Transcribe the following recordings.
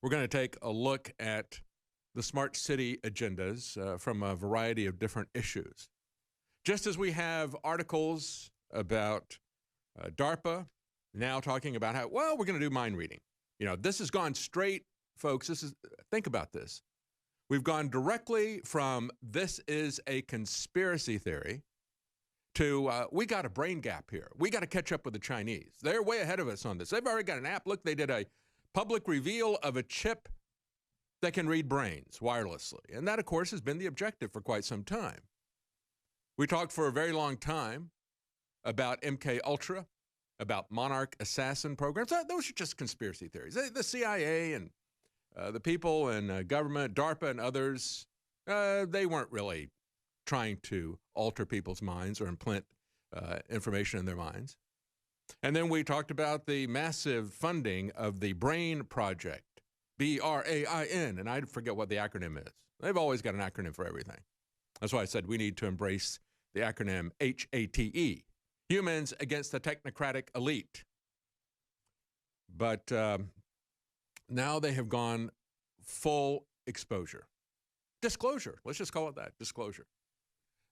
We're going to take a look at the smart city agendas from a variety of different issues. Just as we have articles about DARPA now talking about how, well, we're going to do mind reading. You know, this has gone straight, folks. Think about this. We've gone directly from this is a conspiracy theory to we got a brain gap here. We got to catch up with the Chinese. They're way ahead of us on this. They've already got an app. Look, they did a public reveal of a chip that can read brains wirelessly. And that, of course, has been the objective for quite some time. We talked for a very long time about MK Ultra, about monarch assassin programs. Those are just conspiracy theories. The CIA and the people in government, DARPA and others, they weren't really trying to alter people's minds or implant information in their minds. And then we talked about the massive funding of the BRAIN project, BRAIN, and I forget what the acronym is. They've always got an acronym for everything. That's why I said we need to embrace the acronym HATE, Humans Against the Technocratic Elite. But now they have gone full exposure. Disclosure, let's just call it that, disclosure.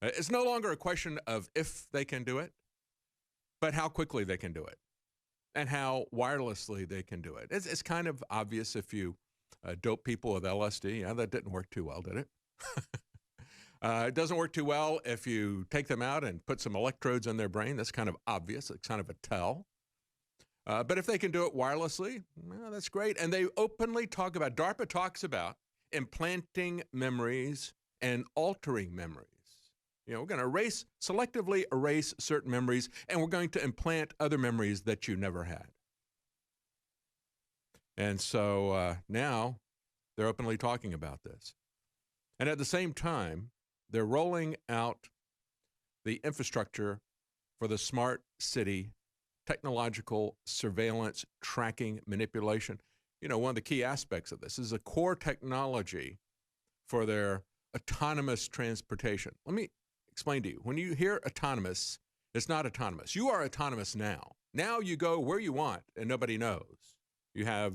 It's no longer a question of if they can do it, but how quickly they can do it and how wirelessly they can do it. It's kind of obvious if you dope people with LSD. Yeah, that didn't work too well, did it? It doesn't work too well if you take them out and put some electrodes in their brain. That's kind of obvious. It's kind of a tell. But if they can do it wirelessly, well, that's great. And they openly talk about, DARPA talks about implanting memories and altering memories. You know, we're going to selectively erase certain memories, and we're going to implant other memories that you never had. And so now they're openly talking about this. And at the same time, they're rolling out the infrastructure for the smart city technological surveillance, tracking, manipulation. You know, one of the key aspects of this is a core technology for their autonomous transportation. Let me explain to you. When you hear autonomous, it's not autonomous. You are autonomous now. Now you go where you want and nobody knows. You have,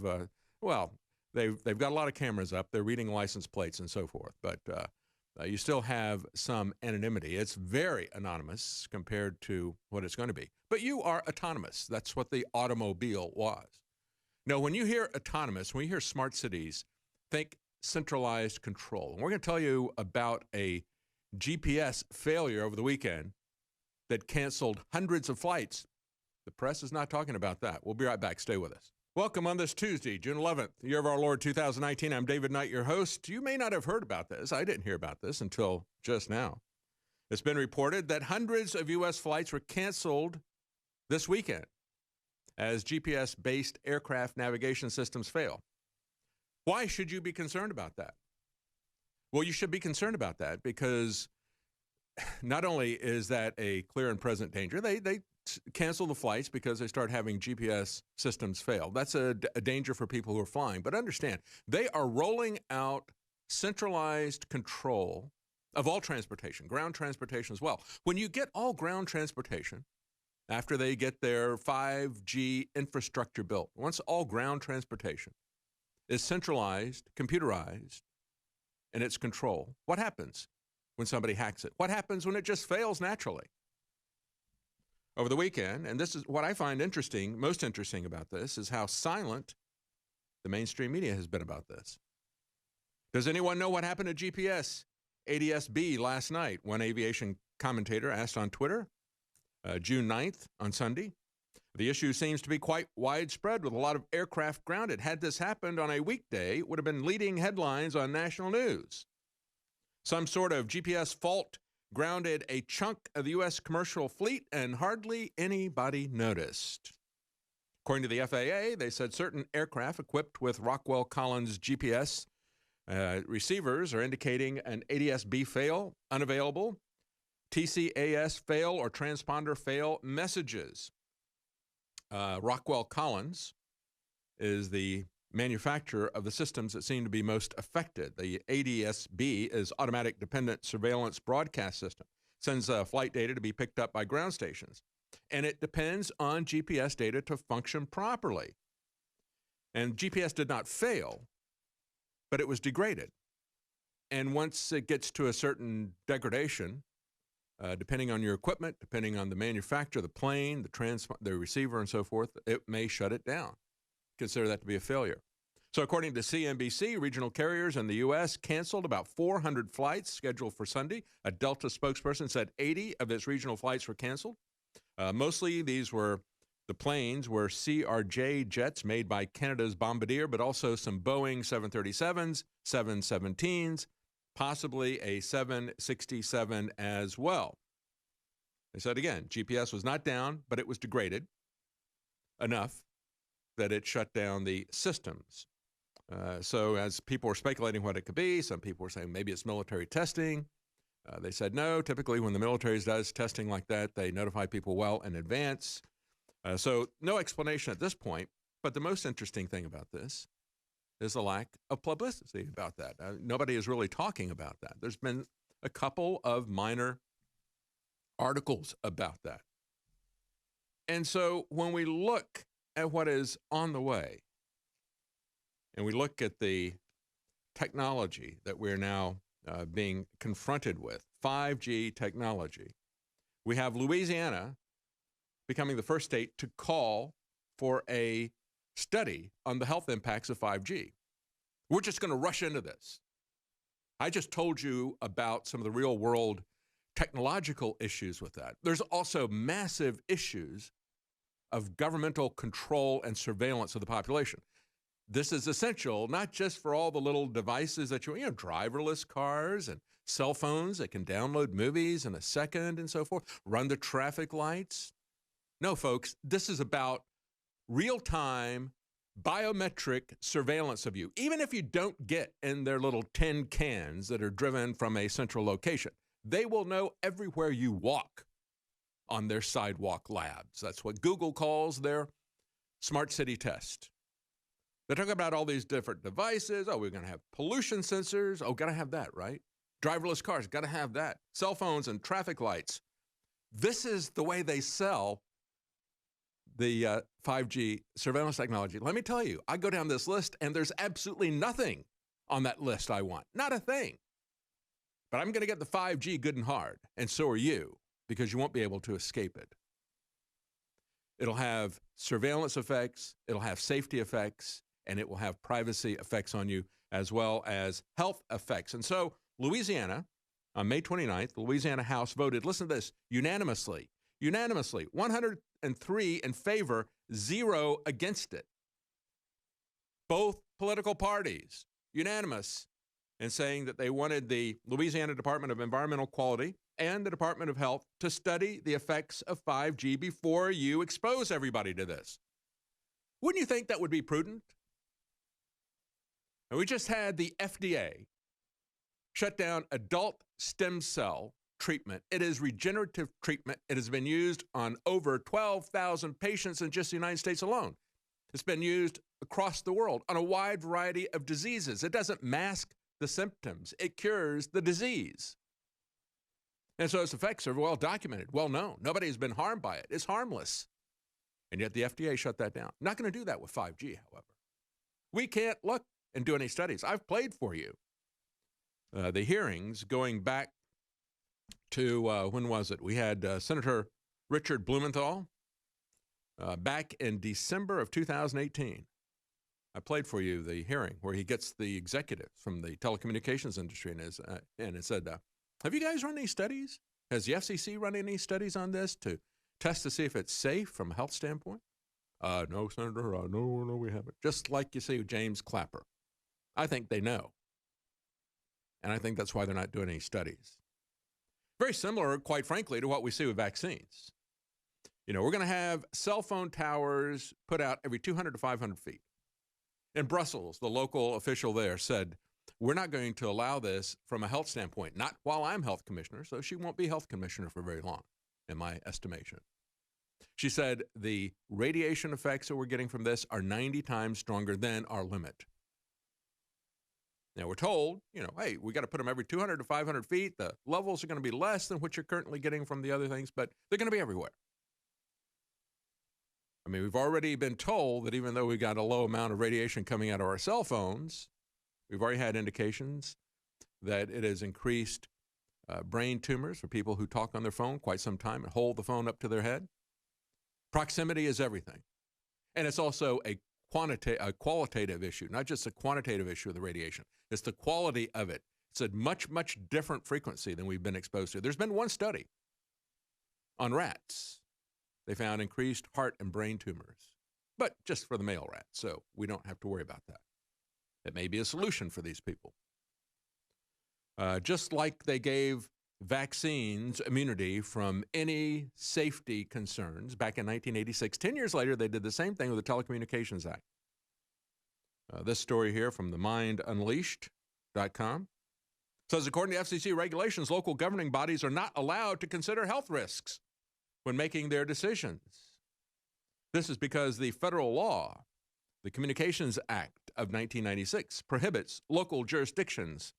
they've got a lot of cameras up. They're reading license plates and so forth, but you still have some anonymity. It's very anonymous compared to what it's going to be. But you are autonomous. That's what the automobile was. Now, when you hear autonomous, when you hear smart cities, think centralized control. And we're going to tell you about a GPS failure over the weekend that canceled hundreds of flights. The press is not talking about that. We'll be right back. Stay with us. Welcome on this Tuesday, June 11th, the year of our Lord 2019. I'm David Knight, your host. You may not have heard about this. I didn't hear about this until just now. It's been reported that hundreds of U.S. flights were canceled this weekend as GPS-based aircraft navigation systems fail. Why should you be concerned about that? Well, you should be concerned about that because not only is that a clear and present danger, they cancel the flights because they start having GPS systems fail. That's a danger for people who are flying. But understand, they are rolling out centralized control of all transportation, ground transportation as well. When you get all ground transportation, after they get their 5G infrastructure built, once all ground transportation is centralized, computerized, in its control, what happens when somebody hacks it? What happens when it just fails naturally? Over the weekend, and this is what I find interesting, most interesting about this, is how silent the mainstream media has been about this. Does anyone know what happened to GPS ADS-B last night? One aviation commentator asked on Twitter, June 9th on Sunday. The issue seems to be quite widespread with a lot of aircraft grounded. Had this happened on a weekday, it would have been leading headlines on national news. Some sort of GPS fault grounded a chunk of the U.S. commercial fleet, and hardly anybody noticed. According to the FAA, they said certain aircraft equipped with Rockwell Collins GPS receivers are indicating an ADS-B fail, unavailable, TCAS fail, or transponder fail messages. Rockwell Collins is the manufacturer of the systems that seem to be most affected. The ADS-B is Automatic Dependent Surveillance Broadcast System. Sends flight data to be picked up by ground stations. And it depends on GPS data to function properly. And GPS did not fail. but it was degraded. And once it gets to a certain degradation, depending on your equipment, depending on the manufacturer, the plane, the receiver, and so forth, it may shut it down. Consider that to be a failure. So according to CNBC, regional carriers in the U.S. canceled about 400 flights scheduled for Sunday. A Delta spokesperson said 80 of its regional flights were canceled. Mostly the planes were CRJ jets made by Canada's Bombardier, but also some Boeing 737s, 717s, possibly a 767 as well. They said again, GPS was not down, but it was degraded enough that it shut down the systems. So as people were speculating what it could be, some people were saying maybe it's military testing. They said no. Typically when the military does testing like that, they notify people well in advance. So no explanation at this point. But the most interesting thing about this is the lack of publicity about that. Nobody is really talking about that. There's been a couple of minor articles about that. And so when we look at what is on the way, and we look at the technology that we're now being confronted with, 5G technology, we have Louisiana becoming the first state to call for a study on the health impacts of 5G. We're just going to rush into this. I just told you about some of the real world technological issues with that. There's also massive issues of governmental control and surveillance of the population. This is essential, not just for all the little devices that driverless cars and cell phones that can download movies in a second and so forth, run the traffic lights. No, folks, this is about real-time biometric surveillance of you. Even if you don't get in their little tin cans that are driven from a central location, they will know everywhere you walk on their sidewalk labs. That's what Google calls their smart city test. They're talking about all these different devices. Oh, we're going to have pollution sensors. Oh, got to have that, right? Driverless cars, got to have that. Cell phones and traffic lights. This is the way they sell the 5G surveillance technology. Let me tell you, I go down this list, and there's absolutely nothing on that list I want. Not a thing. But I'm going to get the 5G good and hard, and so are you, because you won't be able to escape it. It'll have surveillance effects, it'll have safety effects, and it will have privacy effects on you, as well as health effects. And so Louisiana, on May 29th, the Louisiana House voted, listen to this, unanimously, 103 in favor, 0 against it. Both political parties, unanimous in saying that they wanted the Louisiana Department of Environmental Quality and the Department of Health to study the effects of 5G before you expose everybody to this. Wouldn't you think that would be prudent? And we just had the FDA shut down adult stem cell treatment. It is regenerative treatment. It has been used on over 12,000 patients in just the United States alone. It's been used across the world on a wide variety of diseases. It doesn't mask the symptoms. It cures the disease. And so its effects are well documented, well known. Nobody has been harmed by it. It's harmless. And yet the FDA shut that down. Not going to do that with 5G, however. We can't look and do any studies. I've played for you the hearings going back to, when was it? We had Senator Richard Blumenthal back in December of 2018. I played for you the hearing where he gets the executives from the telecommunications industry and said, have you guys run any studies? Has the FCC run any studies on this to test to see if it's safe from a health standpoint? No, Senator, no, we haven't. Just like you see with James Clapper. I think they know. And I think that's why they're not doing any studies. Very similar, quite frankly, to what we see with vaccines. We're going to have cell phone towers put out every 200 to 500 feet. In Brussels, the local official there said, we're not going to allow this from a health standpoint, not while I'm health commissioner, so she won't be health commissioner for very long, in my estimation. She said the radiation effects that we're getting from this are 90 times stronger than our limit. Now, we're told, hey, we got to put them every 200 to 500 feet. The levels are going to be less than what you're currently getting from the other things, but they're going to be everywhere. We've already been told that even though we've got a low amount of radiation coming out of our cell phones, We've already had indications that it has increased brain tumors for people who talk on their phone quite some time and hold the phone up to their head. Proximity is everything. And it's also a qualitative issue, not just a quantitative issue of the radiation. It's the quality of it. It's a much, much different frequency than we've been exposed to. There's been one study on rats. They found increased heart and brain tumors, but just for the male rats, so we don't have to worry about that. It may be a solution for these people. Just like they gave vaccines immunity from any safety concerns back in 1986, 10 years later, they did the same thing with the Telecommunications Act. This story here from themindunleashed.com says, according to FCC regulations, local governing bodies are not allowed to consider health risks when making their decisions. This is because the federal law, the Communications Act of 1996, prohibits local jurisdictions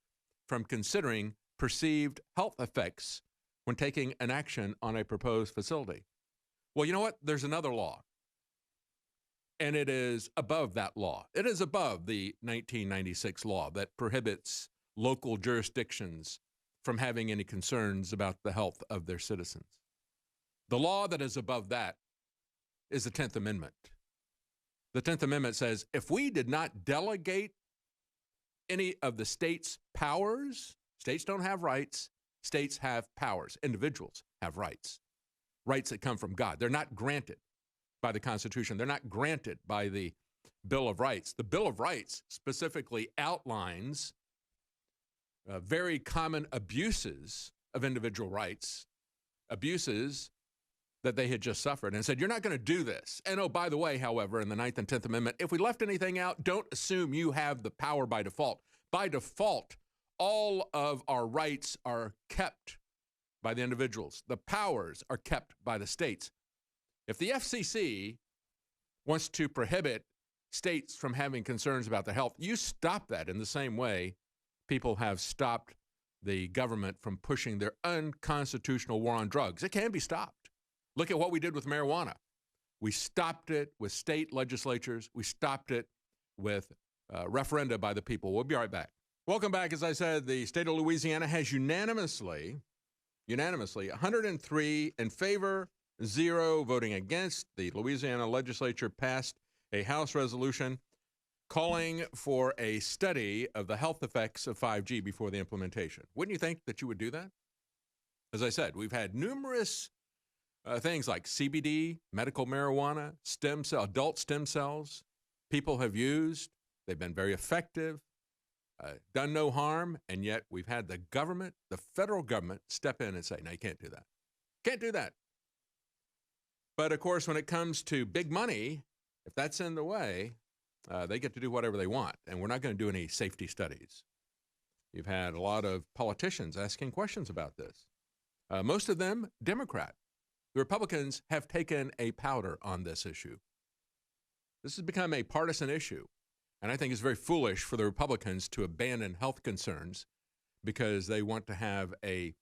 from considering perceived health effects when taking an action on a proposed facility. Well, you know what? There's another law, and it is above that law. It is above the 1996 law that prohibits local jurisdictions from having any concerns about the health of their citizens. The law that is above that is the 10th Amendment. The 10th Amendment says if we did not delegate any of the state's powers, states don't have rights, states have powers. Individuals have rights, rights that come from God. They're not granted by the Constitution. They're not granted by the Bill of Rights. The Bill of Rights specifically outlines very common abuses of individual rights, abuses that they had just suffered, and said, you're not going to do this. And oh, by the way, however, in the 9th and 10th Amendment, if we left anything out, don't assume you have the power by default. By default, all of our rights are kept by the individuals. The powers are kept by the states. If the FCC wants to prohibit states from having concerns about their health, you stop that in the same way people have stopped the government from pushing their unconstitutional war on drugs. It can be stopped. Look at what we did with marijuana. We stopped it with state legislatures. We stopped it with referenda by the people. We'll be right back. Welcome back. As I said, the state of Louisiana has unanimously, 103 in favor, 0 voting against. The Louisiana legislature passed a House resolution calling for a study of the health effects of 5G before the implementation. Wouldn't you think that you would do that? As I said, we've had numerous things like CBD, medical marijuana, adult stem cells, people have used. They've been very effective, done no harm, and yet we've had the government, the federal government, step in and say, no, you can't do that. Can't do that. But, of course, when it comes to big money, if that's in the way, they get to do whatever they want, and we're not going to do any safety studies. You've had a lot of politicians asking questions about this, most of them Democrat. The Republicans have taken a powder on this issue. This has become a partisan issue, and I think it's very foolish for the Republicans to abandon health concerns because they want to have a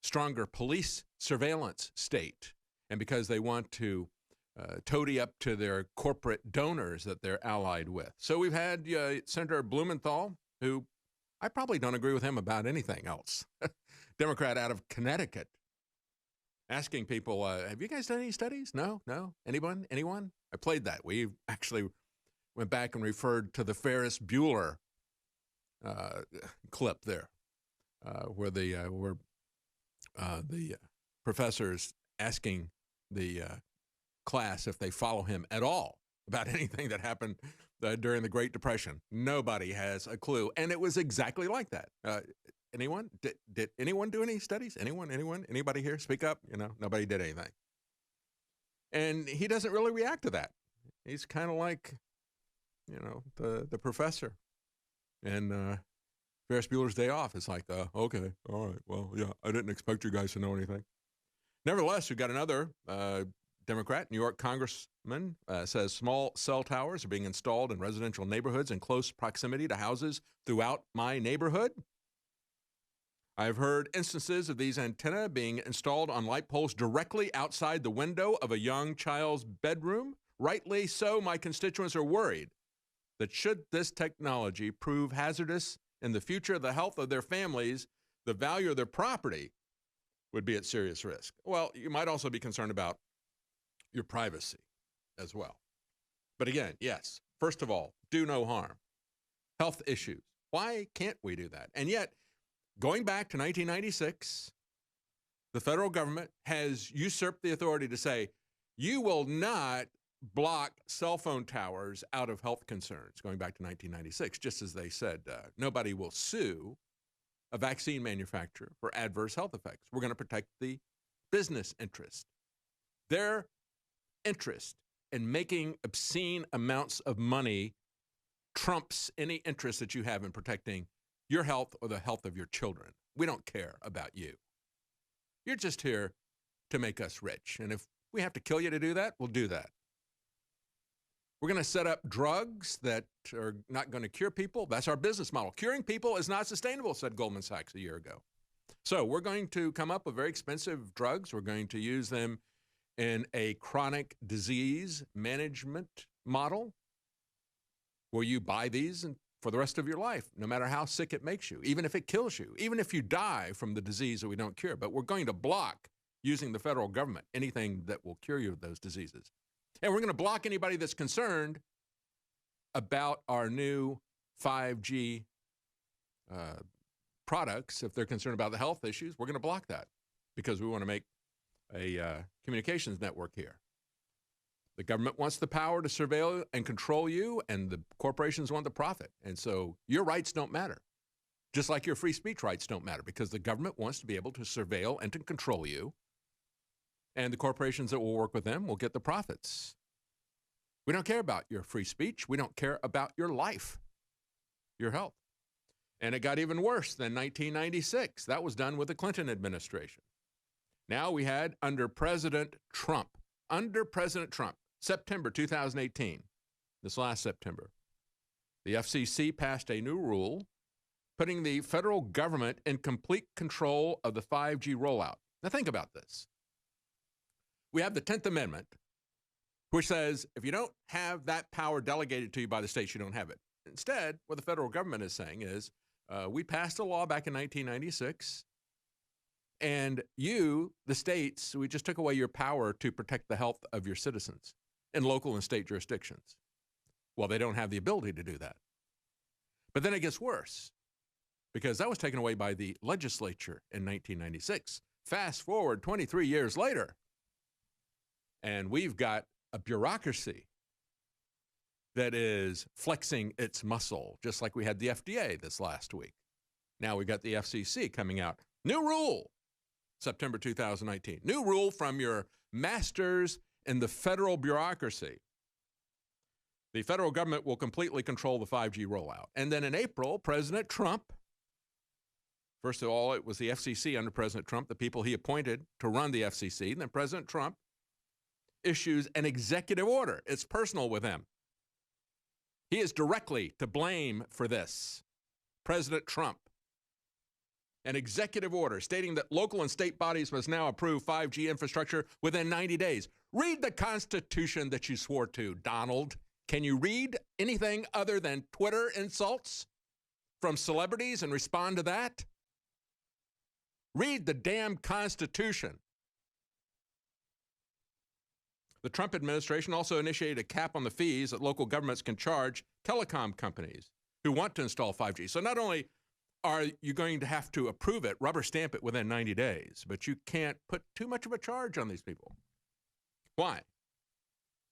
stronger police surveillance state and because they want to toady up to their corporate donors that they're allied with. So we've had Senator Blumenthal, who I probably don't agree with him about anything else, Democrat out of Connecticut, asking people, have you guys done any studies? No? Anyone? I played that. We actually went back and referred to the Ferris Bueller clip there, where the professor's asking the class if they follow him at all about anything that happened during the Great Depression. Nobody has a clue. And it was exactly like that. Anyone? Did anyone do any studies? Anyone? Anybody here? Speak up. Nobody did anything. And he doesn't really react to that. He's kind of like, the professor. And Ferris Bueller's Day Off. It's like, okay, all right, well, yeah, I didn't expect you guys to know anything. Nevertheless, we've got another Democrat, New York congressman, says small cell towers are being installed in residential neighborhoods in close proximity to houses throughout my neighborhood. I've heard instances of these antennae being installed on light poles directly outside the window of a young child's bedroom. Rightly so, my constituents are worried that should this technology prove hazardous in the future, the health of their families, the value of their property would be at serious risk. Well, you might also be concerned about your privacy as well. But again, yes, first of all, do no harm. Health issues. Why can't we do that? And yet, going back to 1996, the federal government has usurped the authority to say, you will not block cell phone towers out of health concerns, going back to 1996, just as they said, nobody will sue a vaccine manufacturer for adverse health effects. We're going to protect the business interest. Their interest in making obscene amounts of money trumps any interest that you have in protecting your health or the health of your children. We don't care about you. You're just here to make us rich. And if we have to kill you to do that, we'll do that. We're going to set up drugs that are not going to cure people. That's our business model. Curing people is not sustainable, said Goldman Sachs a year ago. So we're going to come up with very expensive drugs. We're going to use them in a chronic disease management model where you buy these and for the rest of your life, no matter how sick it makes you, even if it kills you, even if you die from the disease that we don't cure. But we're going to block, using the federal government, anything that will cure you of those diseases. And we're going to block anybody that's concerned about our new 5G products. If they're concerned about the health issues, we're going to block that because we want to make a communications network here. The government wants the power to surveil and control you, and the corporations want the profit. And so your rights don't matter, just like your free speech rights don't matter, because the government wants to be able to surveil and to control you, and the corporations that will work with them will get the profits. We don't care about your free speech. We don't care about your life, your health. And it got even worse than 1996. That was done with the Clinton administration. Now we had under President Trump, September 2018, this last September, the FCC passed a new rule putting the federal government in complete control of the 5G rollout. Now think about this. We have the 10th Amendment, which says if you don't have that power delegated to you by the states, you don't have it. Instead, what the federal government is saying is, we passed a law back in 1996, and you, the states, we just took away your power to protect the health of your citizens in local and state jurisdictions. Well, they don't have the ability to do that. But then it gets worse, because that was taken away by the legislature in 1996. Fast forward 23 years later, and we've got a bureaucracy that is flexing its muscle, just like we had the FDA this last week. Now we got the FCC coming out. New rule, September 2019. New rule from your masters in the federal bureaucracy. The federal government will completely control the 5G rollout. And then in April, President Trump, first of all, it was the FCC under President Trump, the people he appointed to run the FCC. And then President Trump issues an executive order. It's personal with him. He is directly to blame for this. President Trump. An executive order stating that local and state bodies must now approve 5G infrastructure within 90 days. Read the Constitution that you swore to, Donald. Can you read anything other than Twitter insults from celebrities and respond to that? Read the damn Constitution. The Trump administration also initiated a cap on the fees that local governments can charge telecom companies who want to install 5G. So not only are you going to have to approve it, rubber stamp it within 90 days, but you can't put too much of a charge on these people. Why?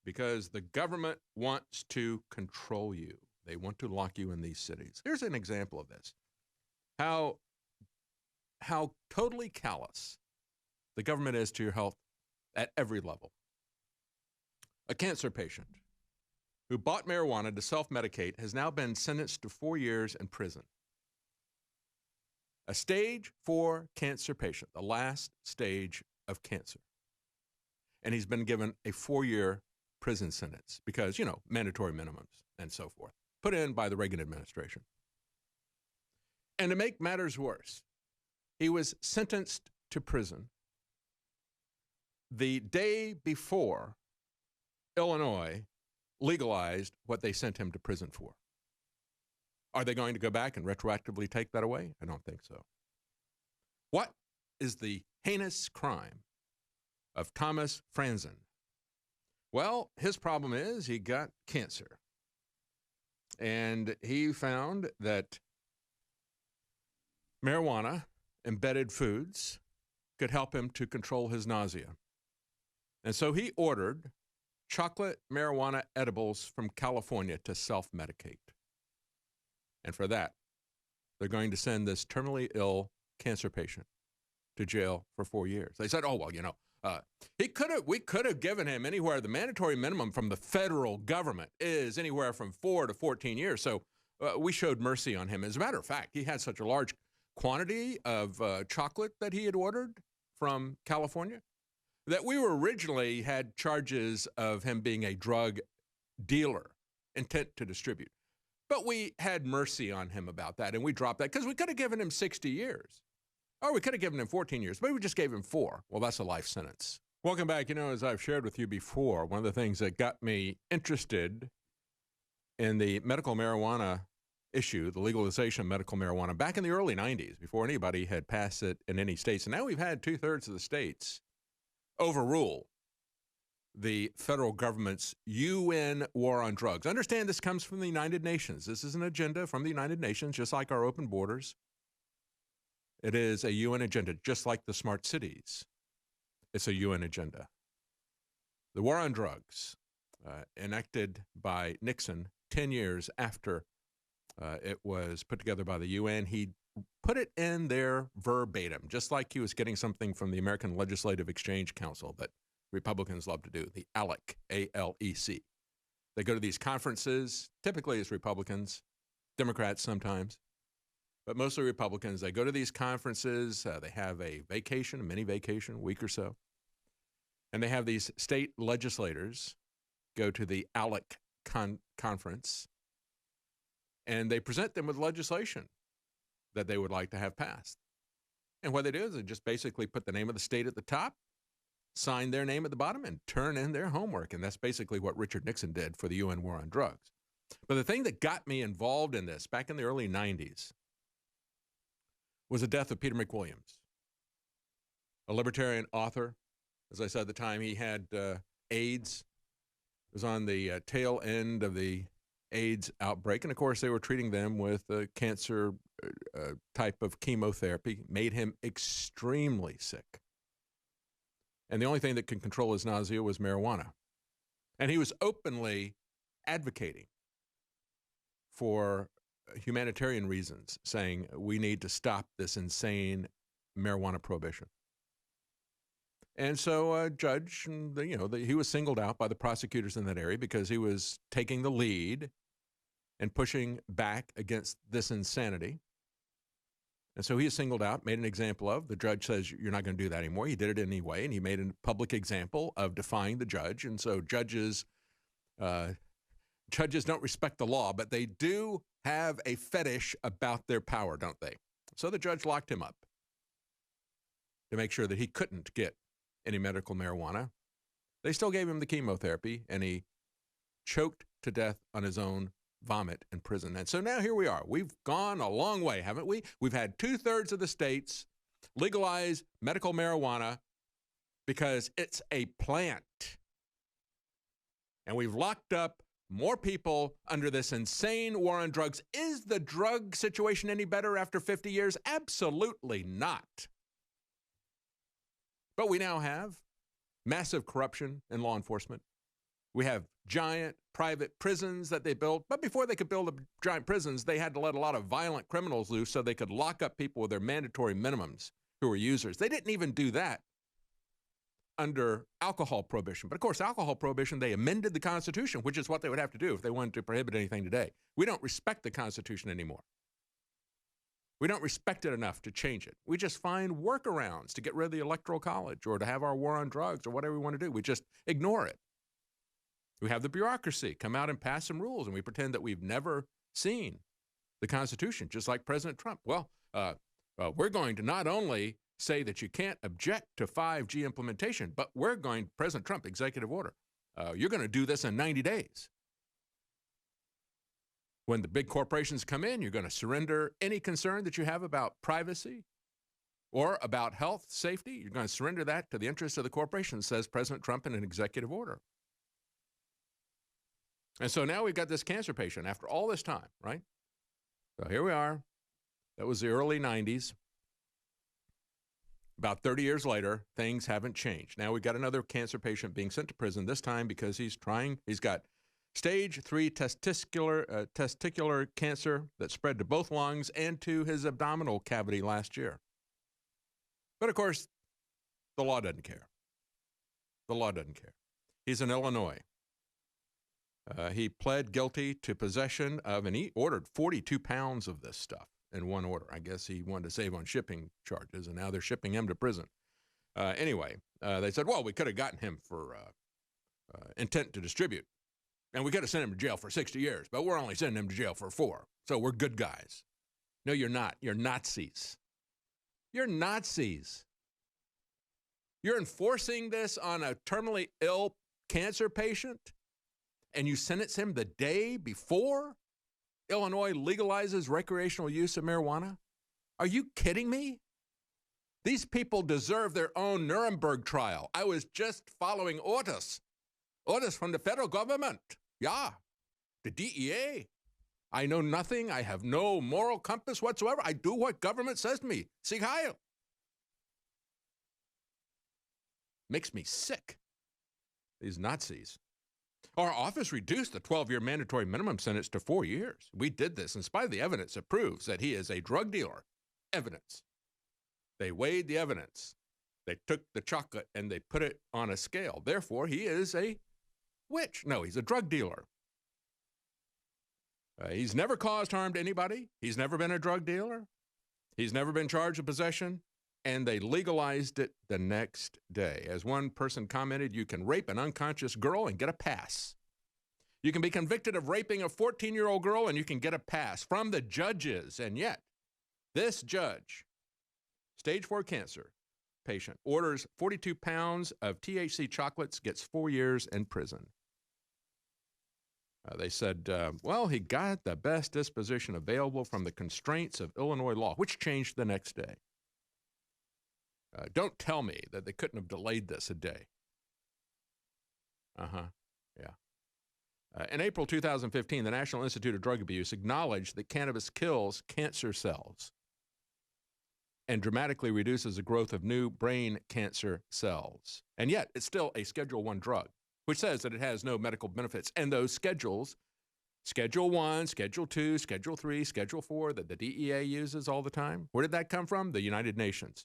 Because the government wants to control you. They want to lock you in these cities. Here's an example of this. How totally callous the government is to your health at every level. A cancer patient who bought marijuana to self-medicate has now been sentenced to 4 years in prison. A stage 4 cancer patient, the last stage of cancer. And he's been given a 4-year prison sentence because, mandatory minimums and so forth, put in by the Reagan administration. And to make matters worse, he was sentenced to prison the day before Illinois legalized what they sent him to prison for. Are they going to go back and retroactively take that away? I don't think so. What is the heinous crime of Thomas Franzen? Well, his problem is he got cancer. And he found that marijuana, embedded foods, could help him to control his nausea. And so he ordered chocolate marijuana edibles from California to self-medicate. And for that, they're going to send this terminally ill cancer patient to jail for 4 years. They said, oh, well, we could have given him anywhere, the mandatory minimum from the federal government is anywhere from 4 to 14 years. So we showed mercy on him. As a matter of fact, he had such a large quantity of chocolate that he had ordered from California that we were originally had charges of him being a drug dealer, intent to distribute. But we had mercy on him about that, and we dropped that because we could have given him 60 years. Or we could have given him 14 years, but we just gave him 4. Well, that's a life sentence. Welcome back. As I've shared with you before, one of the things that got me interested in the medical marijuana issue, the legalization of medical marijuana, back in the early 90s, before anybody had passed it in any states. And now we've had 2/3 of the states overrule the federal government's UN war on drugs. Understand this comes from the United Nations. This is an agenda from the United Nations, just like our open borders. It is a UN agenda, just like the smart cities. It's a UN agenda. The war on drugs, enacted by Nixon 10 years after it was put together by the UN, he put it in there verbatim, just like he was getting something from the American Legislative Exchange Council that Republicans love to do, the ALEC, A-L-E-C. They go to these conferences, typically as Republicans, Democrats sometimes, but mostly Republicans. They go to these conferences, they have a vacation, a mini vacation, a week or so, and they have these state legislators go to the ALEC conference, and they present them with legislation that they would like to have passed. And what they do is they just basically put the name of the state at the top, sign their name at the bottom, and turn in their homework. And that's basically what Richard Nixon did for the UN war on drugs. But the thing that got me involved in this back in the early 90s was the death of Peter McWilliams, a libertarian author. As I said at the time, he had AIDS. It was on the tail end of the AIDS outbreak. And of course, they were treating them with a cancer type of chemotherapy, made him extremely sick. And the only thing that could control his nausea was marijuana. And he was openly advocating for humanitarian reasons, saying we need to stop this insane marijuana prohibition. And so a judge, he was singled out by the prosecutors in that area because he was taking the lead and pushing back against this insanity. And so he is singled out, made an example of. The judge says, you're not going to do that anymore. He did it anyway, and he made a public example of defying the judge. And so judges don't respect the law, but they do have a fetish about their power, don't they? So the judge locked him up to make sure that he couldn't get any medical marijuana. They still gave him the chemotherapy, and he choked to death on his own vomit in prison. And so now here we are. We've gone a long way, haven't we? We've had 2/3 of the states legalize medical marijuana because it's a plant. And we've locked up more people under this insane war on drugs. Is the drug situation any better after 50 years? Absolutely not. But we now have massive corruption in law enforcement. We have giant private prisons that they built. But before they could build giant prisons, they had to let a lot of violent criminals loose so they could lock up people with their mandatory minimums who were users. They didn't even do that under alcohol prohibition. But of course, alcohol prohibition, they amended the Constitution, which is what they would have to do if they wanted to prohibit anything today. We don't respect the Constitution anymore. We don't respect it enough to change it. We just find workarounds to get rid of the Electoral College or to have our war on drugs or whatever we want to do. We just ignore it. We have the bureaucracy come out and pass some rules, and we pretend that we've never seen the Constitution, just like President Trump. Well, we're going to not only say that you can't object to 5G implementation, but we're going, President Trump, executive order, you're going to do this in 90 days. When the big corporations come in, you're going to surrender any concern that you have about privacy or about health, safety. You're going to surrender that to the interests of the corporation, says President Trump in an executive order. And so now we've got this cancer patient after all this time, right? So here we are. That was the early 90s. About 30 years later, things haven't changed. Now we've got another cancer patient being sent to prison, this time because he's got stage 3 testicular cancer that spread to both lungs and to his abdominal cavity last year. But of course, the law doesn't care. The law doesn't care. He's in Illinois. He pled guilty to possession of, and he ordered 42 pounds of this stuff in one order. I guess he wanted to save on shipping charges, and now they're shipping him to prison. Anyway, they said, well, we could have gotten him for intent to distribute, and we could have sent him to jail for 60 years, but we're only sending him to jail for 4, so we're good guys. No, you're not. You're Nazis. You're Nazis. You're enforcing this on a terminally ill cancer patient, and you sentence him the day before Illinois legalizes recreational use of marijuana? Are you kidding me? These people deserve their own Nuremberg trial. I was just following orders from the federal government. Yeah, the DEA. I know nothing. I have no moral compass whatsoever. I do what government says to me. Sieg Heil. Makes me sick. These Nazis. Our office reduced the 12-year mandatory minimum sentence to 4 years. We did this in spite of the evidence that proves that he is a drug dealer. Evidence. They weighed the evidence. They took the chocolate and they put it on a scale. Therefore, he is a witch. No, he's a drug dealer. He's never caused harm to anybody. He's never been a drug dealer. He's never been charged with possession. And they legalized it the next day. As one person commented, you can rape an unconscious girl and get a pass. You can be convicted of raping a 14-year-old girl and you can get a pass from the judges. And yet, this judge, stage 4 cancer patient, orders 42 pounds of THC chocolates, gets 4 years in prison. They said, well, he got the best disposition available from the constraints of Illinois law, which changed the next day. Don't tell me that they couldn't have delayed this a day. Yeah. In April 2015, the National Institute of Drug Abuse acknowledged that cannabis kills cancer cells and dramatically reduces the growth of new brain cancer cells. And yet, it's still a Schedule I drug, which says that it has no medical benefits. And those schedules, Schedule 1, Schedule 2, Schedule 3, Schedule 4, that the DEA uses all the time, where did that come from? The United Nations.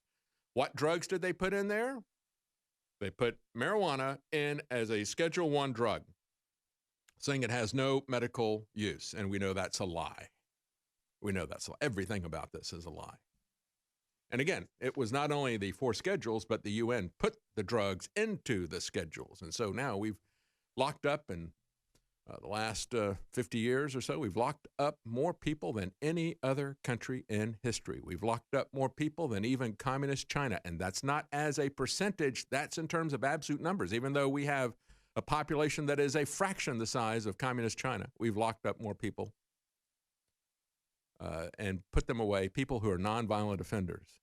What drugs did they put in there? They put marijuana in as a Schedule I drug, saying it has no medical use. And we know that's a lie. We know that's a lie. Everything about this is a lie. And again, it was not only the 4 schedules, but the UN put the drugs into the schedules. And so now we've locked up in the last 50 years or so, we've locked up more people than any other country in history. We've locked up more people than even communist China. And that's not as a percentage, that's in terms of absolute numbers. Even though we have a population that is a fraction the size of communist China, we've locked up more people and put them away, people who are nonviolent offenders,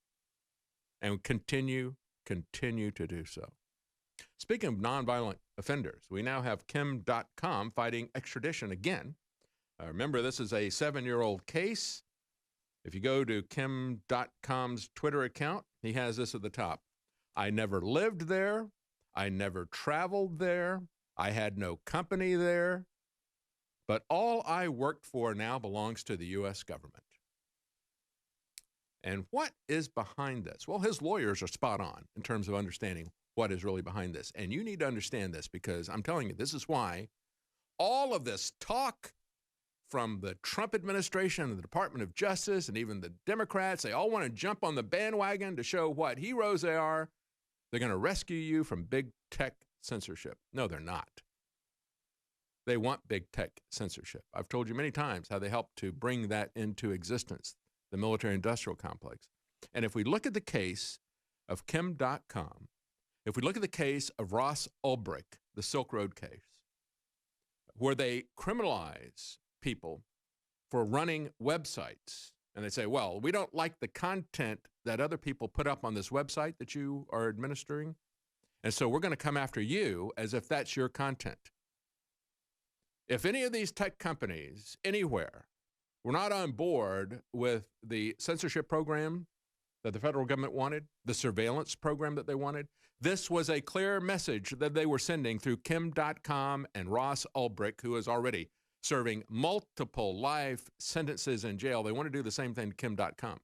and continue to do so. Speaking of nonviolent offenders, we now have Kim.com fighting extradition again. Remember, this is a 7-year-old case. If you go to Kim.com's Twitter account, he has this at the top. I never lived there. I never traveled there. I had no company there. But all I worked for now belongs to the U.S. government. And what is behind this? Well, his lawyers are spot on in terms of understanding what is really behind this. And you need to understand this, because I'm telling you, this is why all of this talk from the Trump administration and the Department of Justice and even the Democrats, they all want to jump on the bandwagon to show what heroes they are. They're going to rescue you from big tech censorship. No, they're not. They want big tech censorship. I've told you many times how they helped to bring that into existence, the military-industrial complex. And if we look at the case of Kim.com, if we look at the case of Ross Ulbricht, the Silk Road case, where they criminalize people for running websites. And they say, well, we don't like the content that other people put up on this website that you are administering. And so we're going to come after you as if that's your content. If any of these tech companies anywhere were not on board with the censorship program that the federal government wanted, the surveillance program that they wanted, this was a clear message that they were sending through Kim.com and Ross Ulbricht, who is already serving multiple life sentences in jail. They want to do the same thing to Kim.com.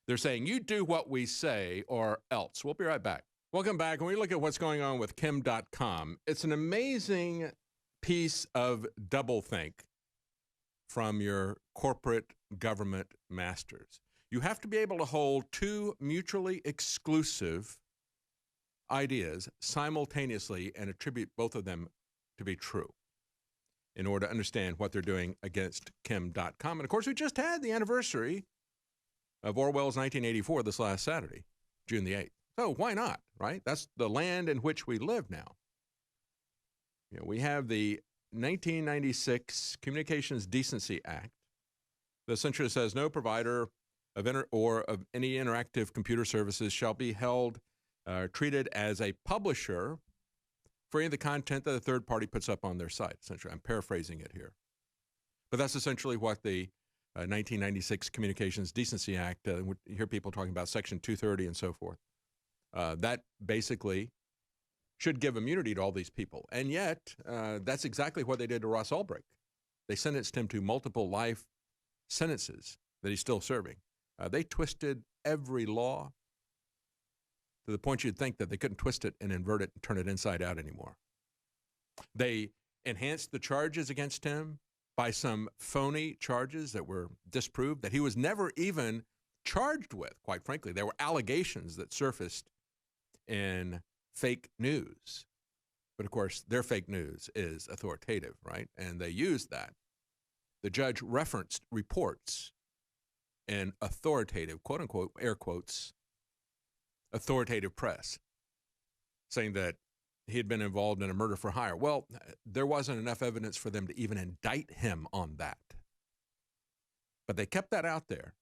They're saying, you do what we say or else. We'll be right back. Welcome back. When we look at what's going on with Kim.com, it's an amazing piece of doublethink from your corporate government masters. You have to be able to hold two mutually exclusive ideas simultaneously and attribute both of them to be true in order to understand what they're doing against Kim.com. And of course, we just had the anniversary of Orwell's 1984 this last Saturday, June the 8th. So why not, right? That's the land in which we live now. You know, we have the 1996 Communications Decency Act that essentially says no provider of of any interactive computer services shall be held treated as a publisher for any of the content that a third party puts up on their site. Essentially, I'm paraphrasing it here. But that's essentially what the 1996 Communications Decency Act, you hear people talking about Section 230 and so forth. That basically should give immunity to all these people. And yet, that's exactly what they did to Ross Ulbricht. They sentenced him to multiple life sentences that he's still serving. They twisted every law to the point you'd think that they couldn't twist it and invert it and turn it inside out anymore. They enhanced the charges against him by some phony charges that were disproved, that he was never even charged with, quite frankly. There were allegations that surfaced in fake news. But of course, their fake news is authoritative, right? And they used that. The judge referenced reports in authoritative, quote unquote, air quotes, authoritative press, saying that he had been involved in a murder for hire. Well, there wasn't enough evidence for them to even indict him on that. But they kept that out there.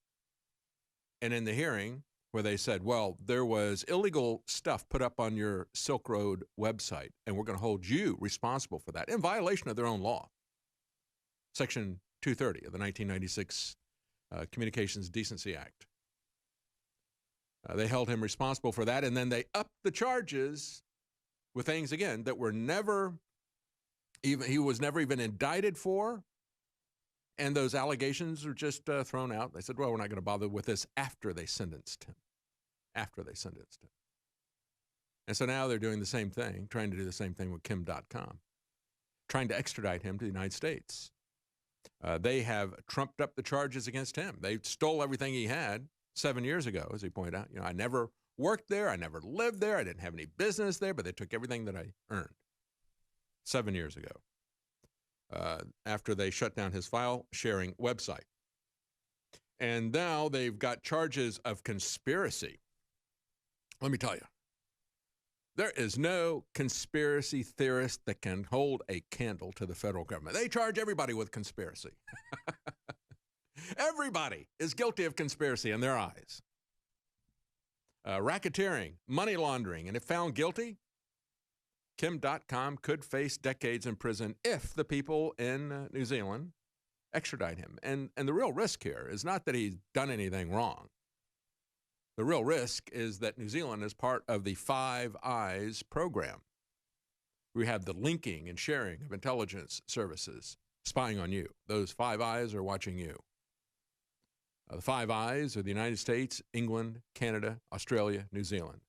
And in the hearing where they said, well, there was illegal stuff put up on your Silk Road website, and we're going to hold you responsible for that in violation of their own law. Section 230 of the 1996 Communications Decency Act. They held him responsible for that, and then they upped the charges with things, again, that were never even, he was never even indicted for, and those allegations are just thrown out. They said, well, we're not going to bother with this after they sentenced him. After they sentenced him. And so now they're doing the same thing, trying to do the same thing with Kim.com, trying to extradite him to the United States. They have trumped up the charges against him. They stole everything he had 7 years ago, as he pointed out. You know, I never worked there. I never lived there. I didn't have any business there, but they took everything that I earned 7 years ago after they shut down his file sharing website. And now they've got charges of conspiracy. Let me tell you, there is no conspiracy theorist that can hold a candle to the federal government. They charge everybody with conspiracy. Everybody is guilty of conspiracy in their eyes. Racketeering, money laundering, and if found guilty, Kim.com could face decades in prison if the people in New Zealand extradite him. And the real risk here is not that he's done anything wrong. The real risk is that New Zealand is part of the Five Eyes program. We have the linking and sharing of intelligence services spying on you. Those Five Eyes are watching you. The Five Eyes are the United States, England, Canada, Australia, New Zealand.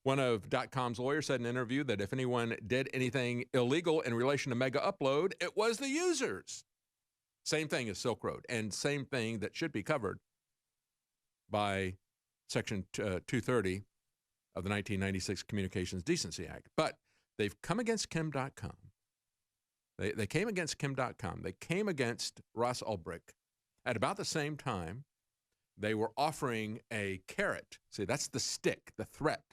One of .com's lawyers said in an interview that if anyone did anything illegal in relation to Mega Upload, it was the users. Same thing as Silk Road, and same thing that should be covered by Section 230 of the 1996 Communications Decency Act. But they've come against Kim.com. They came against Kim.com. They came against Ross Ulbricht at about the same time. They were offering a carrot. See, that's the stick, the threat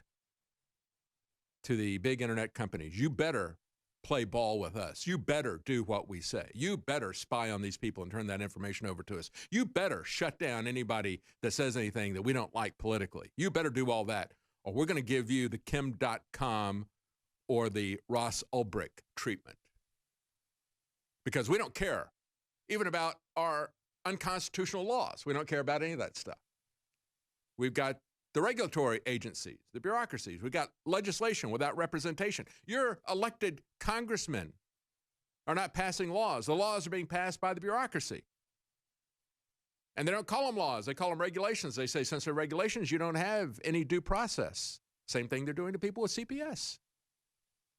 to the big internet companies. You better play ball with us. You better do what we say. You better spy on these people and turn that information over to us. You better shut down anybody that says anything that we don't like politically. You better do all that, or we're going to give you the Kim.com or the Ross Ulbricht treatment. Because we don't care even about our unconstitutional laws. We don't care about any of that stuff. We've got the regulatory agencies, the bureaucracies. We've got legislation without representation. Your elected congressmen are not passing laws. The laws are being passed by the bureaucracy. And they don't call them laws. They call them regulations. They say, since they're regulations, you don't have any due process. Same thing they're doing to people with CPS.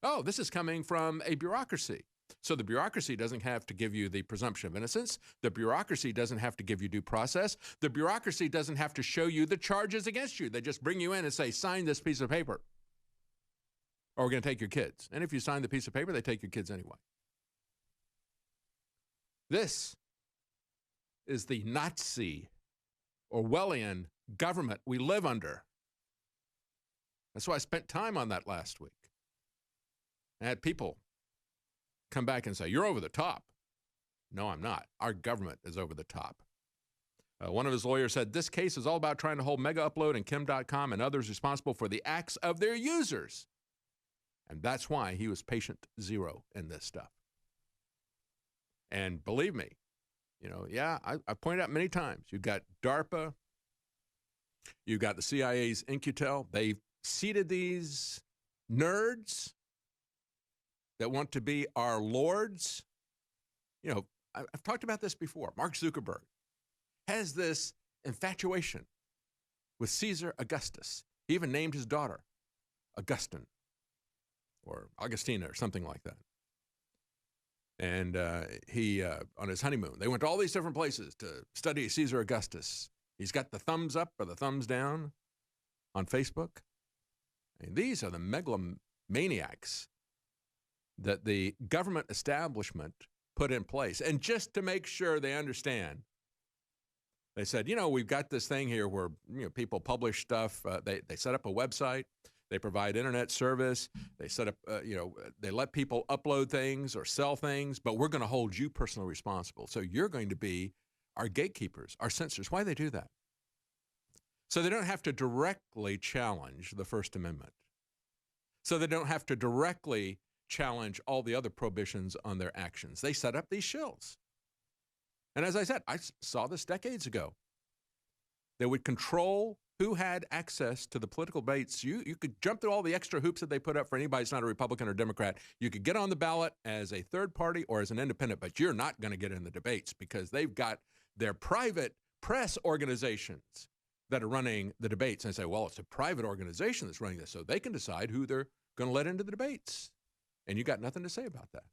Oh, this is coming from a bureaucracy. So the bureaucracy doesn't have to give you the presumption of innocence. The bureaucracy doesn't have to give you due process. The bureaucracy doesn't have to show you the charges against you. They just bring you in and say, sign this piece of paper, or we're going to take your kids. And if you sign the piece of paper, they take your kids anyway. This is the Nazi Orwellian government we live under. That's why I spent time on that last week. I had people come back and say, you're over the top. No, I'm not. Our government is over the top. One of his lawyers said, this case is all about trying to hold Mega Upload and Kim.com and others responsible for the acts of their users. And that's why he was patient zero in this stuff. And believe me, I pointed out many times, you've got DARPA, you've got the CIA's In-Q-Tel. They've seeded these nerds that want to be our lords. I've talked about this before. Mark Zuckerberg has this infatuation with Caesar Augustus. He even named his daughter Augustine or Augustina or something like that. And he, on his honeymoon, they went to all these different places to study Caesar Augustus. He's got the thumbs up or the thumbs down on Facebook. And these are the megalomaniacs that the government establishment put in place. And just to make sure they understand, they said, we've got this thing here where people publish stuff. They set up a website. They provide internet service. They set up, they let people upload things or sell things, but we're going to hold you personally responsible. So you're going to be our gatekeepers, our censors. Why do they do that? So they don't have to directly challenge the First Amendment. So they don't have to directly challenge all the other prohibitions on their actions. They set up these shills. And as I said, I saw this decades ago. They would control who had access to the political debates. You could jump through all the extra hoops that they put up for anybody who's not a Republican or Democrat. You could get on the ballot as a third party or as an independent, but you're not going to get in the debates because they've got their private press organizations that are running the debates. And I say, well, it's a private organization that's running this, so they can decide who they're going to let into the debates. And you got nothing to say about that.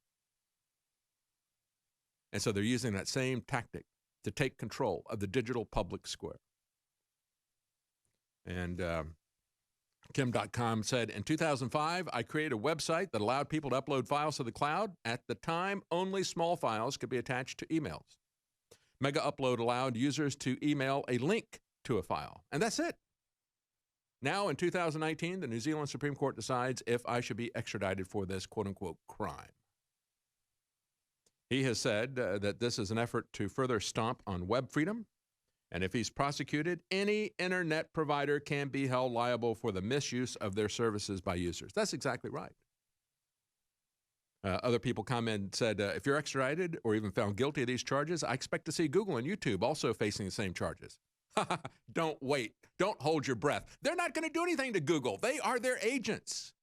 And so they're using that same tactic to take control of the digital public square. And Kim.com said, in 2005, I created a website that allowed people to upload files to the cloud. At the time, only small files could be attached to emails. Mega Upload allowed users to email a link to a file, and that's it. Now, in 2019, the New Zealand Supreme Court decides if I should be extradited for this quote-unquote crime. He has said that this is an effort to further stomp on web freedom. And if he's prosecuted, any internet provider can be held liable for the misuse of their services by users. That's exactly right. Other people commented and said, if you're extradited or even found guilty of these charges, I expect to see Google and YouTube also facing the same charges. Don't wait. Don't hold your breath. They're not going to do anything to Google. They are their agents.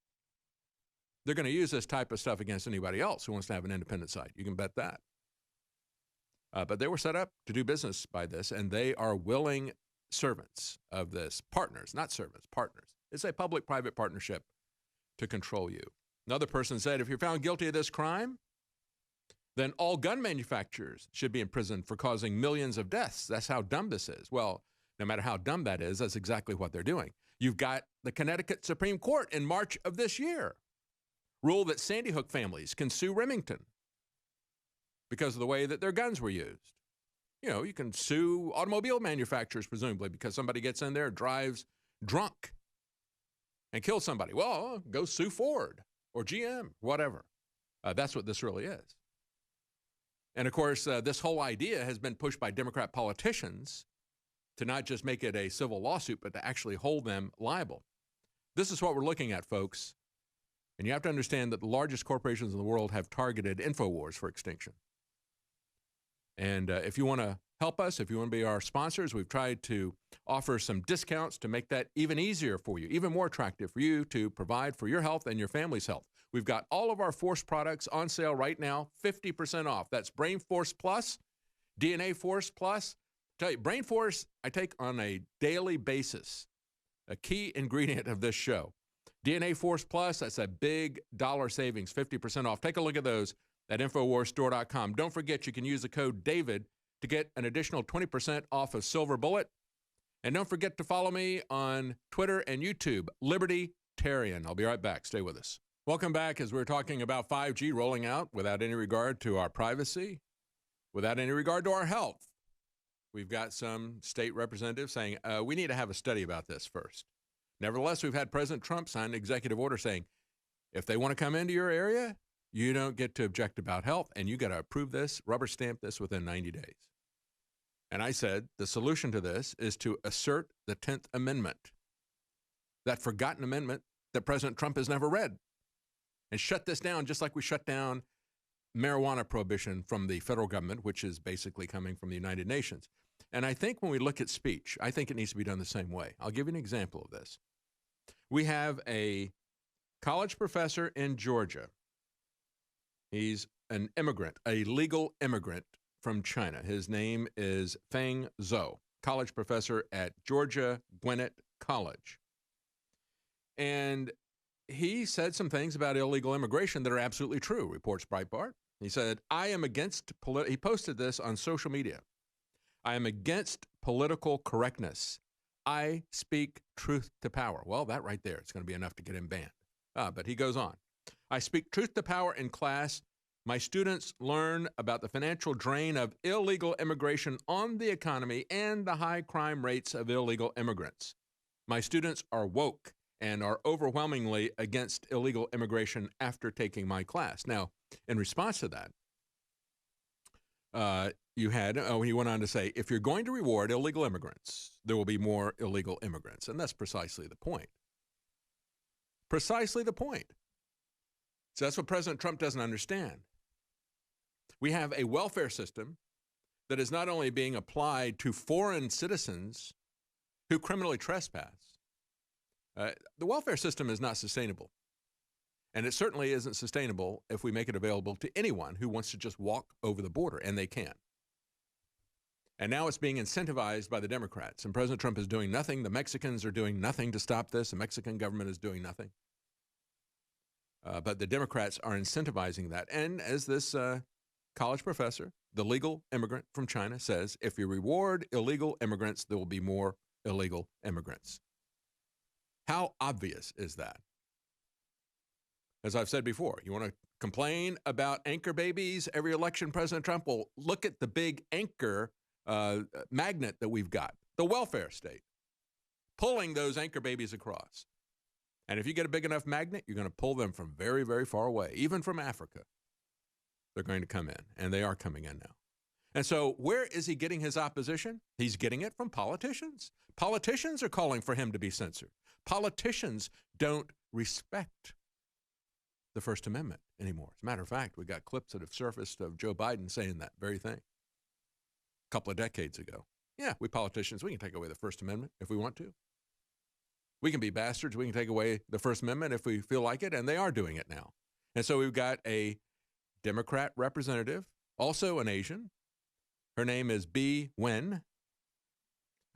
They're going to use this type of stuff against anybody else who wants to have an independent site. You can bet that. But they were set up to do business by this, and they are willing servants of this. Partners, not servants, partners. It's a public-private partnership to control you. Another person said, if you're found guilty of this crime, then all gun manufacturers should be imprisoned for causing millions of deaths. That's how dumb this is. Well, no matter how dumb that is, that's exactly what they're doing. You've got the Connecticut Supreme Court in March of this year ruled that Sandy Hook families can sue Remington because of the way that their guns were used. You can sue automobile manufacturers, presumably, because somebody gets in there, drives drunk, and kills somebody. Well, go sue Ford or GM, whatever. That's what this really is. And of course, this whole idea has been pushed by Democrat politicians to not just make it a civil lawsuit, but to actually hold them liable. This is what we're looking at, folks. And you have to understand that the largest corporations in the world have targeted InfoWars for extinction. And if you want to help us, if you want to be our sponsors, we've tried to offer some discounts to make that even easier for you, even more attractive for you to provide for your health and your family's health. We've got all of our Force products on sale right now, 50% off. That's Brain Force Plus, DNA Force Plus. I tell you, Brain Force, I take on a daily basis, a key ingredient of this show. DNA Force Plus, that's a big dollar savings, 50% off. Take a look at those at InfoWarsStore.com. Don't forget, you can use the code DAVID to get an additional 20% off of Silver Bullet. And don't forget to follow me on Twitter and YouTube, Libertarian. I'll be right back. Stay with us. Welcome back as we're talking about 5G rolling out without any regard to our privacy, without any regard to our health. We've got some state representatives saying, we need to have a study about this first. Nevertheless, we've had President Trump sign an executive order saying, if they want to come into your area, you don't get to object about health, and you got to approve this, rubber stamp this within 90 days. And I said the solution to this is to assert the 10th Amendment, that forgotten amendment that President Trump has never read, and shut this down just like we shut down marijuana prohibition from the federal government, which is basically coming from the United Nations. And I think when we look at speech, I think it needs to be done the same way. I'll give you an example of this. We have a college professor in Georgia. He's an immigrant, a legal immigrant from China. His name is Feng Zhou, college professor at Georgia Gwinnett College. And he said some things about illegal immigration that are absolutely true, reports Breitbart. He said, I am against, he posted this on social media. I am against political correctness. I speak truth to power. Well, that right there, it's going to be enough to get him banned. But he goes on. I speak truth to power in class. My students learn about the financial drain of illegal immigration on the economy and the high crime rates of illegal immigrants. My students are woke and are overwhelmingly against illegal immigration after taking my class. Now, in response to that, he went on to say, if you're going to reward illegal immigrants, there will be more illegal immigrants. And that's precisely the point. Precisely the point. So that's what President Trump doesn't understand. We have a welfare system that is not only being applied to foreign citizens who criminally trespass. The welfare system is not sustainable. And it certainly isn't sustainable if we make it available to anyone who wants to just walk over the border, and they can. And now it's being incentivized by the Democrats, and President Trump is doing nothing. The Mexicans are doing nothing to stop this. The Mexican government is doing nothing. But the Democrats are incentivizing that. And as this college professor, the legal immigrant from China, says, if you reward illegal immigrants, there will be more illegal immigrants. How obvious is that? As I've said before, you want to complain about anchor babies every election, President Trump will look at the big anchor magnet that we've got, the welfare state, pulling those anchor babies across. And if you get a big enough magnet, you're going to pull them from very, very far away, even from Africa. They're going to come in, and they are coming in now. And so where is he getting his opposition? He's getting it from politicians. Politicians are calling for him to be censored. Politicians don't respect the First Amendment anymore. As a matter of fact, we got clips that have surfaced of Joe Biden saying that very thing a couple of decades ago. Yeah, we politicians, we can take away the First Amendment if we want to. We can be bastards. We can take away the First Amendment if we feel like it, and they are doing it now. And so we've got a Democrat representative, also an Asian. Her name is Bee Nguyen.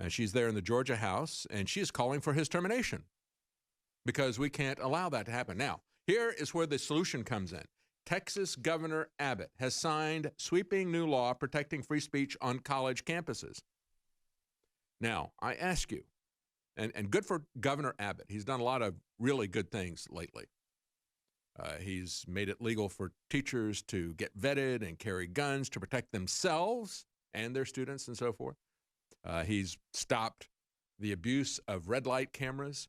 She's there in the Georgia House, and she is calling for his termination because we can't allow that to happen. Now, here is where the solution comes in. Texas Governor Abbott has signed sweeping new law protecting free speech on college campuses. Now, I ask you, and good for Governor Abbott. He's done a lot of really good things lately. He's made it legal for teachers to get vetted and carry guns to protect themselves and their students and so forth. He's stopped the abuse of red light cameras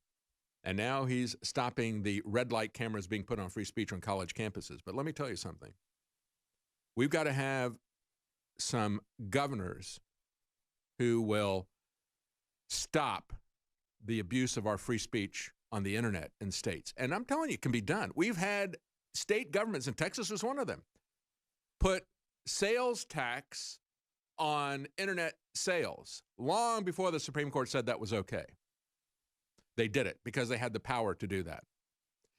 And now he's stopping the red light cameras being put on free speech on college campuses. But let me tell you something. We've got to have some governors who will stop the abuse of our free speech on the internet in states. And I'm telling you, it can be done. We've had state governments, and Texas was one of them, put sales tax on internet sales long before the Supreme Court said that was okay. They did it because they had the power to do that.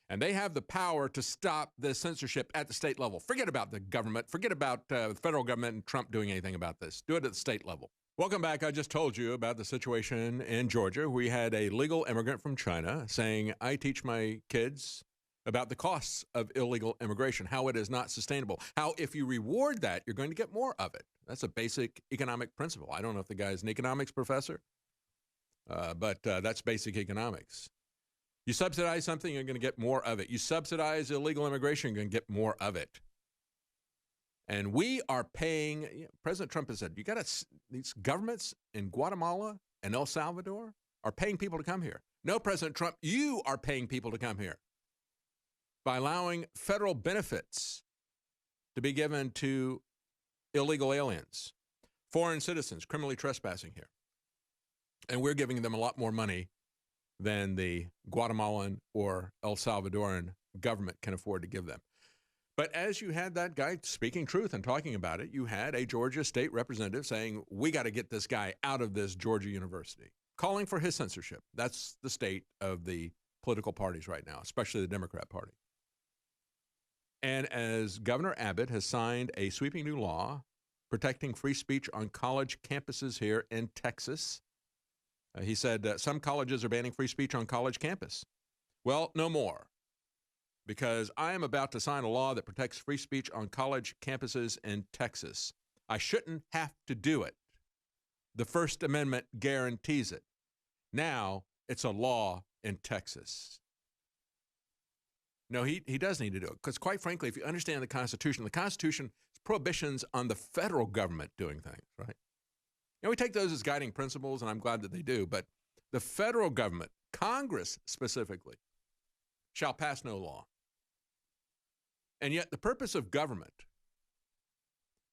And they have the power to stop the censorship at the state level. Forget about the government. Forget about the federal government and Trump doing anything about this. Do it at the state level. Welcome back. I just told you about the situation in Georgia. We had a legal immigrant from China saying, I teach my kids about the costs of illegal immigration, how it is not sustainable, how if you reward that, you're going to get more of it. That's a basic economic principle. I don't know if the guy's an economics professor, but that's basic economics. You subsidize something, you're going to get more of it. You subsidize illegal immigration, you're going to get more of it. And we are paying, President Trump has said, these governments in Guatemala and El Salvador are paying people to come here. No, President Trump, you are paying people to come here by allowing federal benefits to be given to illegal aliens, foreign citizens, criminally trespassing here. And we're giving them a lot more money than the Guatemalan or El Salvadoran government can afford to give them. But as you had that guy speaking truth and talking about it, you had a Georgia state representative saying, we got to get this guy out of this Georgia university, calling for his censorship. That's the state of the political parties right now, especially the Democrat Party. And as Governor Abbott has signed a sweeping new law protecting free speech on college campuses here in Texas, he said some colleges are banning free speech on college campus. Well, no more, because I am about to sign a law that protects free speech on college campuses in Texas. I shouldn't have to do it. The First Amendment guarantees it. Now it's a law in Texas. No, he does need to do it, because quite frankly, if you understand the Constitution is prohibitions on the federal government doing things, right? We take those as guiding principles, and I'm glad that they do, but the federal government, Congress specifically, shall pass no law. And yet the purpose of government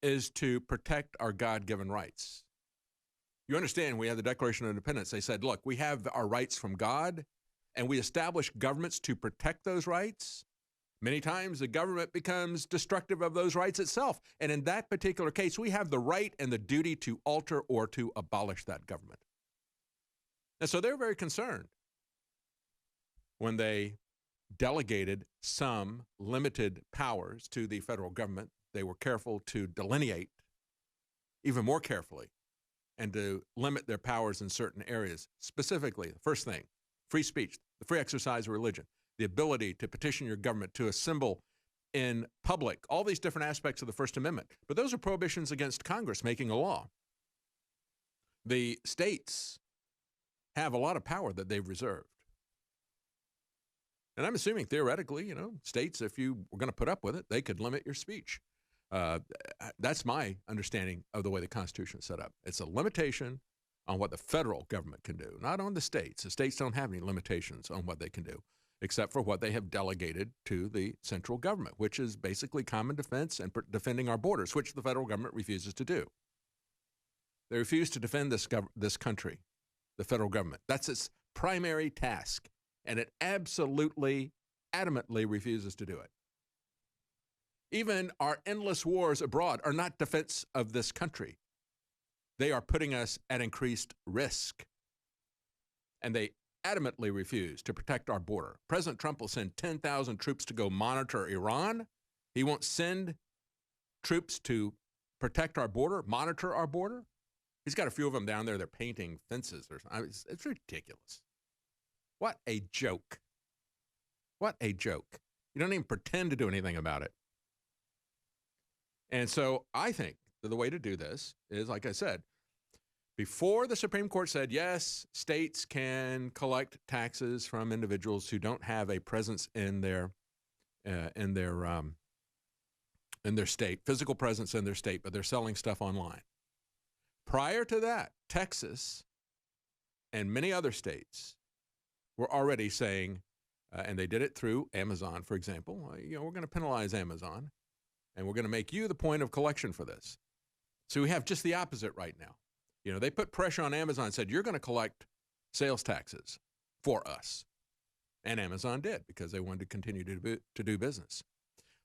is to protect our God-given rights. You understand, we have the Declaration of Independence. They said, look, we have our rights from God, and we establish governments to protect those rights. Many times the government becomes destructive of those rights itself. And in that particular case, we have the right and the duty to alter or to abolish that government. And so they're very concerned when they delegated some limited powers to the federal government. They were careful to delineate even more carefully and to limit their powers in certain areas. Specifically, the first thing, free speech, the free exercise of religion, the ability to petition your government, to assemble in public, all these different aspects of the First Amendment. But those are prohibitions against Congress making a law. The states have a lot of power that they've reserved. And I'm assuming theoretically, states, if you were going to put up with it, they could limit your speech. That's my understanding of the way the Constitution is set up. It's a limitation on what the federal government can do, not on the states. The states don't have any limitations on what they can do, except for what they have delegated to the central government, which is basically common defense and defending our borders, which the federal government refuses to do. They refuse to defend this country, the federal government. That's its primary task, and it absolutely, adamantly refuses to do it. Even our endless wars abroad are not defense of this country. They are putting us at increased risk, and they adamantly refuse to protect our border. President Trump will send 10,000 troops to go monitor Iran. He won't send troops to protect our border, monitor our border. He's got a few of them down there. They're painting fences. It's ridiculous. What a joke. What a joke. You don't even pretend to do anything about it. And so I think that the way to do this is, like I said, before the Supreme Court said, yes, states can collect taxes from individuals who don't have a presence in their state, physical presence in their state, but they're selling stuff online. Prior to that, Texas and many other states were already saying, and they did it through Amazon, for example, we're going to penalize Amazon, and we're going to make you the point of collection for this. So we have just the opposite right now. They put pressure on Amazon and said, you're going to collect sales taxes for us. And Amazon did, because they wanted to continue to do business.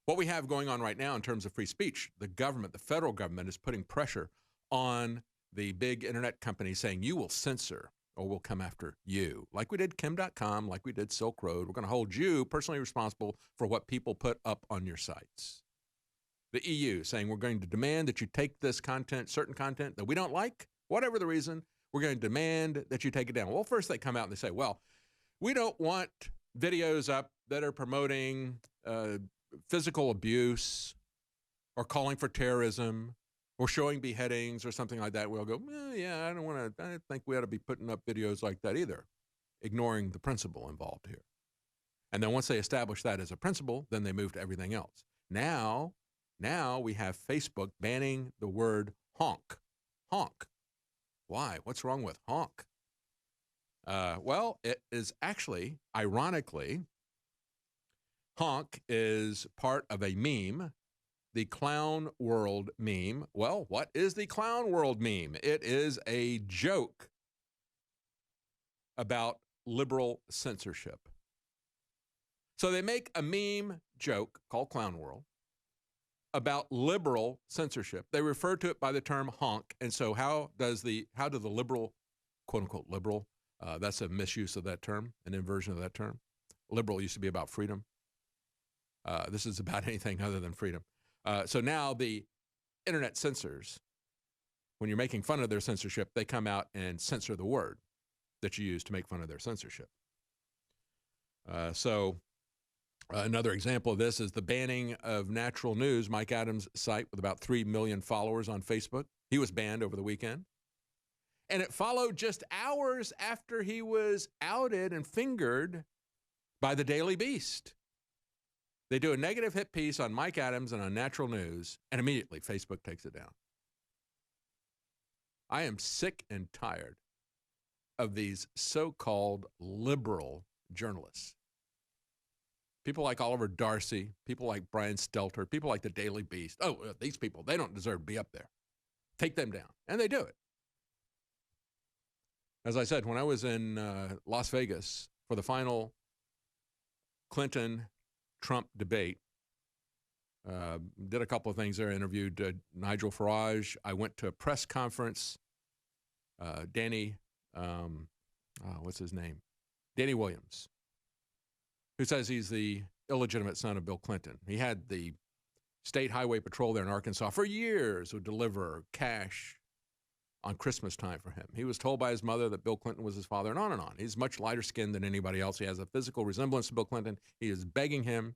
What we have going on right now in terms of free speech, the government, the federal government, is putting pressure on the big internet companies saying, you will censor or we'll come after you. Like we did Kim.com, like we did Silk Road. We're going to hold you personally responsible for what people put up on your sites. The EU saying we're going to demand that you take this content, certain content that we don't like, whatever the reason, we're going to demand that you take it down. Well, first they come out and they say, well, we don't want videos up that are promoting physical abuse or calling for terrorism or showing beheadings or something like that. We'll go, yeah, I don't think we ought to be putting up videos like that either, ignoring the principle involved here. And then once they establish that as a principle, then they move to everything else. Now we have Facebook banning the word honk. Honk. Why? What's wrong with honk? Well, it is actually, ironically, honk is part of a meme, the Clown World meme. Well, what is the Clown World meme? It is a joke about liberal censorship. So they make a meme joke called Clown World about liberal censorship. They refer to it by the term honk. And so how do the liberal, quote unquote liberal, that's a misuse of that term, an inversion of that term. Liberal used to be about freedom. This is about anything other than freedom. So now the internet censors, when you're making fun of their censorship, they come out and censor the word that you use to make fun of their censorship. Another example of this is the banning of Natural News, Mike Adams' site with about 3 million followers on Facebook. He was banned over the weekend. And it followed just hours after he was outed and fingered by the Daily Beast. They do a negative hit piece on Mike Adams and on Natural News, and immediately Facebook takes it down. I am sick and tired of these so-called liberal journalists. People like Oliver Darcy, people like Brian Stelter, people like the Daily Beast. Oh, these people, they don't deserve to be up there. Take them down. And they do it. As I said, when I was in Las Vegas for the final Clinton-Trump debate, did a couple of things there, interviewed Nigel Farage. I went to a press conference. Danny, what's his name? Danny Williams, who says he's the illegitimate son of Bill Clinton. He had the State Highway Patrol there in Arkansas for years, would deliver cash on Christmas time for him. He was told by his mother that Bill Clinton was his father, and on and on. He's much lighter skinned than anybody else. He has a physical resemblance to Bill Clinton. He is begging him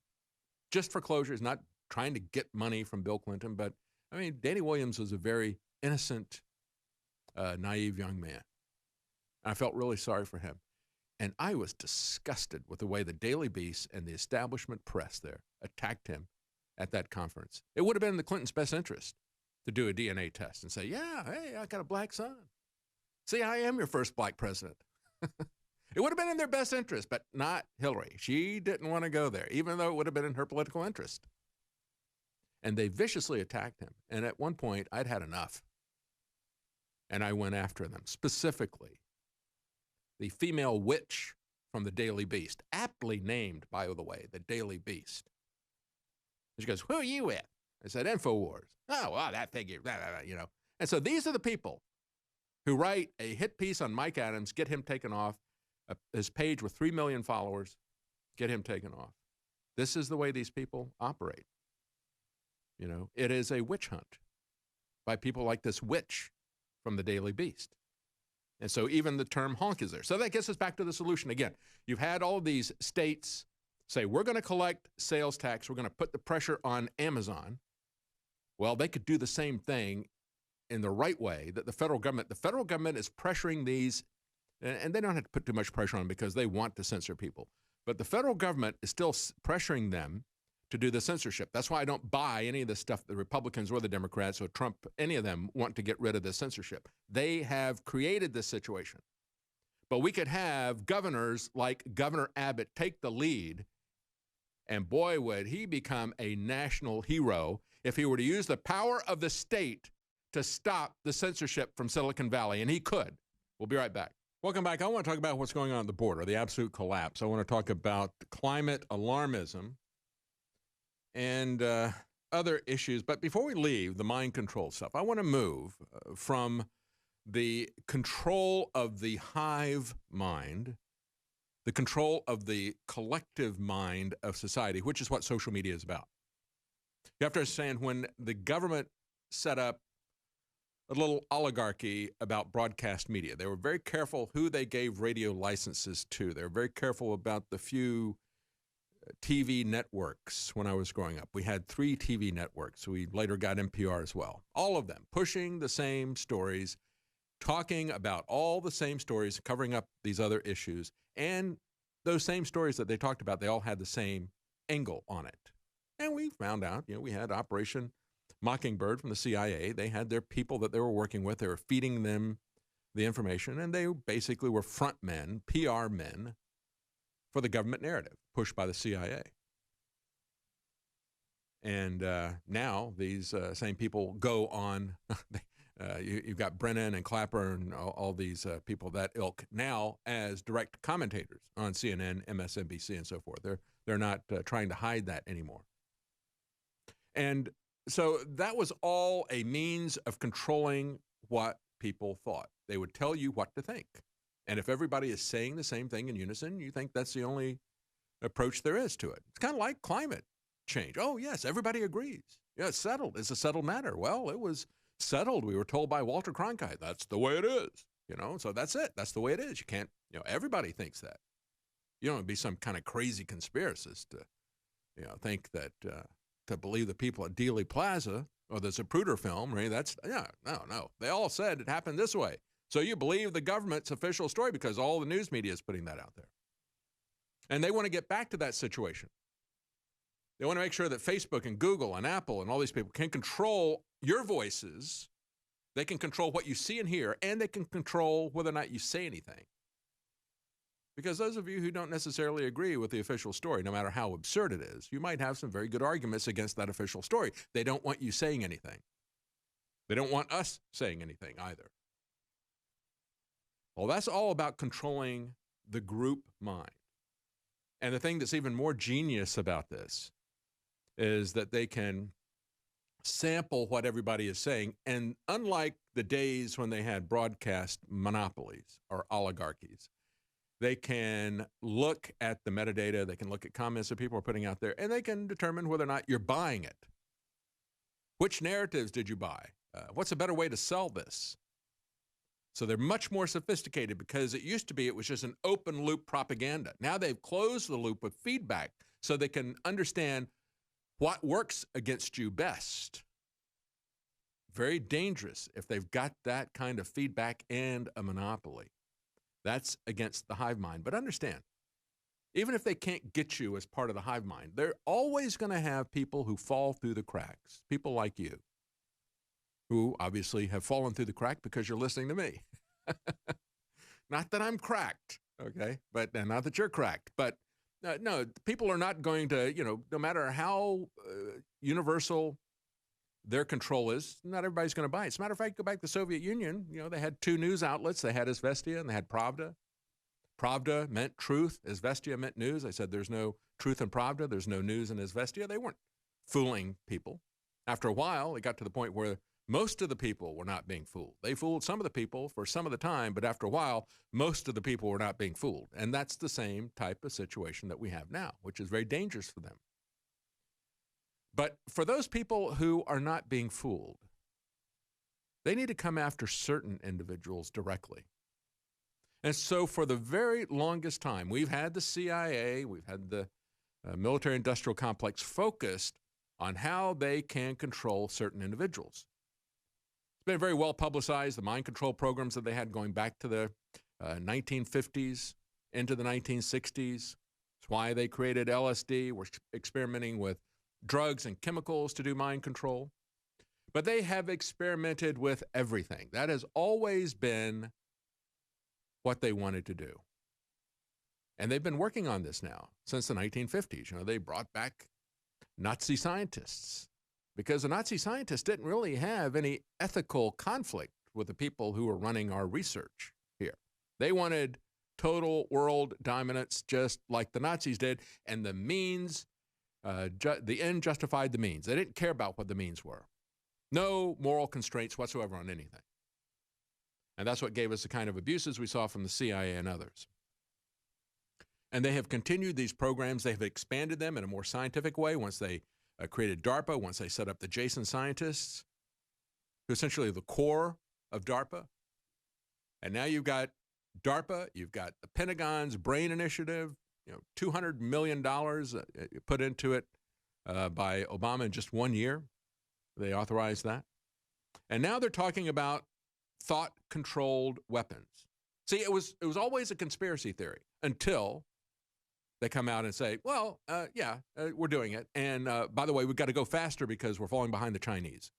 just for closure. He's not trying to get money from Bill Clinton, but I mean, Danny Williams was a very innocent, naive young man. And I felt really sorry for him. And I was disgusted with the way the Daily Beast and the establishment press there attacked him at that conference. It would have been in the Clintons' best interest to do a DNA test and say, yeah, hey, I got a black son. See, I am your first black president. It would have been in their best interest, but not Hillary. She didn't want to go there, even though it would have been in her political interest. And they viciously attacked him. And at one point, I'd had enough. And I went after them, specifically the female witch from the Daily Beast, aptly named, by the way, the Daily Beast. She goes, who are you with? I said, InfoWars. Oh, well, that figure, you know. And so these are the people who write a hit piece on Mike Adams, get him taken off, his page with 3 million followers, get him taken off. This is the way these people operate. You know, it is a witch hunt by people like this witch from the Daily Beast. And so even the term honk is there. So that gets us back to the solution. Again, you've had all of these states say, we're going to collect sales tax. We're going to put the pressure on Amazon. Well, they could do the same thing in the right way that the federal government is pressuring these, and they don't have to put too much pressure on them because they want to censor people. But the federal government is still pressuring them to do the censorship. That's why I don't buy any of the stuff the Republicans or the Democrats or Trump, any of them want to get rid of the censorship. They have created this situation But we could have governors like Governor Abbott take the lead, and boy, would he become a national hero if he were to use the power of the state to stop the censorship from Silicon Valley, and he could. We'll be right back. Welcome back. I want to talk about what's going on at the border, the absolute collapse. I want to talk about climate alarmism and other issues. But before we leave the mind control stuff, I want to move from the control of the hive mind, the control of the collective mind of society, which is what social media is about. You have to understand, when the government set up a little oligarchy about broadcast media, they were very careful who they gave radio licenses to. They were very careful about the few TV networks. When I was growing up, we had 3 TV networks. We later got NPR as well. All of them pushing the same stories, talking about all the same stories, covering up these other issues. And those same stories that they talked about, they all had the same angle on it. And we found out, we had Operation Mockingbird from the CIA. They had their people that they were working with. They were feeding them the information, and they basically were front men, PR men, for the government narrative pushed by the CIA. And now these same people go on. You've got Brennan and Clapper and all these people, that ilk, now as direct commentators on CNN, MSNBC, and so forth. They're not trying to hide that anymore. And so that was all a means of controlling what people thought. They would tell you what to think. And if everybody is saying the same thing in unison, you think that's the only approach there is to it. It's kind of like climate change. Oh, yes, everybody agrees. Yeah, it's settled. It's a settled matter. Well, it was settled. We were told by Walter Cronkite, that's the way it is. So that's it. That's the way it is. You can't, everybody thinks that. You don't want to be some kind of crazy conspiracist to, think that, to believe the people at Dealey Plaza or the Zapruder film, right? No. They all said it happened this way. So you believe the government's official story because all the news media is putting that out there. And they want to get back to that situation. They want to make sure that Facebook and Google and Apple and all these people can control your voices. They can control what you see and hear, and they can control whether or not you say anything. Because those of you who don't necessarily agree with the official story, no matter how absurd it is, you might have some very good arguments against that official story. They don't want you saying anything. They don't want us saying anything either. Well, that's all about controlling the group mind. And the thing that's even more genius about this is that they can sample what everybody is saying. And unlike the days when they had broadcast monopolies or oligarchies, they can look at the metadata, they can look at comments that people are putting out there, and they can determine whether or not you're buying it. Which narratives did you buy? What's a better way to sell this? So they're much more sophisticated, because it used to be it was just an open loop propaganda. Now they've closed the loop with feedback so they can understand what works against you best. Very dangerous if they've got that kind of feedback and a monopoly. That's against the hive mind. But understand, even if they can't get you as part of the hive mind, they're always going to have people who fall through the cracks, people like you, who obviously have fallen through the crack because you're listening to me. Not that I'm cracked, okay? But not that you're cracked. But no, people are not going to, no matter how universal their control is, not everybody's going to buy it. As a matter of fact, go back to the Soviet Union, they had 2 news outlets. They had Izvestia and they had Pravda. Pravda meant truth. Izvestia meant news. I said there's no truth in Pravda. There's no news in Izvestia. They weren't fooling people. After a while, it got to the point where most of the people were not being fooled. They fooled some of the people for some of the time, but after a while, most of the people were not being fooled. And that's the same type of situation that we have now, which is very dangerous for them. But for those people who are not being fooled, they need to come after certain individuals directly. And so for the very longest time, we've had the CIA, we've had the military-industrial complex focused on how they can control certain individuals. It's been very well publicized, the mind control programs that they had going back to the 1950s into the 1960s. It's why they created LSD. We're experimenting with drugs and chemicals to do mind control. But they have experimented with everything. That has always been what they wanted to do. And they've been working on this now since the 1950s. You know, they brought back Nazi scientists because the Nazi scientists didn't really have any ethical conflict with the people who were running our research here. They wanted total world dominance just like the Nazis did, and the means, the end justified the means. They didn't care about what the means were. No moral constraints whatsoever on anything. And that's what gave us the kind of abuses we saw from the CIA and others. And they have continued these programs. They have expanded them in a more scientific way once they created DARPA, once they set up the Jason scientists, who essentially are the core of DARPA. And now you've got DARPA, you've got the Pentagon's Brain Initiative, you know, $200 million put into it by Obama in just 1 year. They authorized that. And now they're talking about thought-controlled weapons. See, it was always a conspiracy theory until they come out and say, well, we're doing it. And by the way, we've got to go faster because we're falling behind the Chinese.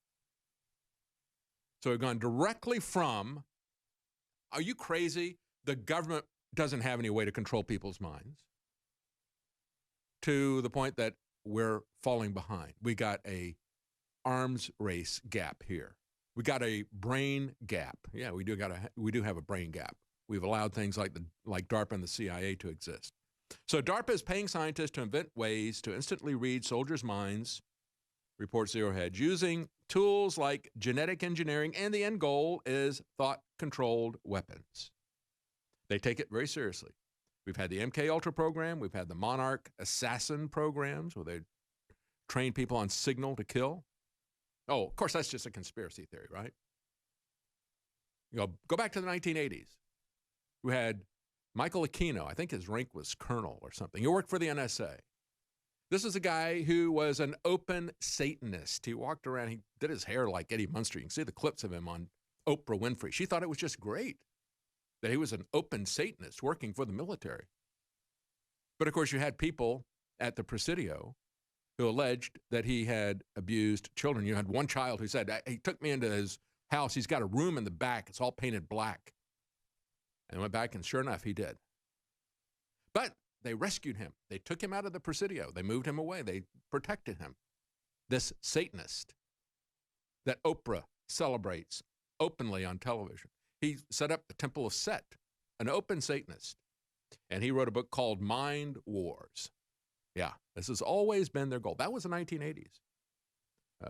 So we've gone directly from, are you crazy? The government doesn't have any way to control people's minds, to the point that we're falling behind. We got a arms race gap here. We got a brain gap. Yeah, we do have a brain gap. We've allowed things like DARPA and the CIA to exist. So DARPA is paying scientists to invent ways to instantly read soldiers' minds, reports Zero Hedge, using tools like genetic engineering, and the end goal is thought-controlled weapons. They take it very seriously. We've had the MK Ultra program. We've had the Monarch Assassin programs where they train people on signal to kill. Oh, of course, that's just a conspiracy theory, right? You know, go back to the 1980s. We had Michael Aquino. I think his rank was colonel or something. He worked for the NSA. This is a guy who was an open Satanist. He walked around. He did his hair like Eddie Munster. You can see the clips of him on Oprah Winfrey. She thought it was just great that he was an open Satanist working for the military. But, of course, you had people at the Presidio who alleged that he had abused children. You had one child who said, he took me into his house. He's got a room in the back. It's all painted black. And went back, and sure enough, he did. But they rescued him. They took him out of the Presidio. They moved him away. They protected him. This Satanist that Oprah celebrates openly on television. He set up the Temple of Set, an open Satanist. And he wrote a book called Mind Wars. Yeah, this has always been their goal. That was the 1980s.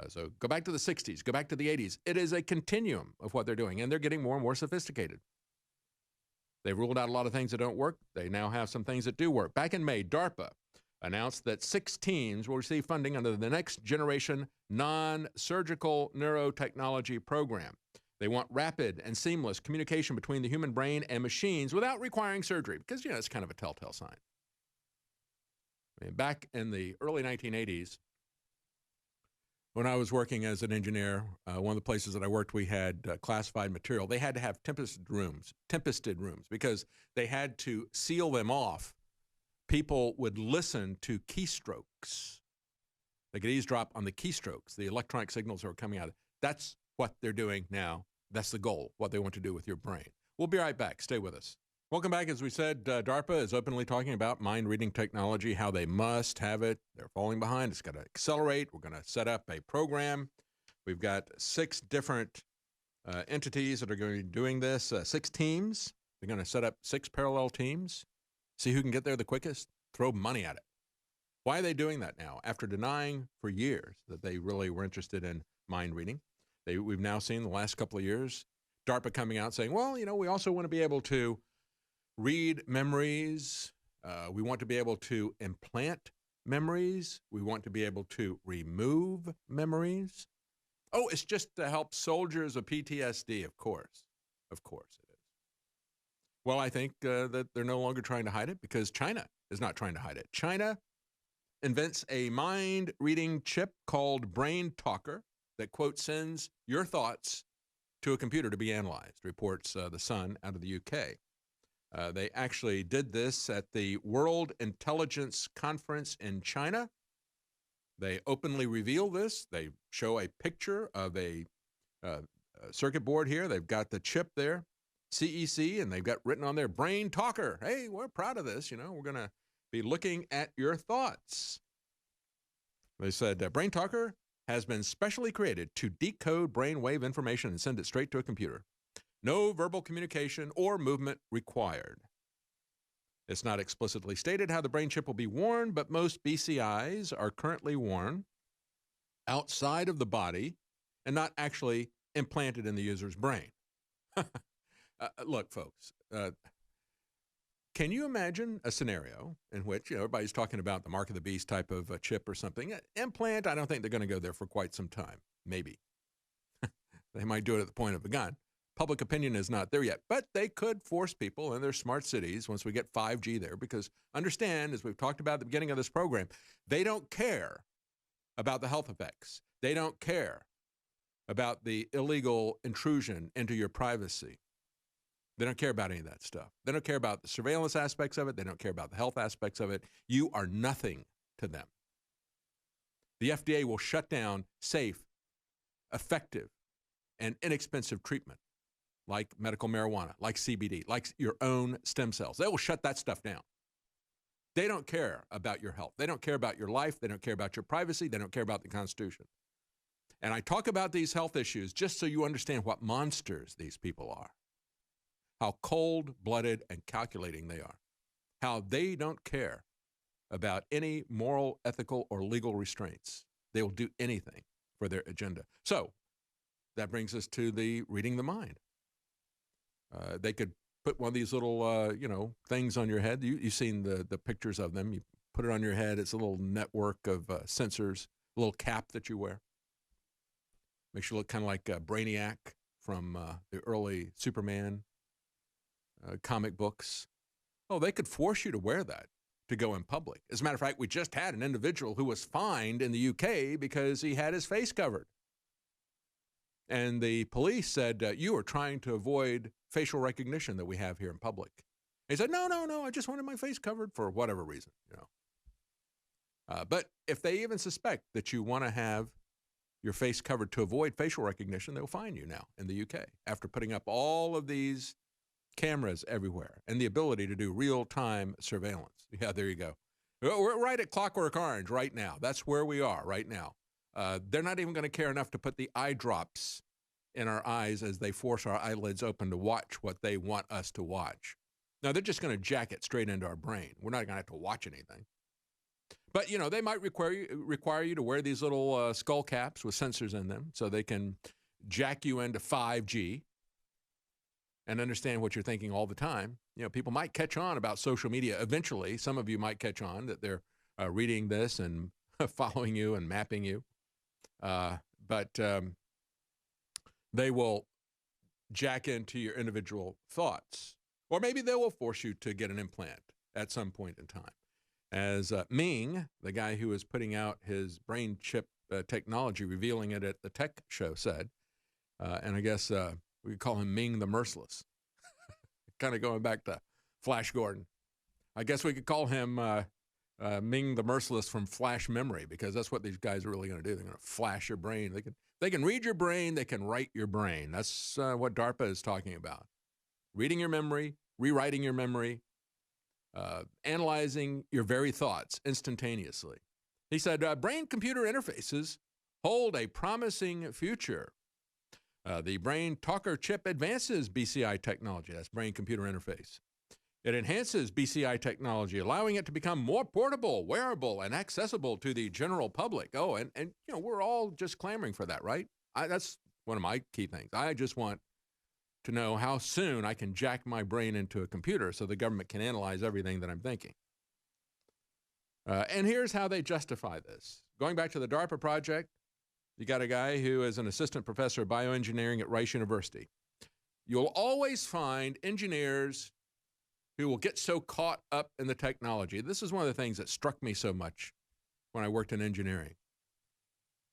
So go back to the 60s, go back to the 80s. It is a continuum of what they're doing, and they're getting more and more sophisticated. They've ruled out a lot of things that don't work. They now have some things that do work. Back in May, DARPA announced that 6 teams will receive funding under the Next Generation Non-Surgical Neurotechnology Program. They want rapid and seamless communication between the human brain and machines without requiring surgery, because, you know, it's kind of a telltale sign. I mean, back in the early 1980s, when I was working as an engineer, one of the places that I worked, we had classified material. They had to have tempested rooms, because they had to seal them off. People would listen to keystrokes. They could eavesdrop on the keystrokes, the electronic signals that were coming out. That's what they're doing now. That's the goal, what they want to do with your brain. We'll be right back. Stay with us. Welcome back. As we said, DARPA is openly talking about mind-reading technology, how they must have it. They're falling behind. It's got to accelerate. We're going to set up a program. We've got 6 different entities that are going to be doing this, 6 teams. They're going to set up 6 parallel teams, see who can get there the quickest, throw money at it. Why are they doing that now? After denying for years that they really were interested in mind-reading, we've now seen the last couple of years DARPA coming out saying, well, you know, we also want to be able to read memories. We want to be able to implant memories. We want to be able to remove memories. Oh, it's just to help soldiers with PTSD, of course. Of course it is. Well, I think that they're no longer trying to hide it, because China is not trying to hide it. China invents a mind-reading chip called Brain Talker that, quote, sends your thoughts to a computer to be analyzed, reports The Sun out of the UK. They actually did this at the World Intelligence Conference in China. They openly reveal this. They show a picture of a circuit board here. They've got the chip there. CEC, and they've got written on there, Brain Talker. Hey, we're proud of this. We're going to be looking at your thoughts. They said, Brain Talker has been specially created to decode brainwave information and send it straight to a computer. No verbal communication or movement required. It's not explicitly stated how the brain chip will be worn, but most BCIs are currently worn outside of the body and not actually implanted in the user's brain. Look, folks, can you imagine a scenario in which, everybody's talking about the mark of the beast type of a chip or something? Implant, I don't think they're going to go there for quite some time. Maybe. They might do it at the point of a gun. Public opinion is not there yet, but they could force people in their smart cities once we get 5G there, because understand, as we've talked about at the beginning of this program, they don't care about the health effects. They don't care about the illegal intrusion into your privacy. They don't care about any of that stuff. They don't care about the surveillance aspects of it. They don't care about the health aspects of it. You are nothing to them. The FDA will shut down safe, effective, and inexpensive treatment like medical marijuana, like CBD, like your own stem cells. They will shut that stuff down. They don't care about your health. They don't care about your life. They don't care about your privacy. They don't care about the Constitution. And I talk about these health issues just so you understand what monsters these people are, how cold-blooded and calculating they are, how they don't care about any moral, ethical, or legal restraints. They will do anything for their agenda. So that brings us to the reading the mind. They could put one of these little, things on your head. You've seen the pictures of them. You put it on your head. It's a little network of sensors, a little cap that you wear. Makes you look kind of like Brainiac from the early Superman comic books. Oh, they could force you to wear that to go in public. As a matter of fact, we just had an individual who was fined in the UK because he had his face covered. And the police said, you are trying to avoid facial recognition that we have here in public. He said, no, I just wanted my face covered for whatever reason, But if they even suspect that you want to have your face covered to avoid facial recognition, they'll fine you now in the UK after putting up all of these cameras everywhere and the ability to do real-time surveillance. Yeah, there you go. We're right at Clockwork Orange right now. That's where we are right now. They're not even going to care enough to put the eye drops in our eyes as they force our eyelids open to watch what they want us to watch. Now, they're just going to jack it straight into our brain. We're not going to have to watch anything. But, they might require you to wear these little skull caps with sensors in them so they can jack you into 5G and understand what you're thinking all the time. People might catch on about social media eventually. Some of you might catch on that they're reading this and following you and mapping you. But they will jack into your individual thoughts. Or maybe they will force you to get an implant at some point in time. As Ming, the guy who is putting out his brain chip technology, revealing it at the tech show, said, and I guess we could call him Ming the Merciless, kind of going back to Flash Gordon. I guess we could call him Ming the Merciless from Flash Memory, because that's what these guys are really going to do. They're going to flash your brain. They can read your brain. They can write your brain. That's what DARPA is talking about. Reading your memory, rewriting your memory, analyzing your very thoughts instantaneously. He said, brain-computer interfaces hold a promising future. The Brain Talker chip advances BCI technology. That's brain-computer interface. It enhances BCI technology, allowing it to become more portable, wearable, and accessible to the general public. Oh, and we're all just clamoring for that, right? That's one of my key things. I just want to know how soon I can jack my brain into a computer so the government can analyze everything that I'm thinking. And here's how they justify this. Going back to the DARPA project, you got a guy who is an assistant professor of bioengineering at Rice University. You'll always find engineers who will get so caught up in the technology. This is one of the things that struck me so much when I worked in engineering.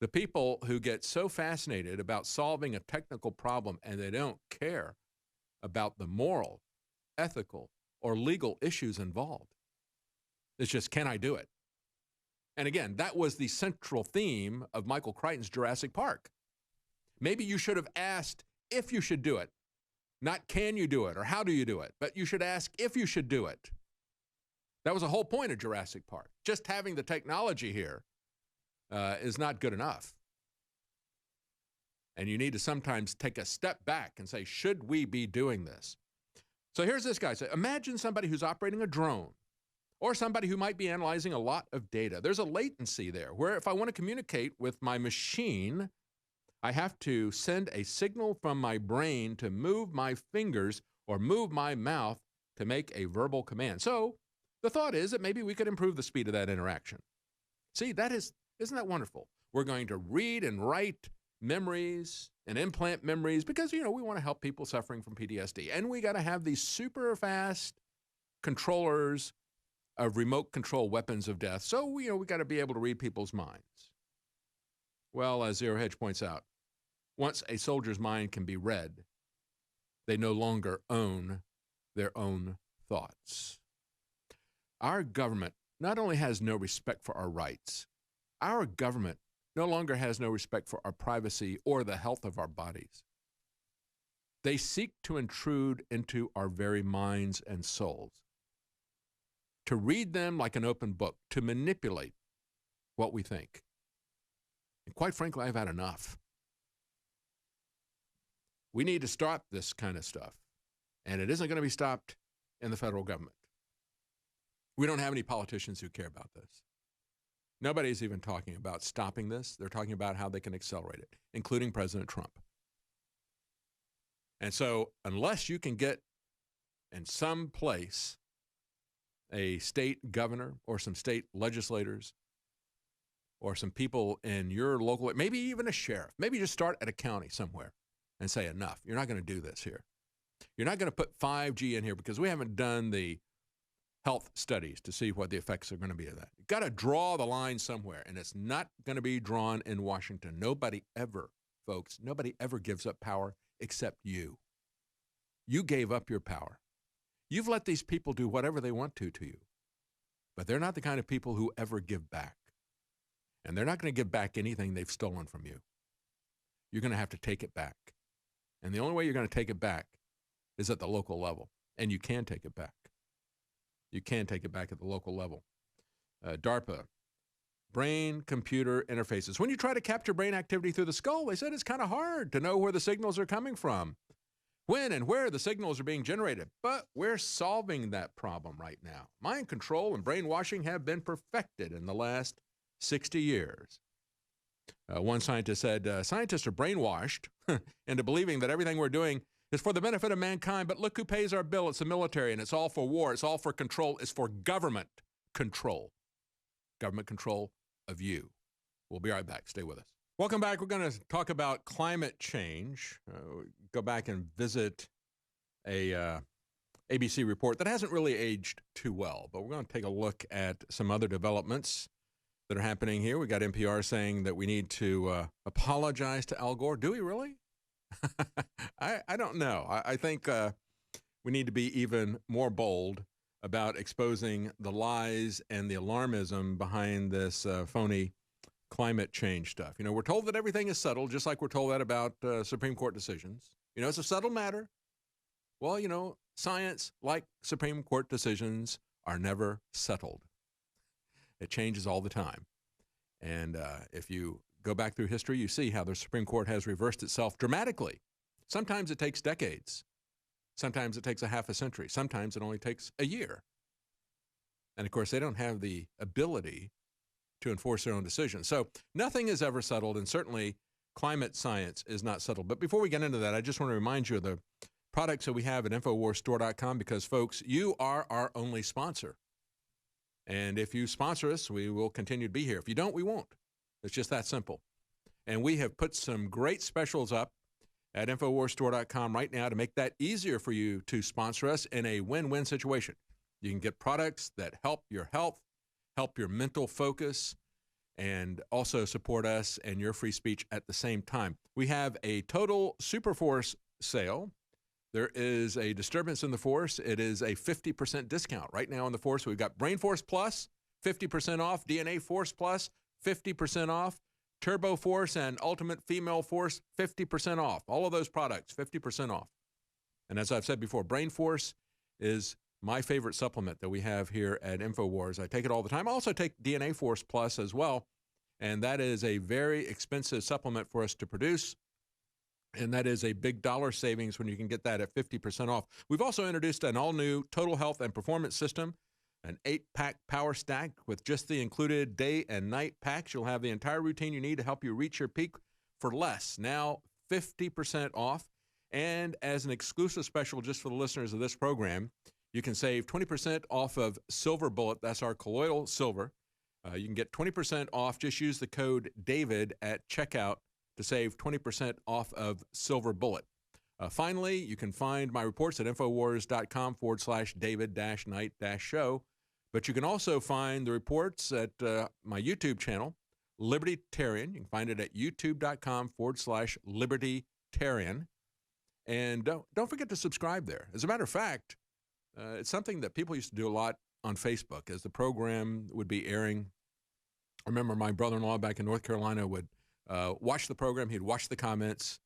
The people who get so fascinated about solving a technical problem and they don't care about the moral, ethical, or legal issues involved. It's just, can I do it? And again, that was the central theme of Michael Crichton's Jurassic Park. Maybe you should have asked if you should do it, Not can you do it or how do you do it, but you should ask if you should do it. That was the whole point of Jurassic Park. Just having the technology here is not good enough. And you need to sometimes take a step back and say, should we be doing this? So here's this guy. So imagine somebody who's operating a drone or somebody who might be analyzing a lot of data. There's a latency there where if I want to communicate with my machine, I have to send a signal from my brain to move my fingers or move my mouth to make a verbal command. So the thought is that maybe we could improve the speed of that interaction. See, isn't that wonderful? We're going to read and write memories and implant memories because, we want to help people suffering from PTSD. And we got to have these super fast controllers of remote control weapons of death. So, we got to be able to read people's minds. Well, as Zero Hedge points out, once a soldier's mind can be read, they no longer own their own thoughts. Our government not only has no respect for our rights, our government no longer has no respect for our privacy or the health of our bodies. They seek to intrude into our very minds and souls, to read them like an open book, to manipulate what we think. And quite frankly, I've had enough. We need to stop this kind of stuff, and it isn't going to be stopped in the federal government. We don't have any politicians who care about this. Nobody's even talking about stopping this. They're talking about how they can accelerate it, including President Trump. And so unless you can get in some place a state governor or some state legislators or some people in your local, maybe even a sheriff, maybe just start at a county somewhere and say enough. You're not going to do this here. You're not going to put 5G in here because we haven't done the health studies to see what the effects are going to be of that. You've got to draw the line somewhere, and it's not going to be drawn in Washington. Nobody ever, folks, nobody ever gives up power except you. You gave up your power. You've let these people do whatever they want to you, but they're not the kind of people who ever give back, and they're not going to give back anything they've stolen from you. You're going to have to take it back, and the only way you're going to take it back is at the local level, and you can take it back. You can take it back at the local level. DARPA, brain-computer interfaces. When you try to capture brain activity through the skull, they said it's kind of hard to know where the signals are coming from, when and where the signals are being generated. But we're solving that problem right now. Mind control and brainwashing have been perfected in the last 60 years. One scientist said, scientists are brainwashed into believing that everything we're doing is for the benefit of mankind, but look who pays our bill. It's the military, and it's all for war. It's all for control. It's for government control. Government control of you. We'll be right back. Stay with us. Welcome back. We're going to talk about climate change. Go back and visit a ABC report that hasn't really aged too well, but we're going to take a look at some other developments that are happening here. We got NPR saying that we need to apologize to Al Gore. Do we really? I don't know. I think we need to be even more bold about exposing the lies and the alarmism behind this phony climate change stuff. We're told that everything is settled, just like we're told that about Supreme Court decisions. It's a settled matter. Well, science, like Supreme Court decisions, are never settled. It changes all the time. And if you go back through history, you see how the Supreme Court has reversed itself dramatically. Sometimes it takes decades. Sometimes it takes a half a century. Sometimes it only takes a year. And of course, they don't have the ability to enforce their own decisions. So nothing is ever settled, and certainly climate science is not settled. But before we get into that, I just want to remind you of the products that we have at InfoWarsStore.com because, folks, you are our only sponsor. And if you sponsor us, we will continue to be here. If you don't, we won't. It's just that simple. And we have put some great specials up at InfoWarsStore.com right now to make that easier for you to sponsor us in a win-win situation. You can get products that help your health, help your mental focus, and also support us and your free speech at the same time. We have a total Superforce sale. There is a disturbance in the force. It is a 50% discount right now in the force. We've got Brain Force Plus, 50% off, DNA Force Plus, 50% off, Turbo Force and Ultimate Female Force, 50% off. All of those products, 50% off. And as I've said before, Brain Force is my favorite supplement that we have here at InfoWars. I take it all the time. I also take DNA Force Plus as well, and that is a very expensive supplement for us to produce, and that is a big dollar savings when you can get that at 50% off. We've also introduced an all-new total health and performance system, an 8-pack power stack with just the included day and night packs. You'll have the entire routine you need to help you reach your peak for less. Now 50% off, and as an exclusive special just for the listeners of this program, you can save 20% off of Silver Bullet. That's our colloidal silver. You can get 20% off. Just use the code DAVID at checkout to save 20% off of Silver Bullet. Finally, you can find my reports at infowars.com/David-Knight-show. But you can also find the reports at my YouTube channel, Libertarian. You can find it at youtube.com/Libertarian. And don't forget to subscribe there. As a matter of fact, it's something that people used to do a lot on Facebook as the program would be airing. I remember my brother-in-law back in North Carolina would watch the program. He'd watch the comments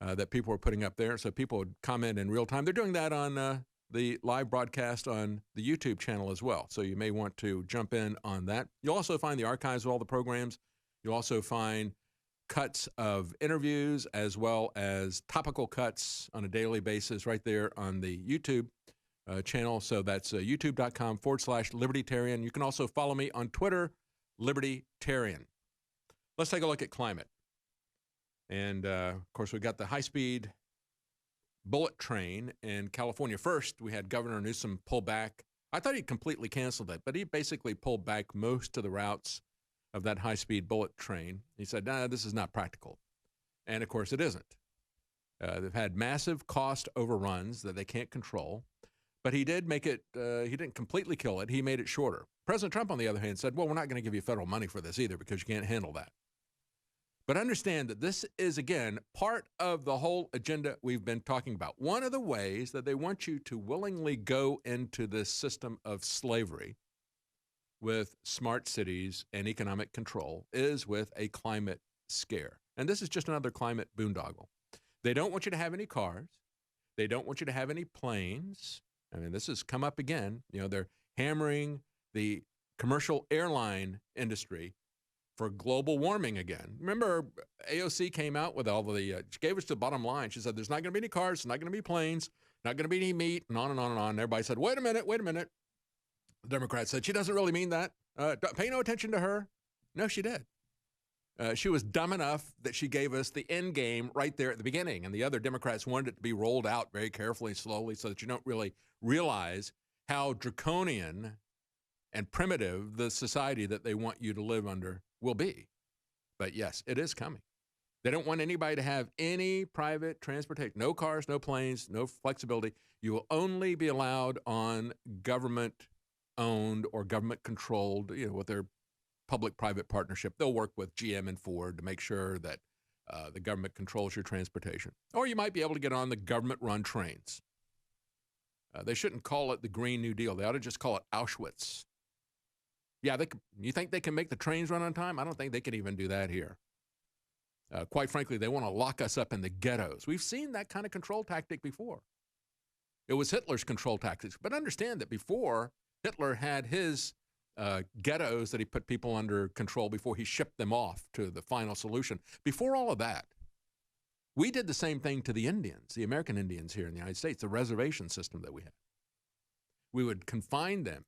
that people were putting up there. So people would comment in real time. They're doing that on the live broadcast on the YouTube channel as well. So you may want to jump in on that. You'll also find the archives of all the programs. You'll also find cuts of interviews as well as topical cuts on a daily basis right there on the YouTube channel. So that's youtube.com/Libertarian. You can also follow me on Twitter, Libertarian. Let's take a look at climate. And, of course, we got the high-speed bullet train in California. First, we had Governor Newsom pull back. I thought he'd completely canceled it, but he basically pulled back most of the routes of that high-speed bullet train. He said, nah, this is not practical. And, of course, it isn't. They've had massive cost overruns that they can't control. But he did make it, he didn't completely kill it. He made it shorter. President Trump, on the other hand, said, well, we're not going to give you federal money for this either because you can't handle that. But understand that this is, again, part of the whole agenda we've been talking about. One of the ways that they want you to willingly go into this system of slavery with smart cities and economic control is with a climate scare. And this is just another climate boondoggle. They don't want you to have any cars. They don't want you to have any planes. I mean, this has come up again. You know, they're hammering the commercial airline industry for global warming again. Remember, AOC came out with all the, she gave us the bottom line. She said, there's not going to be any cars, there's not going to be planes, not going to be any meat, and on and on and on. And everybody said, wait a minute. The Democrats said, she doesn't really mean that. Pay no attention to her. No, she did. She was dumb enough that she gave us the end game right there at the beginning. And the other Democrats wanted it to be rolled out very carefully and slowly so that you don't really realize how draconian and primitive the society that they want you to live under will be. But yes, it is coming. They don't want anybody to have any private transportation, no cars, no planes, no flexibility. You will only be allowed on government-owned or government-controlled, you know, with their public-private partnership. They'll work with GM and Ford to make sure that the government controls your transportation. Or you might be able to get on the government-run trains. They shouldn't call it the Green New Deal. They ought to just call it Auschwitz. Yeah, you think they can make the trains run on time? I don't think they can even do that here. Quite frankly, they want to lock us up in the ghettos. We've seen that kind of control tactic before. It was Hitler's control tactics. But understand that before, Hitler had his ghettos that he put people under control before he shipped them off to the final solution. Before all of that, we did the same thing to the Indians, the American Indians here in the United States, the reservation system that we had. We would confine them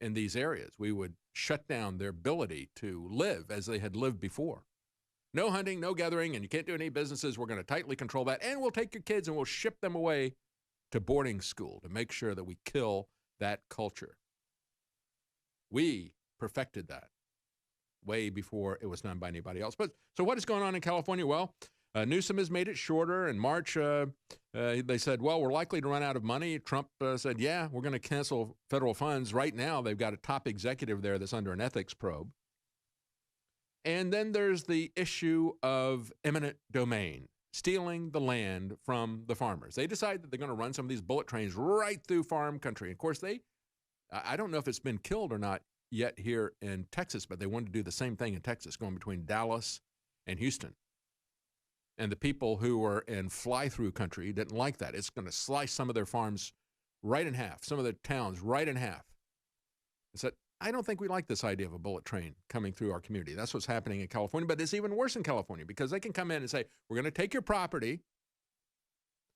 in these areas. We would shut down their ability to live as they had lived before. No hunting, no gathering, and you can't do any businesses. We're going to tightly control that, and we'll take your kids and we'll ship them away to boarding school to make sure that we kill that culture. We perfected that way before it was done by anybody else. But so what is going on in California? Well, Newsom has made it shorter. In March, they said, well, we're likely to run out of money. Trump said, yeah, we're going to cancel federal funds. Right now, they've got a top executive there that's under an ethics probe. And then there's the issue of eminent domain, stealing the land from the farmers. They decide that they're going to run some of these bullet trains right through farm country. Of course, I don't know if it's been killed or not yet here in Texas, but they wanted to do the same thing in Texas, going between Dallas and Houston. And the people who were in fly-through country didn't like that. It's going to slice some of their farms right in half, some of their towns right in half. They said, I don't think we like this idea of a bullet train coming through our community. That's what's happening in California, but it's even worse in California because they can come in and say, we're going to take your property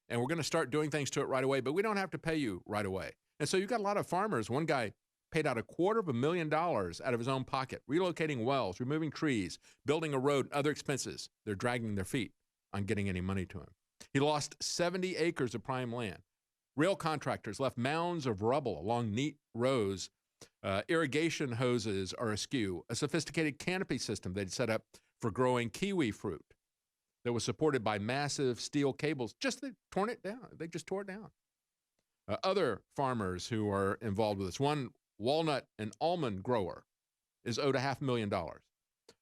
and we're going to start doing things to it right away, but we don't have to pay you right away. And so you've got a lot of farmers. One guy paid out $250,000 out of his own pocket, relocating wells, removing trees, building a road, and other expenses. They're dragging their feet on getting any money to him. He lost 70 acres of prime land. Rail contractors left mounds of rubble along neat rows. Irrigation hoses are askew. A sophisticated canopy system they'd set up for growing kiwi fruit that was supported by massive steel cables. They torn it down. They just tore it down. Other farmers who are involved with this, one walnut and almond grower is owed $500,000.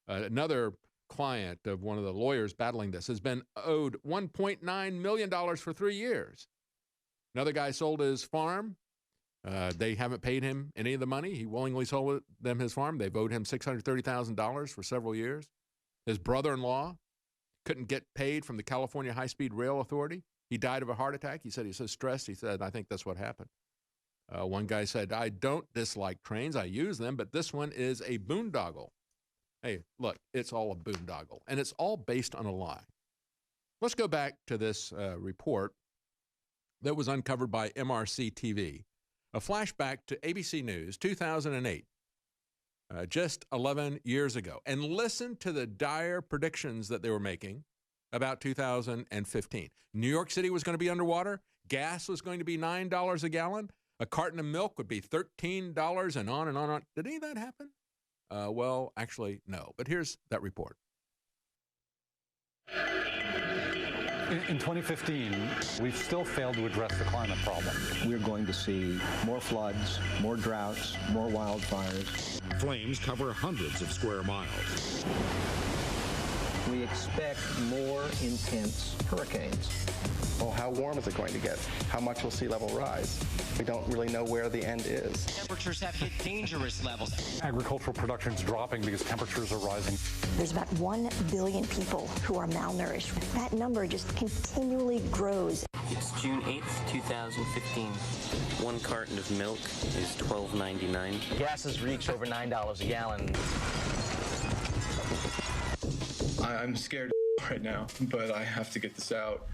Another client of one of the lawyers battling this has been owed $1.9 million for 3 years. Another guy sold his farm. They haven't paid him any of the money. He willingly sold them his farm. They've owed him $630,000 for several years. His brother-in-law couldn't get paid from the California High-Speed Rail Authority. He died of a heart attack. He said he was so stressed. He said, I think that's what happened. One guy said, I don't dislike trains. I use them, but this one is a boondoggle. Hey, look, it's all a boondoggle, and it's all based on a lie. Let's go back to this report that was uncovered by MRC TV, a flashback to ABC News 2008, just 11 years ago, and listen to the dire predictions that they were making about 2015. New York City was going to be underwater. Gas was going to be $9 a gallon. A carton of milk would be $13 and on and on and on. Did any of that happen? Well, actually, no. But here's that report. In 2015, we've still failed to address the climate problem. We're going to see more floods, more droughts, more wildfires. Flames cover hundreds of square miles. We expect more intense hurricanes. Well, how warm is it going to get? How much will sea level rise? We don't really know where the end is. Temperatures have hit dangerous levels. Agricultural production is dropping because temperatures are rising. There's about 1 billion people who are malnourished. That number just continually grows. It's June 8th, 2015. 1 carton of milk is $12.99. Gas has reached over $9 a gallon. I'm scared right now, but I have to get this out.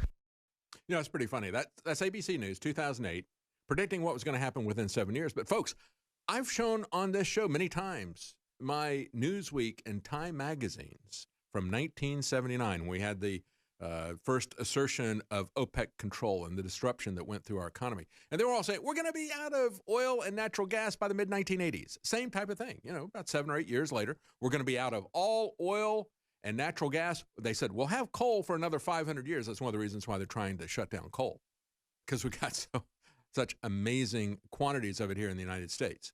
You know, it's pretty funny. That's ABC News 2008, predicting what was going to happen within 7 years. But folks, I've shown on this show many times my Newsweek and Time magazines from 1979. We had the first assertion of OPEC control and the disruption that went through our economy. And they were all saying, we're going to be out of oil and natural gas by the mid-1980s. Same type of thing. You know, about 7 or 8 years later, we're going to be out of all oil and natural gas. They said, we'll have coal for another 500 years. That's one of the reasons why they're trying to shut down coal, because we got such amazing quantities of it here in the United States.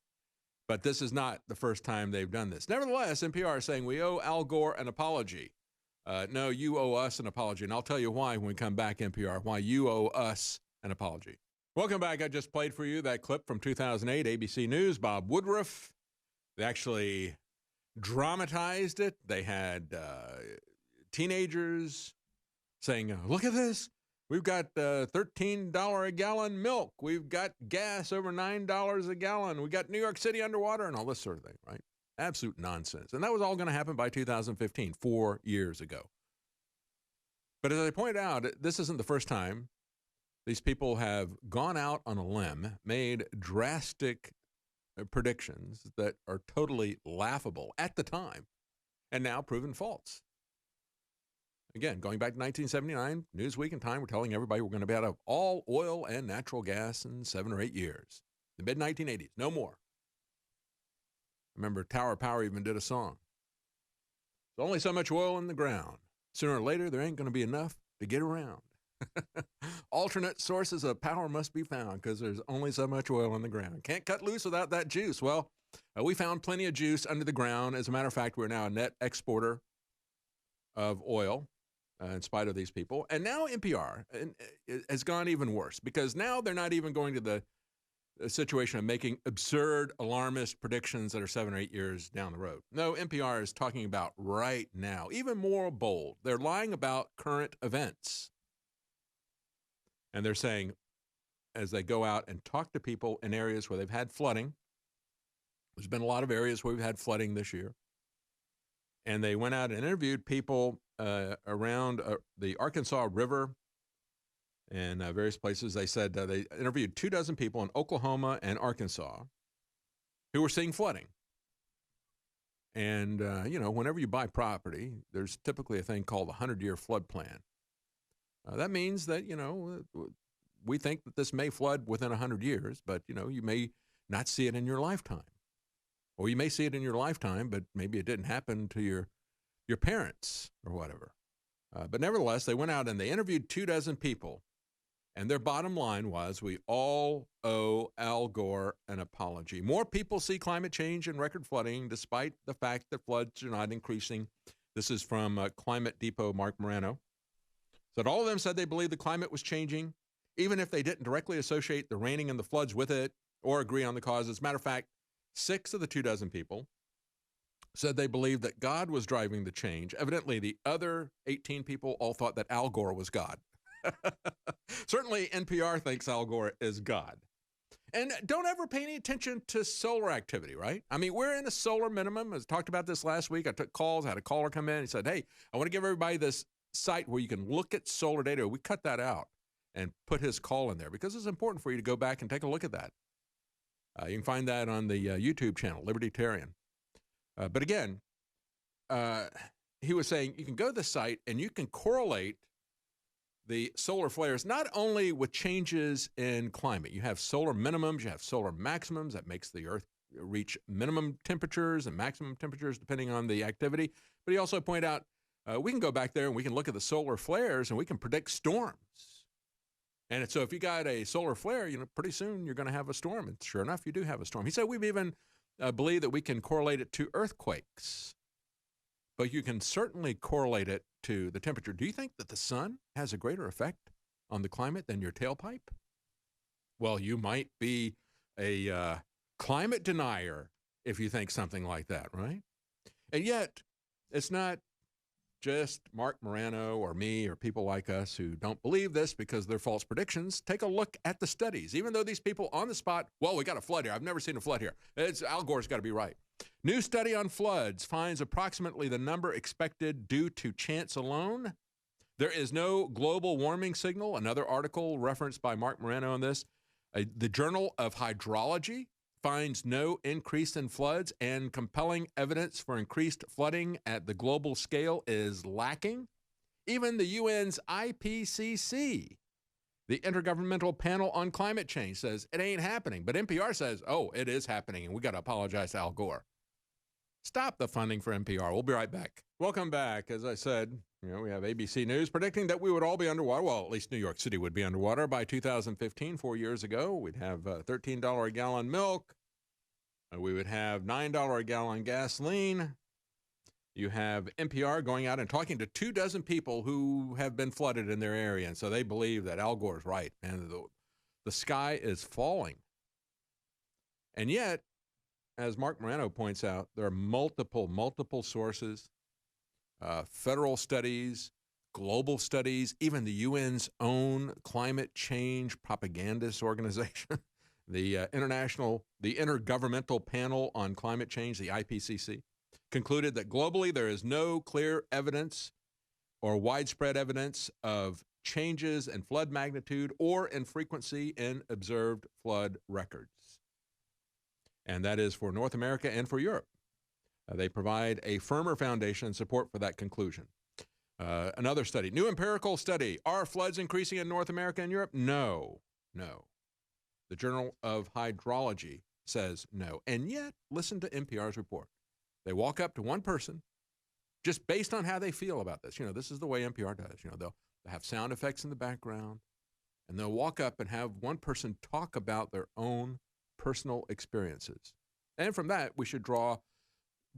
But this is not the first time they've done this. Nevertheless, NPR is saying we owe Al Gore an apology. No, you owe us an apology. And I'll tell you why when we come back, NPR, why you owe us an apology. Welcome back. I just played for you that clip from 2008, ABC News, Bob Woodruff. They actually dramatized it. They had teenagers saying, look at this. We've got $13 a gallon milk. We've got gas over $9 a gallon. We got New York City underwater and all this sort of thing, right? Absolute nonsense. And that was all going to happen by 2015, 4 years ago. But as I pointed out, this isn't the first time these people have gone out on a limb, made drastic predictions that are totally laughable at the time and now proven false. Again, going back to 1979, Newsweek and Time were telling everybody we're going to be out of all oil and natural gas in 7 or 8 years. The mid-1980s, no more. Remember, Tower of Power even did a song. There's only so much oil in the ground. Sooner or later, there ain't going to be enough to get around. Alternate sources of power must be found because there's only so much oil in the ground. Can't cut loose without that juice. Well, we found plenty of juice under the ground. As a matter of fact, we're now a net exporter of oil in spite of these people. And now NPR has gone even worse because now they're not even going to situation of making absurd, alarmist predictions that are 7 or 8 years down the road. No, NPR is talking about right now, even more bold. They're lying about current events. And they're saying, as they go out and talk to people in areas where they've had flooding, there's been a lot of areas where we've had flooding this year, and they went out and interviewed people around the Arkansas River and various places. They said they interviewed 24 people in Oklahoma and Arkansas who were seeing flooding. And, whenever you buy property, there's typically a thing called a 100-year flood plan. That means that, we think that this may flood within 100 years, but, you may not see it in your lifetime. Or you may see it in your lifetime, but maybe it didn't happen to your parents or whatever. But nevertheless, they went out and they interviewed 24 people. And their bottom line was, we all owe Al Gore an apology. More people see climate change and record flooding, despite the fact that floods are not increasing. This is from Climate Depot, Mark Morano. So all of them said they believed the climate was changing, even if they didn't directly associate the raining and the floods with it or agree on the cause. As a matter of fact, 6 of the 24 people said they believed that God was driving the change. Evidently, the other 18 people all thought that Al Gore was God. Certainly, NPR thinks Al Gore is God. And don't ever pay any attention to solar activity, right? I mean, we're in a solar minimum. I talked about this last week. I took calls. I had a caller come in. He said, hey, I want to give everybody this site where you can look at solar data. We cut that out and put his call in there because it's important for you to go back and take a look at that. You can find that on the YouTube channel, Libertarian. But again, he was saying you can go to the site and you can correlate the solar flares not only with changes in climate. You have solar minimums, you have solar maximums. That makes the Earth reach minimum temperatures and maximum temperatures depending on the activity. But he also pointed out we can go back there and we can look at the solar flares and we can predict storms. And so if you got a solar flare, pretty soon you're going to have a storm. And sure enough, you do have a storm. He said we've even believe that we can correlate it to earthquakes. But you can certainly correlate it to the temperature. Do you think that the sun has a greater effect on the climate than your tailpipe? Well, you might be a climate denier if you think something like that, right? And yet, it's not just Mark Morano or me or people like us who don't believe this because they're false predictions. Take a look at the studies. Even though these people on the spot, well, we got a flood here. I've never seen a flood here. Al Gore's got to be right. New study on floods finds approximately the number expected due to chance alone. There is no global warming signal. Another article referenced by Mark Morano on this. The Journal of Hydrology finds no increase in floods, and compelling evidence for increased flooding at the global scale is lacking. Even the UN's IPCC, the Intergovernmental Panel on Climate Change, says it ain't happening. But NPR says, oh, it is happening, and we got to apologize to Al Gore. Stop the funding for NPR. We'll be right back. Welcome back. As I said, we have ABC News predicting that we would all be underwater. Well, at least New York City would be underwater by 2015, 4 years ago. We'd have $13 a gallon milk. We would have $9 a gallon gasoline. You have NPR going out and talking to 24 people who have been flooded in their area. And so they believe that Al Gore is right. And the sky is falling. And yet, as Mark Morano points out, there are multiple sources, federal studies, global studies, even the UN's own climate change propagandist organization, the Intergovernmental Panel on Climate Change, the IPCC, concluded that globally there is no clear evidence or widespread evidence of changes in flood magnitude or in frequency in observed flood records. And that is for North America and for Europe. They provide a firmer foundation and support for that conclusion. Another study, new empirical study. Are floods increasing in North America and Europe? No. The Journal of Hydrology says no. And yet, listen to NPR's report. They walk up to one person, just based on how they feel about this. This is the way NPR does. They'll have sound effects in the background, and they'll walk up and have one person talk about their own personal experiences. And from that, we should draw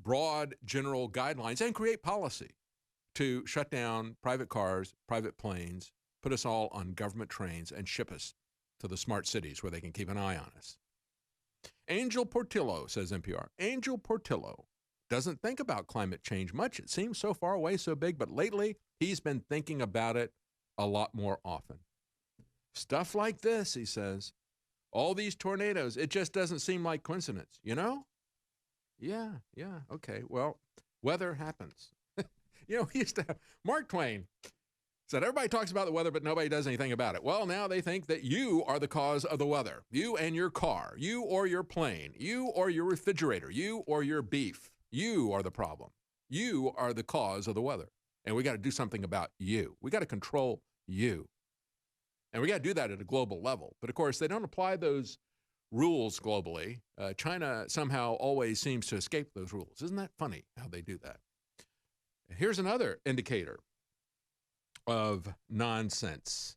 broad general guidelines and create policy to shut down private cars, private planes, put us all on government trains, and ship us to the smart cities where they can keep an eye on us. Angel Portillo, says NPR. Angel Portillo doesn't think about climate change much. It seems so far away, so big, but lately he's been thinking about it a lot more often. Stuff like this, he says, all these tornadoes, it just doesn't seem like coincidence, you know? Yeah, okay. Well, weather happens. We used to have Mark Twain said, everybody talks about the weather, but nobody does anything about it. Well, now they think that you are the cause of the weather. You and your car, you or your plane, you or your refrigerator, you or your beef. You are the problem. You are the cause of the weather. And we got to do something about you. We got to control you. And we got to do that at a global level. But of course, they don't apply those rules globally. China somehow always seems to escape those rules. Isn't that funny how they do that? Here's another indicator of nonsense.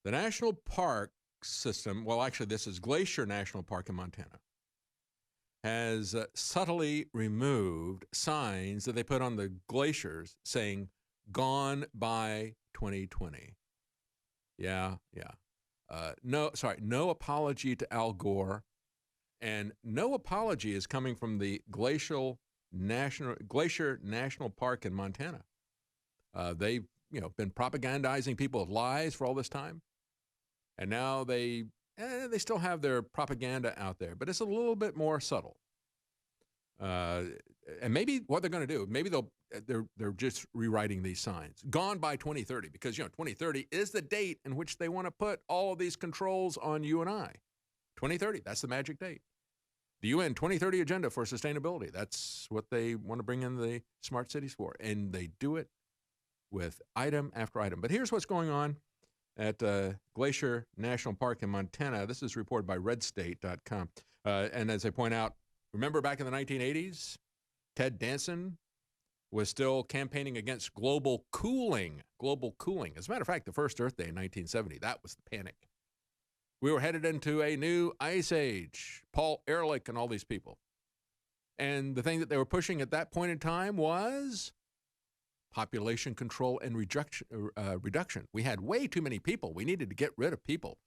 The national park system, well, actually, this is Glacier National Park in Montana, has subtly removed signs that they put on the glaciers saying, gone by 2020. Yeah. No apology to Al Gore. And no apology is coming from the Glacier National Park in Montana. They've been propagandizing people with lies for all this time. And now they still have their propaganda out there, but it's a little bit more subtle. And maybe what they're going to do, maybe they're just rewriting these signs. Gone by 2030, because 2030 is the date in which they want to put all of these controls on you and I. 2030, that's the magic date. The UN 2030 agenda for sustainability, that's what they want to bring in the smart cities for. And they do it with item after item. But here's what's going on at Glacier National Park in Montana. This is reported by redstate.com. And as I point out, remember back in the 1980s, Ted Danson was still campaigning against global cooling. Global cooling. As a matter of fact, the first Earth Day in 1970, that was the panic. We were headed into a new ice age. Paul Ehrlich and all these people. And the thing that they were pushing at that point in time was population control and reduction. We had way too many people. We needed to get rid of people.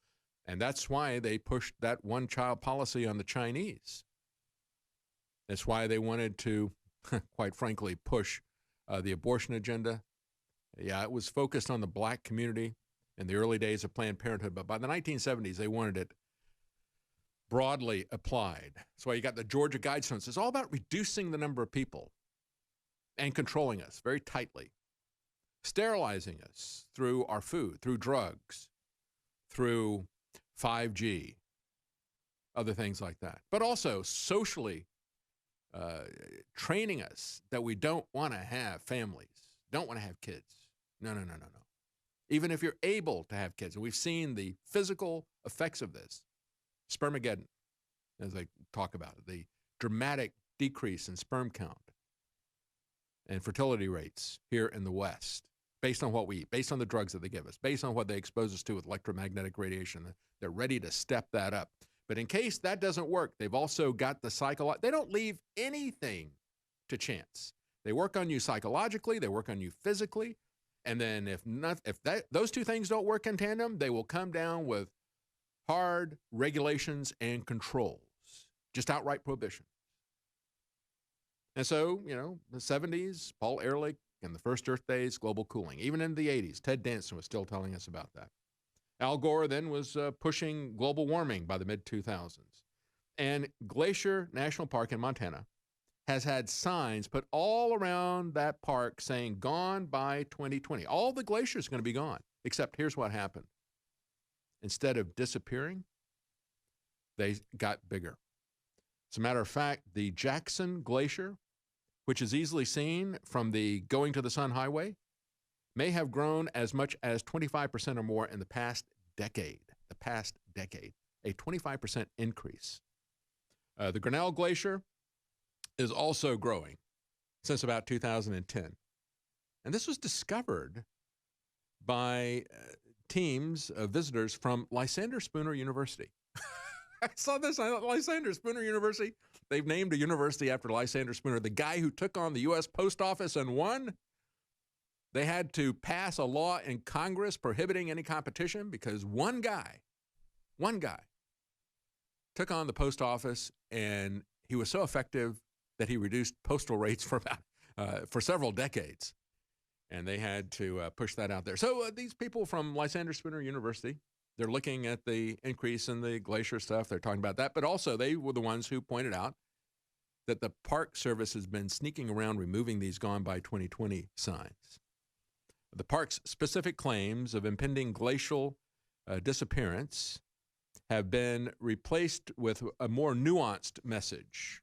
And that's why they pushed that one-child policy on the Chinese. That's why they wanted to, quite frankly, push the abortion agenda. Yeah, it was focused on the black community in the early days of Planned Parenthood, but by the 1970s, they wanted it broadly applied. That's why you got the Georgia Guidestones. It's all about reducing the number of people and controlling us very tightly, sterilizing us through our food, through drugs, through 5G, other things like that, but also socially training us that we don't want to have families, don't want to have kids. No. Even if you're able to have kids, and we've seen the physical effects of this, spermageddon, as I talk about it, the dramatic decrease in sperm count and fertility rates here in the West, based on what we eat, based on the drugs that they give us, based on what they expose us to with electromagnetic radiation. They're ready to step that up. But in case that doesn't work, they've also got the psychological. They don't leave anything to chance. They work on you psychologically, they work on you physically, and then if those two things don't work in tandem, they will come down with hard regulations and controls, just outright prohibition. And so, the 70s, Paul Ehrlich, and the first Earth Days, global cooling. Even in the 80s, Ted Danson was still telling us about that. Al Gore then was pushing global warming by the mid-2000s. And Glacier National Park in Montana has had signs put all around that park saying, gone by 2020. All the glaciers are going to be gone, except here's what happened. Instead of disappearing, they got bigger. As a matter of fact, the Jackson Glacier, which is easily seen from the Going to the Sun Highway, may have grown as much as 25% or more in the past decade. A 25% increase. The Grinnell Glacier is also growing since about 2010. And this was discovered by teams of visitors from Lysander Spooner University. I saw this on Lysander Spooner University. They've named a university after Lysander Spooner, the guy who took on the U.S. Post Office and won. They had to pass a law in Congress prohibiting any competition because one guy took on the post office, and he was so effective that he reduced postal rates for several decades. And they had to push that out there. So these people from Lysander Spooner University, they're looking at the increase in the glacier stuff. They're talking about that. But also they were the ones who pointed out that the Park Service has been sneaking around removing these Gone by 2020 signs. The park's specific claims of impending glacial disappearance have been replaced with a more nuanced message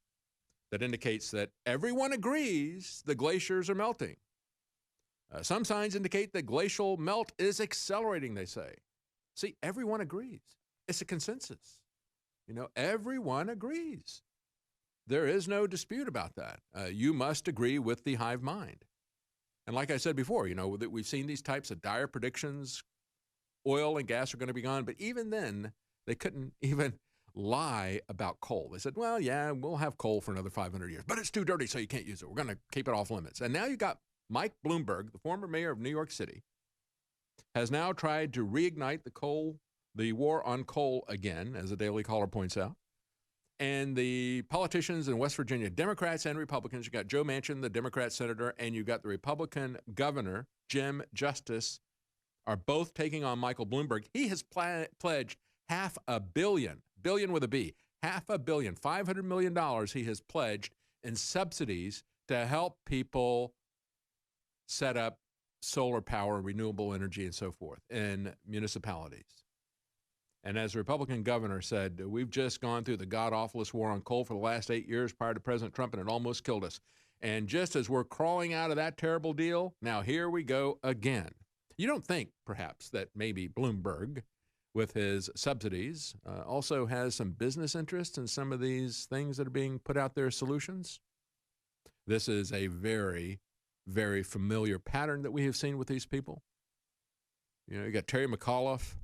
that indicates that everyone agrees the glaciers are melting. Some signs indicate that glacial melt is accelerating, they say. See, everyone agrees. It's a consensus. Everyone agrees. There is no dispute about that. You must agree with the hive mind. And like I said before, that we've seen these types of dire predictions. Oil and gas are going to be gone. But even then, they couldn't even lie about coal. They said, well, yeah, we'll have coal for another 500 years, but it's too dirty, so you can't use it. We're going to keep it off limits. And now you got Mike Bloomberg, the former mayor of New York City, has now tried to reignite the war on coal again, as the Daily Caller points out. And the politicians in West Virginia, Democrats and Republicans, you got Joe Manchin, the Democrat senator, and you got the Republican governor, Jim Justice, are both taking on Michael Bloomberg. He has pledged $500 million with a B, $500 million, $500 million he has pledged in subsidies to help people set up solar power, renewable energy, and so forth in municipalities. And as the Republican governor said, we've just gone through the god-awfulest war on coal for the last 8 years prior to President Trump, and it almost killed us. And just as we're crawling out of that terrible deal, now here we go again. You don't think, perhaps, that maybe Bloomberg, with his subsidies, also has some business interest in some of these things that are being put out there as solutions? This is a very, very familiar pattern that we have seen with these people. You got Terry McAuliffe,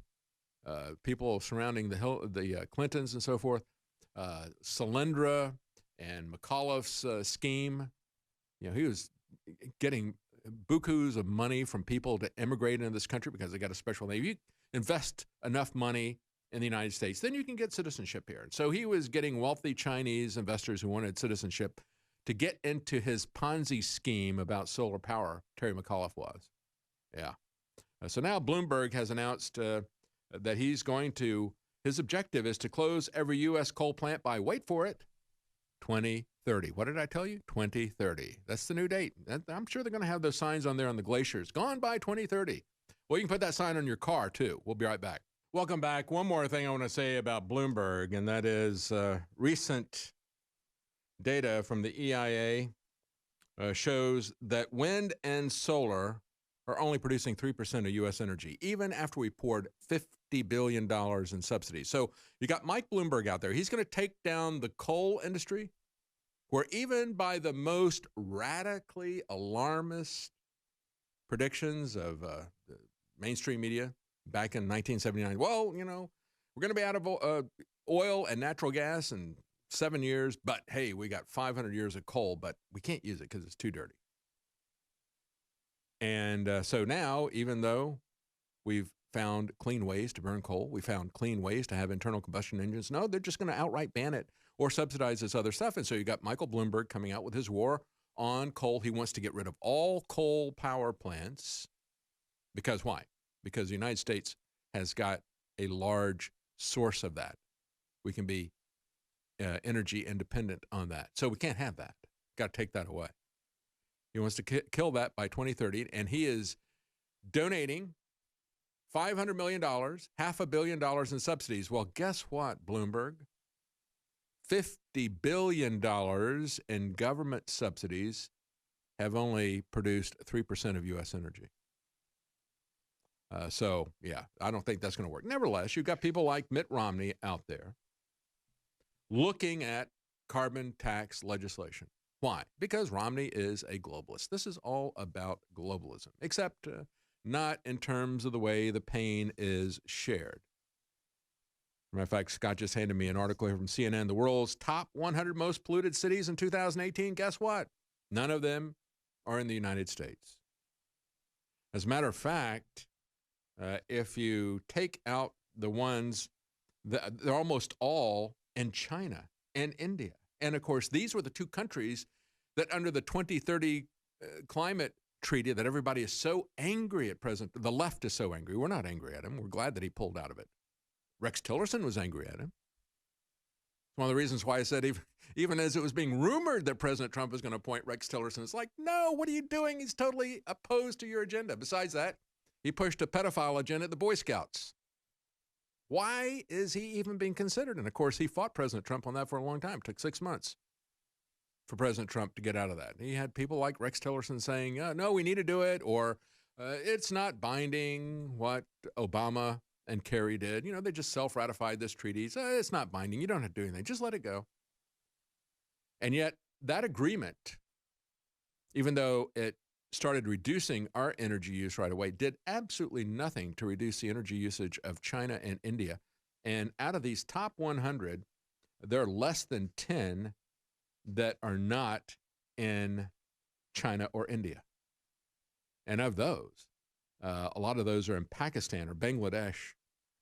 people surrounding the Clintons and so forth, Solyndra and McAuliffe's scheme. He was getting bukus of money from people to immigrate into this country because they got a special name. You invest enough money in the United States, then you can get citizenship here. And so he was getting wealthy Chinese investors who wanted citizenship to get into his Ponzi scheme about solar power. Terry McAuliffe was. Yeah. So now Bloomberg has announced that his objective is to close every U.S. coal plant by, wait for it, 2030. What did I tell you? 2030. That's the new date. I'm sure they're going to have those signs on there on the glaciers. Gone by 2030. Well, you can put that sign on your car, too. We'll be right back. Welcome back. One more thing I want to say about Bloomberg, and that is recent data from the EIA shows that wind and solar are only producing 3% of U.S. energy, even after we poured $50 billion in subsidies. So you got Mike Bloomberg out there. He's going to take down the coal industry, where even by the most radically alarmist predictions of the mainstream media back in 1979, well, we're going to be out of oil and natural gas in 7 years, but hey, we got 500 years of coal, but we can't use it because it's too dirty. And so now, even though we've found clean ways to burn coal, we found clean ways to have internal combustion engines, no, they're just going to outright ban it or subsidize this other stuff. And so you got Michael Bloomberg coming out with his war on coal. He wants to get rid of all coal power plants. Because why? Because the United States has got a large source of that. We can be energy independent on that. So we can't have that. Got to take that away. He wants to kill that by 2030, and he is donating $500 million, $500 million in subsidies. Well, guess what, Bloomberg? $50 billion in government subsidies have only produced 3% of U.S. energy. So, yeah, I don't think that's going to work. Nevertheless, you've got people like Mitt Romney out there looking at carbon tax legislation. Why? Because Romney is a globalist. This is all about globalism, except not in terms of the way the pain is shared. Matter of fact, Scott just handed me an article here from CNN, the world's top 100 most polluted cities in 2018. Guess what? None of them are in the United States. As a matter of fact, if you take out the ones, they're almost all and China and India. And of course, these were the two countries that under the 2030 climate treaty that everybody is so angry at President, the left is so angry. We're not angry at him. We're glad that he pulled out of it. Rex Tillerson was angry at him. It's one of the reasons why I said even as it was being rumored that President Trump was going to appoint Rex Tillerson, it's like, no, what are you doing? He's totally opposed to your agenda. Besides that, he pushed a pedophile agenda at the Boy Scouts. Why is he even being considered? And of course, he fought President Trump on that for a long time. It took 6 months for President Trump to get out of that. He had people like Rex Tillerson saying, no, we need to do it, or it's not binding what Obama and Kerry did. You know, they just self-ratified this treaty. So it's not binding. You don't have to do anything. Just let it go. And yet that agreement, even though it started reducing our energy use right away, did absolutely nothing to reduce the energy usage of China and India. And out of these top 100, there are less than 10 that are not in China or India. And of those, a lot of those are in Pakistan or Bangladesh,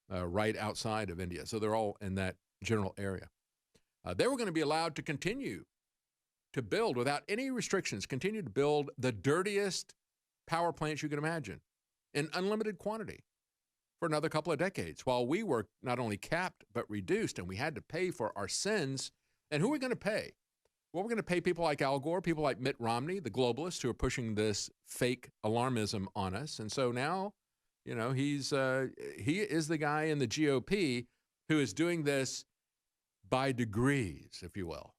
right outside of India. So they're all in that general area. They were going to be allowed to continue to build without any restrictions, continue to build the dirtiest power plants you can imagine in unlimited quantity for another couple of decades, while we were not only capped, but reduced, and we had to pay for our sins. And who are we going to pay? Well, we're going to pay people like Al Gore, people like Mitt Romney, the globalists who are pushing this fake alarmism on us. And so now, you know, he is the guy in the GOP who is doing this by degrees, if you will.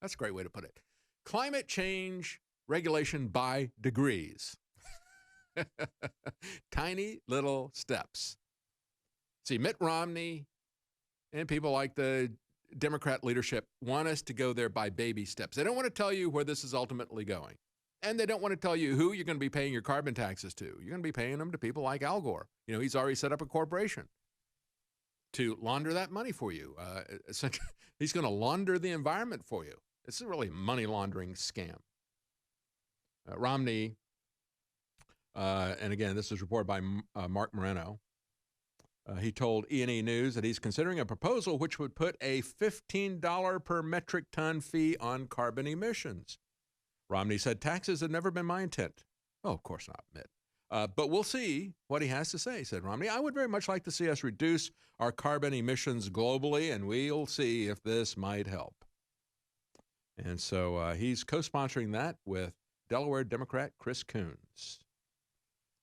That's a great way to put it. Climate change regulation by degrees. Tiny little steps. See, Mitt Romney and people like the Democrat leadership want us to go there by baby steps. They don't want to tell you where this is ultimately going. And they don't want to tell you who you're going to be paying your carbon taxes to. You're going to be paying them to people like Al Gore. You know, he's already set up a corporation to launder that money for you. Essentially, he's going to launder the environment for you. It's a really money laundering scam. Romney, and again, this is reported by Mark Moreno. He told E&E News that he's considering a proposal which would put a $15 per metric ton fee on carbon emissions. Romney said, taxes have never been my intent. Oh, of course not, Mitt. But we'll see what he has to say, said Romney. I would very much like to see us reduce our carbon emissions globally, and we'll see if this might help. And so he's co-sponsoring that with Delaware Democrat Chris Coons.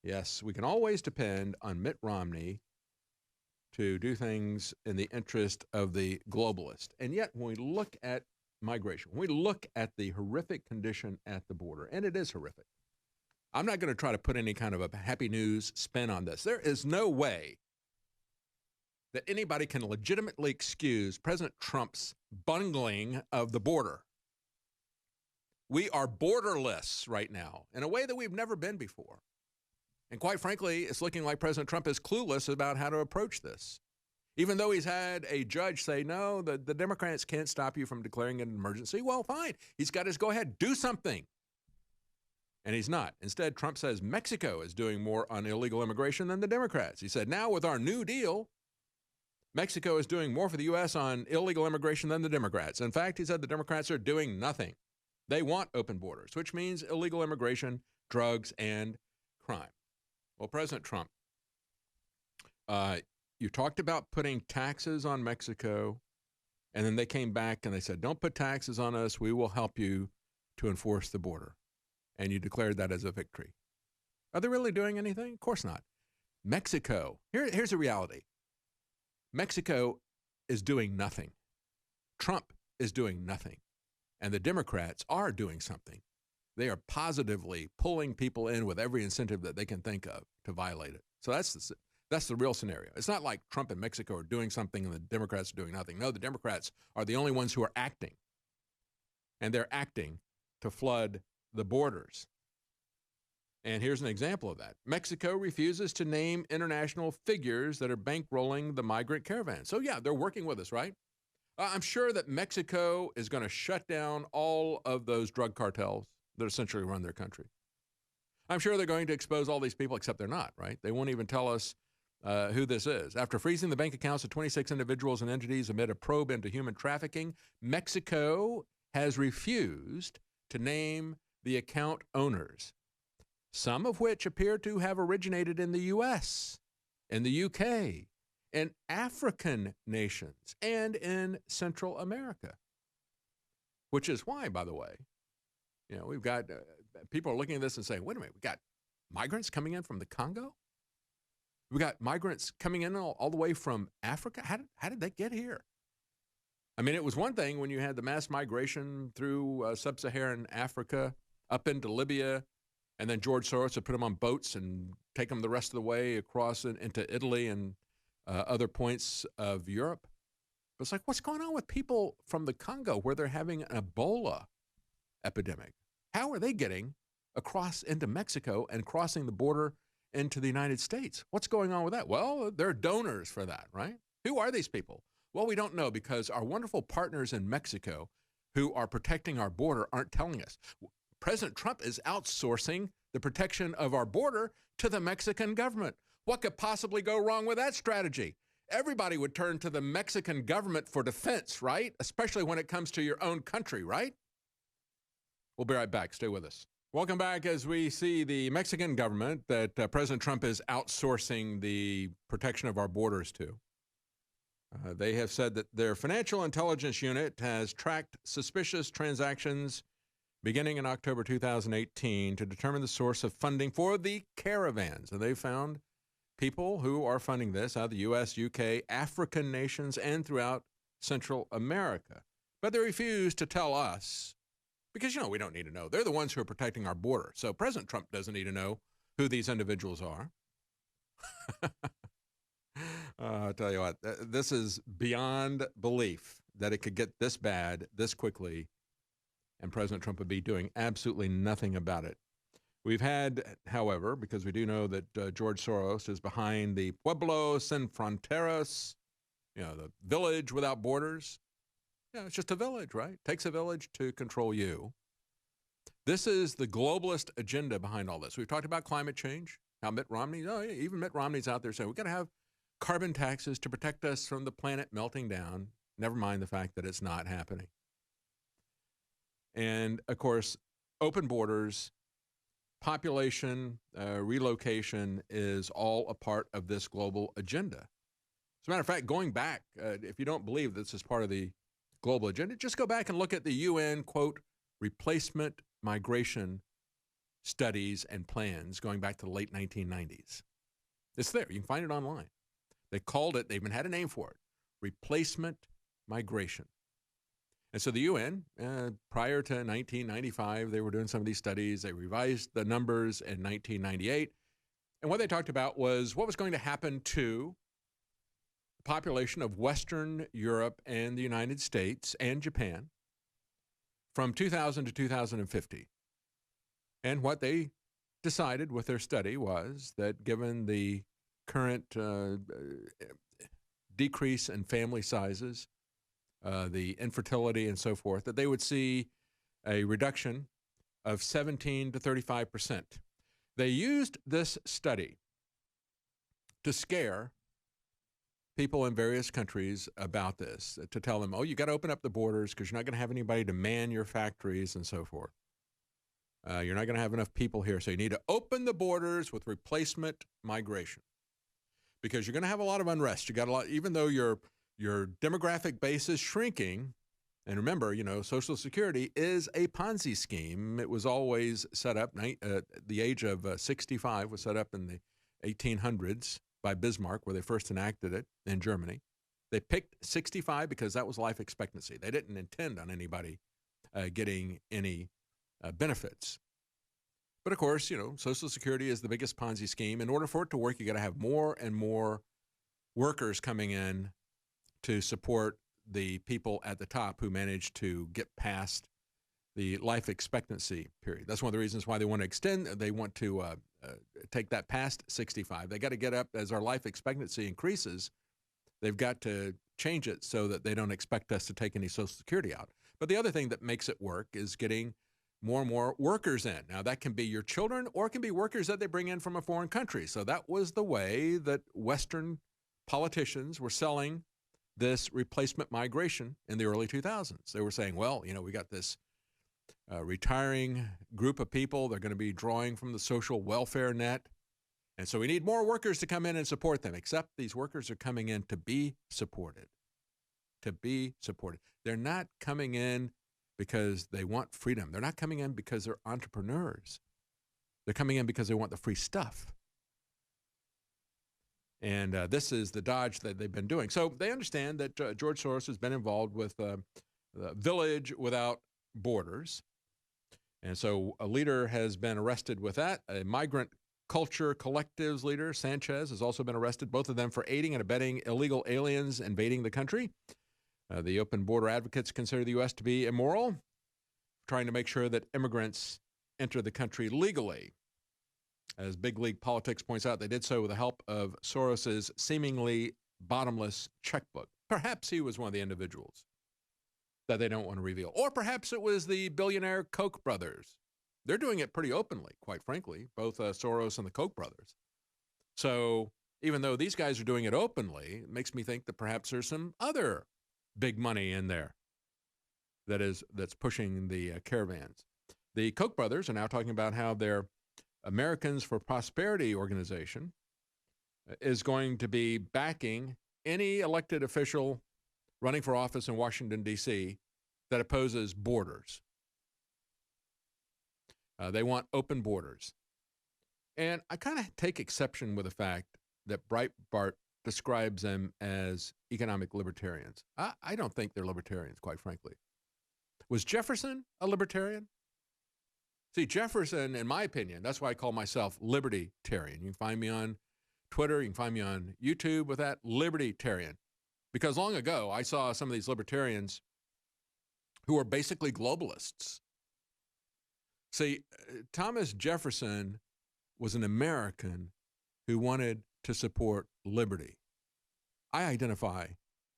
Yes, we can always depend on Mitt Romney to do things in the interest of the globalist. And yet, when we look at migration, when we look at the horrific condition at the border, and it is horrific, I'm not going to try to put any kind of a happy news spin on this. There is no way that anybody can legitimately excuse President Trump's bungling of the border. We are borderless right now in a way that we've never been before. And quite frankly, it's looking like President Trump is clueless about how to approach this. Even though he's had a judge say, no, the Democrats can't stop you from declaring an emergency. Well, fine. He's got his go ahead, do something. And he's not. Instead, Trump says Mexico is doing more on illegal immigration than the Democrats. He said, now with our new deal, Mexico is doing more for the U.S. on illegal immigration than the Democrats. In fact, he said the Democrats are doing nothing. They want open borders, which means illegal immigration, drugs, and crime. Well, President Trump, you talked about putting taxes on Mexico, and then they came back and they said, don't put taxes on us. We will help you to enforce the border. And you declared that as a victory. Are they really doing anything? Of course not. Mexico, here's the reality. Mexico is doing nothing. Trump is doing nothing. And the Democrats are doing something. They are positively pulling people in with every incentive that they can think of to violate it. So that's the real scenario. It's not like Trump and Mexico are doing something and the Democrats are doing nothing. No, the Democrats are the only ones who are acting. And they're acting to flood the borders. And here's an example of that. Mexico refuses to name international figures that are bankrolling the migrant caravan. So yeah, they're working with us, right? I'm sure that Mexico is going to shut down all of those drug cartels that essentially run their country. I'm sure they're going to expose all these people, except they're not, right? They won't even tell us who this is. After freezing the bank accounts of 26 individuals and entities amid a probe into human trafficking, Mexico has refused to name the account owners, some of which appear to have originated in the U.S., in the U.K., in African nations, and in Central America. Which is why, by the way, we've got people are looking at this and saying, wait a minute, we got migrants coming in from the Congo? We got migrants coming in all the way from Africa? How did they get here? I mean, it was one thing when you had the mass migration through sub-Saharan Africa up into Libya, and then George Soros would put them on boats and take them the rest of the way across into Italy and other points of Europe. But it's like, what's going on with people from the Congo where they're having an Ebola epidemic? How are they getting across into Mexico and crossing the border into the United States? What's going on with that? Well, they're donors for that, right? Who are these people? Well, we don't know because our wonderful partners in Mexico who are protecting our border aren't telling us. President Trump is outsourcing the protection of our border to the Mexican government. What could possibly go wrong with that strategy? Everybody would turn to the Mexican government for defense, right? Especially when it comes to your own country, right? We'll be right back. Stay with us. Welcome back as we see the Mexican government that President Trump is outsourcing the protection of our borders to. They have said that their financial intelligence unit has tracked suspicious transactions beginning in October 2018 to determine the source of funding for the caravans. And they found people who are funding this out of the U.S., U.K., African nations, and throughout Central America. But they refuse to tell us because, we don't need to know. They're the ones who are protecting our border. So President Trump doesn't need to know who these individuals are. I'll tell you what, this is beyond belief that it could get this bad this quickly, and President Trump would be doing absolutely nothing about it. We've had, however, because we do know that George Soros is behind the Pueblo Sin Fronteras, the village without borders. It's just a village, right? Takes a village to control you. This is the globalist agenda behind all this. We've talked about climate change, how Mitt Romney, even Mitt Romney's out there saying we've got to have carbon taxes to protect us from the planet melting down, never mind the fact that it's not happening. And, of course, open borders, population relocation is all a part of this global agenda. As a matter of fact, going back, if you don't believe this is part of the global agenda, just go back and look at the UN, quote, replacement migration studies and plans going back to the late 1990s. It's there. You can find it online. They called it, they even had a name for it, replacement migration. And so the UN, prior to 1995, they were doing some of these studies. They revised the numbers in 1998. And what they talked about was what was going to happen to the population of Western Europe and the United States and Japan from 2000 to 2050. And what they decided with their study was that given the current decrease in family sizes, the infertility and so forth, that they would see a reduction of 17 to 35%. They used this study to scare people in various countries about this, to tell them, you got to open up the borders because you're not going to have anybody to man your factories and so forth. You're not going to have enough people here, so you need to open the borders with replacement migration because you're going to have a lot of unrest. You got a lot, even though your demographic base is shrinking. And remember, Social Security is a Ponzi scheme. It was always set up, the age of 65 was set up in the 1800s by Bismarck, where they first enacted it in Germany. They picked 65 because that was life expectancy. They didn't intend on anybody getting any benefits. But of course, Social Security is the biggest Ponzi scheme. In order for it to work, you got to have more and more workers coming in to support the people at the top who managed to get past the life expectancy period. That's one of the reasons why they want to extend. They want to take that past 65. They got to get up as our life expectancy increases. They've got to change it so that they don't expect us to take any Social Security out. But the other thing that makes it work is getting more and more workers in. Now, that can be your children or it can be workers that they bring in from a foreign country. So that was the way that Western politicians were selling this replacement migration in the early 2000s. They were saying, well, we got this retiring group of people. They're going to be drawing from the social welfare net. And so we need more workers to come in and support them, except these workers are coming in to be supported. To be supported. They're not coming in because they want freedom. They're not coming in because they're entrepreneurs. They're coming in because they want the free stuff. And this is the dodge that they've been doing. So they understand that George Soros has been involved with the Village Without Borders. And so a leader has been arrested with that. A migrant culture collectives leader, Sanchez, has also been arrested, both of them for aiding and abetting illegal aliens invading the country. The open border advocates consider the U.S. to be immoral, trying to make sure that immigrants enter the country legally. As Big League Politics points out, they did so with the help of Soros's seemingly bottomless checkbook. Perhaps he was one of the individuals that they don't want to reveal. Or perhaps it was the billionaire Koch brothers. They're doing it pretty openly, quite frankly, both Soros and the Koch brothers. So even though these guys are doing it openly, it makes me think that perhaps there's some other big money in there that's pushing the caravans. The Koch brothers are now talking about how their Americans for Prosperity organization is going to be backing any elected official running for office in Washington, D.C. that opposes borders. They want open borders. And I kind of take exception with the fact that Breitbart describes them as economic libertarians. I don't think they're libertarians, quite frankly. Was Jefferson a libertarian? See, Jefferson, in my opinion, that's why I call myself libertarian. You can find me on Twitter. You can find me on YouTube with that, libertarian. Because long ago, I saw some of these libertarians who are basically globalists. See, Thomas Jefferson was an American who wanted to support liberty. I identify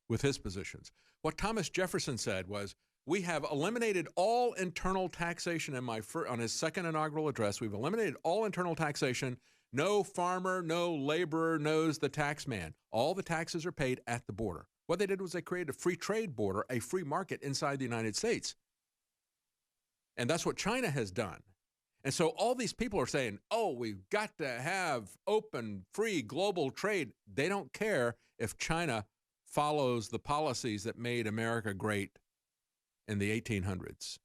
with his positions. What Thomas Jefferson said was, we have eliminated all internal taxation on his second inaugural address. We've eliminated all internal taxation. No farmer, no laborer knows the tax man. All the taxes are paid at the border. What they did was they created a free trade border, a free market inside the United States. And that's what China has done. And so all these people are saying, oh, we've got to have open, free, global trade. They don't care if China follows the policies that made America great in the 1800s.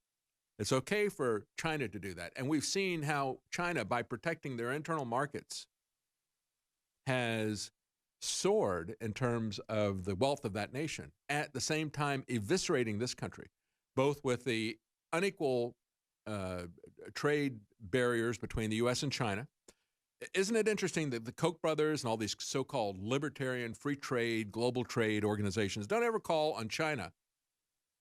It's okay for China to do that. And we've seen how China, by protecting their internal markets, has soared in terms of the wealth of that nation, at the same time eviscerating this country, both with the unequal trade barriers between the U.S. and China. Isn't it interesting that the Koch brothers and all these so-called libertarian, free trade, global trade organizations don't ever call on China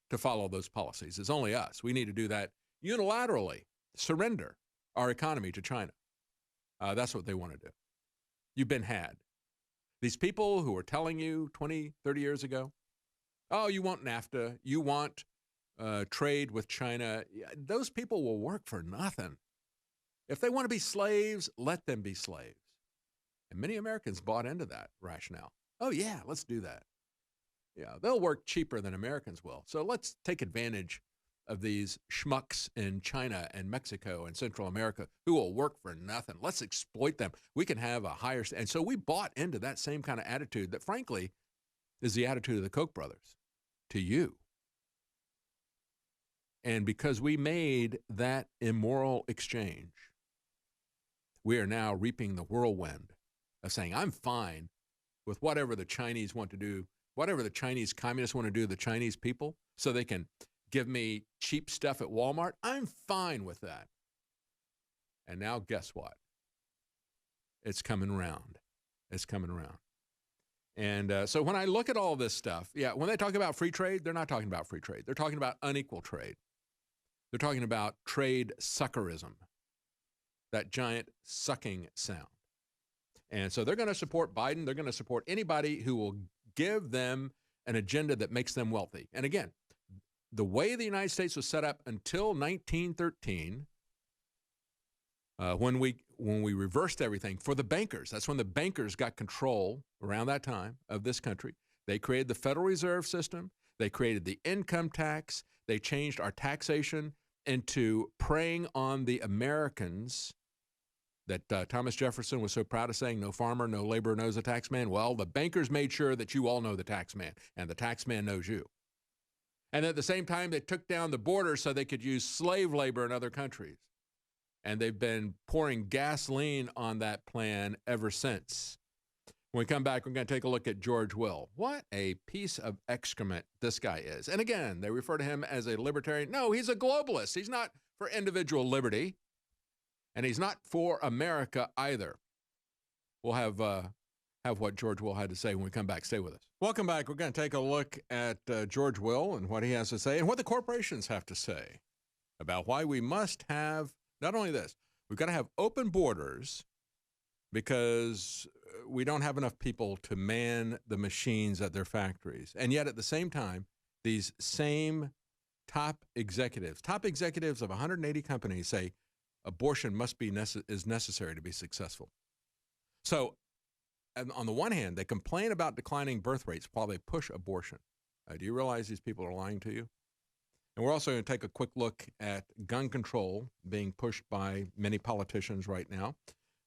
to follow those policies? It's only us. We need to do that unilaterally, surrender our economy to China. That's what they want to do. You've been had. These people who were telling you 20, 30 years ago, oh, you want NAFTA, you want trade with China, those people will work for nothing. If they want to be slaves, let them be slaves. And many Americans bought into that rationale. Oh, yeah, let's do that. Yeah, they'll work cheaper than Americans will. So let's take advantage of these schmucks in China and Mexico and Central America who will work for nothing. Let's exploit them. We can have a higher... And so we bought into that same kind of attitude that, frankly, is the attitude of the Koch brothers to you. And because we made that immoral exchange, we are now reaping the whirlwind of saying, I'm fine with whatever the Chinese want to do, whatever the Chinese communists want to do to the Chinese people so they can give me cheap stuff at Walmart. I'm fine with that. And now guess what? It's coming around. It's coming around. And so when I look at all this stuff, yeah, when they talk about free trade, they're not talking about free trade. They're talking about unequal trade. They're talking about trade suckerism, that giant sucking sound. And so they're going to support Biden. They're going to support anybody who will give them an agenda that makes them wealthy. And again, the way the United States was set up until 1913, when we reversed everything for the bankers. That's when the bankers got control around that time of this country. They created the Federal Reserve System. They created the income tax. They changed our taxation into preying on the Americans that Thomas Jefferson was so proud of saying, no farmer, no laborer knows the tax man. Well, the bankers made sure that you all know the tax man, and the tax man knows you. And at the same time, they took down the border so they could use slave labor in other countries. And they've been pouring gasoline on that plan ever since. When we come back, we're going to take a look at George Will. What a piece of excrement this guy is. And again, they refer to him as a libertarian. No, he's a globalist. He's not for individual liberty. And he's not for America either. We'll have what George Will had to say when we come back. Stay with us. Welcome back. We're going to take a look at George Will and what he has to say and what the corporations have to say about why we must have, not only this, we've got to have open borders because we don't have enough people to man the machines at their factories. And yet at the same time, these same top executives of 180 companies say, abortion must be is necessary to be successful. So, on the one hand, they complain about declining birth rates while they push abortion. Do you realize these people are lying to you? And we're also going to take a quick look at gun control being pushed by many politicians right now.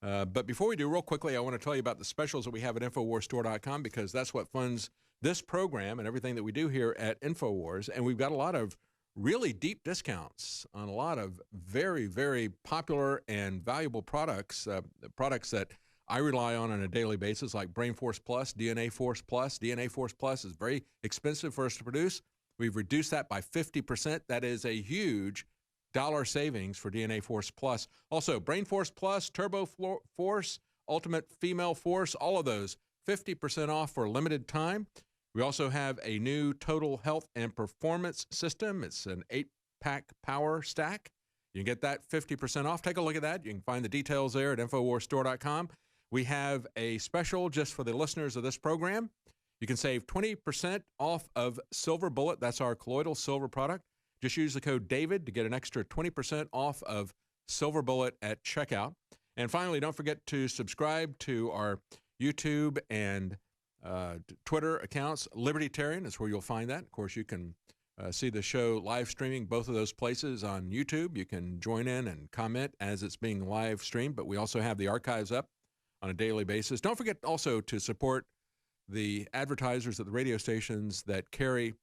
But before we do, real quickly, I want to tell you about the specials that we have at InfoWarsStore.com because that's what funds this program and everything that we do here at InfoWars. And we've got a lot of really deep discounts on a lot of very, very popular and valuable products, products that I rely on a daily basis, like Brain Force Plus, DNA Force Plus. DNA Force Plus is very expensive for us to produce. We've reduced that by 50%. That is a huge dollar savings for DNA Force Plus. Also, Brain Force Plus, Turbo Force, Ultimate Female Force, all of those, 50% off for a limited time. We also have a new Total Health and Performance System. It's an 8-pack power stack. You can get that 50% off. Take a look at that. You can find the details there at InfoWarsStore.com. We have a special just for the listeners of this program. You can save 20% off of Silver Bullet. That's our colloidal silver product. Just use the code DAVID to get an extra 20% off of Silver Bullet at checkout. And finally, don't forget to subscribe to our YouTube and Twitter accounts. Libertarian is where you'll find that. Of course, you can see the show live streaming both of those places on YouTube. You can join in and comment as it's being live streamed, but we also have the archives up on a daily basis. Don't forget also to support the advertisers at the radio stations that carry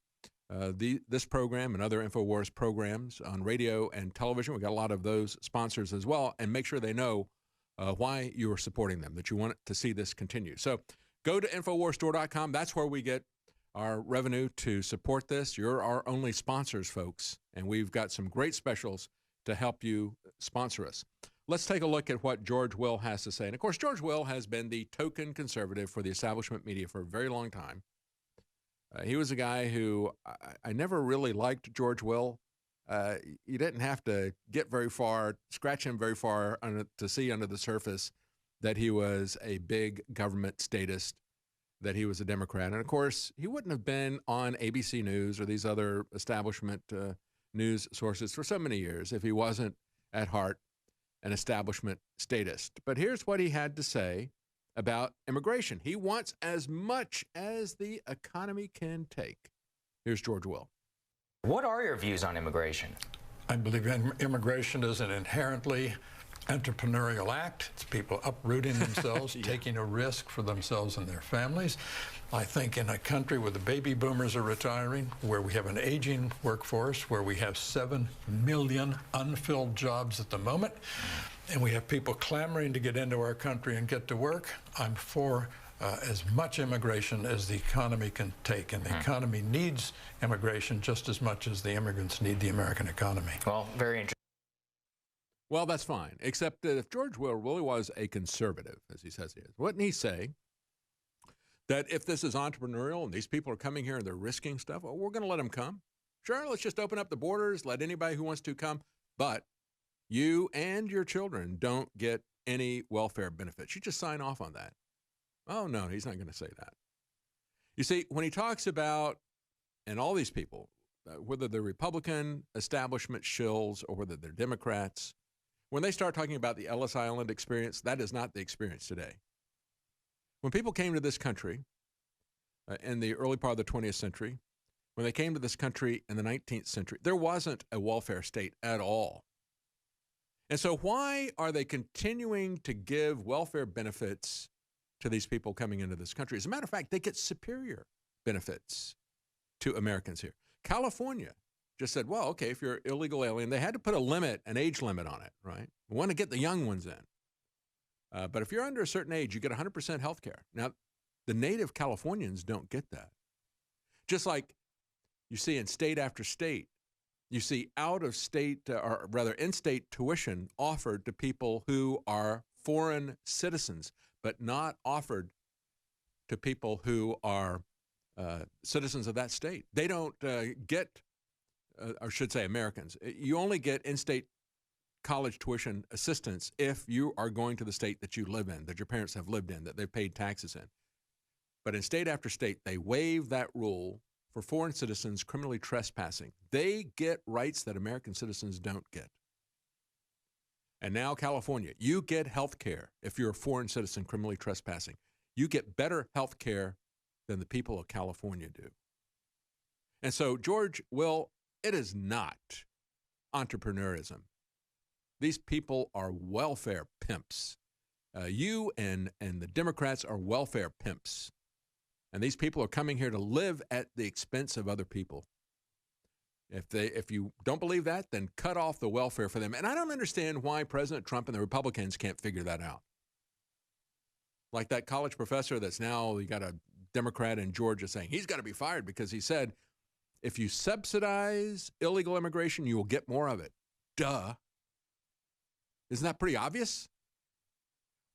this program and other InfoWars programs on radio and television. We've got a lot of those sponsors as well, and make sure they know why you are supporting them, that you want to see this continue. So go to InfoWarsStore.com. That's where we get our revenue to support this. You're our only sponsors, folks, and we've got some great specials to help you sponsor us. Let's take a look at what George Will has to say. And, of course, George Will has been the token conservative for the establishment media for a very long time. He was a guy who I never really liked George Will. You didn't have to get very far, scratch him very far to see under the surface that he was a big government statist, that he was a Democrat. And, of course, he wouldn't have been on ABC News or these other establishment news sources for so many years if he wasn't at heart an establishment statist. But here's what he had to say about immigration. He wants as much as the economy can take. Here's George Will. What are your views on immigration? I believe immigration is an inherently entrepreneurial act. It's people uprooting themselves, taking a risk for themselves and their families. I think in a country where the baby boomers are retiring, where we have an aging workforce, where we have 7 million unfilled jobs at the moment, and we have people clamoring to get into our country and get to work, I'm for as much immigration as the economy can take. And the economy needs immigration just as much as the immigrants need the American economy. Well, very interesting. Well, that's fine, except that if George Will really was a conservative, as he says he is, wouldn't he say that if this is entrepreneurial and these people are coming here and they're risking stuff, well, we're going to let them come? Sure, let's just open up the borders, let anybody who wants to come, but you and your children don't get any welfare benefits. You just sign off on that. Oh, no, he's not going to say that. You see, when he talks about, and all these people, whether they're Republican establishment shills or whether they're Democrats, when they start talking about the Ellis Island experience, that is not the experience today. When people came to this country in the early part of the 20th century, when they came to this country in the 19th century, there wasn't a welfare state at all. And so why are they continuing to give welfare benefits to these people coming into this country? As a matter of fact, they get superior benefits to Americans here. California just said, well, okay, if you're an illegal alien, they had to put a limit, an age limit on it, right? We want to get the young ones in. But if you're under a certain age, you get 100% health care. Now, the native Californians don't get that. Just like you see in state after state, you see out-of-state, or rather in-state tuition offered to people who are foreign citizens, but not offered to people who are citizens of that state. They don't get, or should say Americans. You only get in-state college tuition assistance if you are going to the state that you live in, that your parents have lived in, that they've paid taxes in. But in state after state, they waive that rule for foreign citizens criminally trespassing. They get rights that American citizens don't get. And now California, you get health care if you're a foreign citizen criminally trespassing. You get better health care than the people of California do. And so, George, Will, it is not entrepreneurism. These people are welfare pimps. You and the Democrats are welfare pimps. And these people are coming here to live at the expense of other people. If you don't believe that, then cut off the welfare for them. And I don't understand why President Trump and the Republicans can't figure that out. Like that college professor that's now, you got a Democrat in Georgia saying he's got to be fired because he said, if you subsidize illegal immigration, you will get more of it. Duh. Isn't that pretty obvious?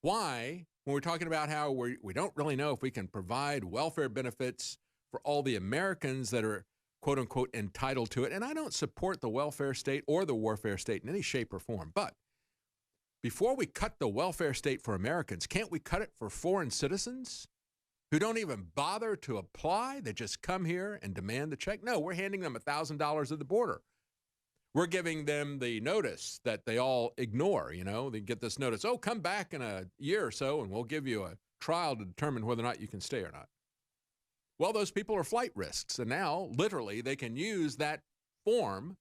Why, when we're talking about how we don't really know if we can provide welfare benefits for all the Americans that are, quote unquote, entitled to it, and I don't support the welfare state or the warfare state in any shape or form, but before we cut the welfare state for Americans, can't we cut it for foreign citizens who don't even bother to apply? They just come here and demand the check? No, we're handing them $1,000 at the border. We're giving them the notice that they all ignore, you know. They get this notice, oh, come back in a year or so and we'll give you a trial to determine whether or not you can stay or not. Well, those people are flight risks, and now, literally, they can use that form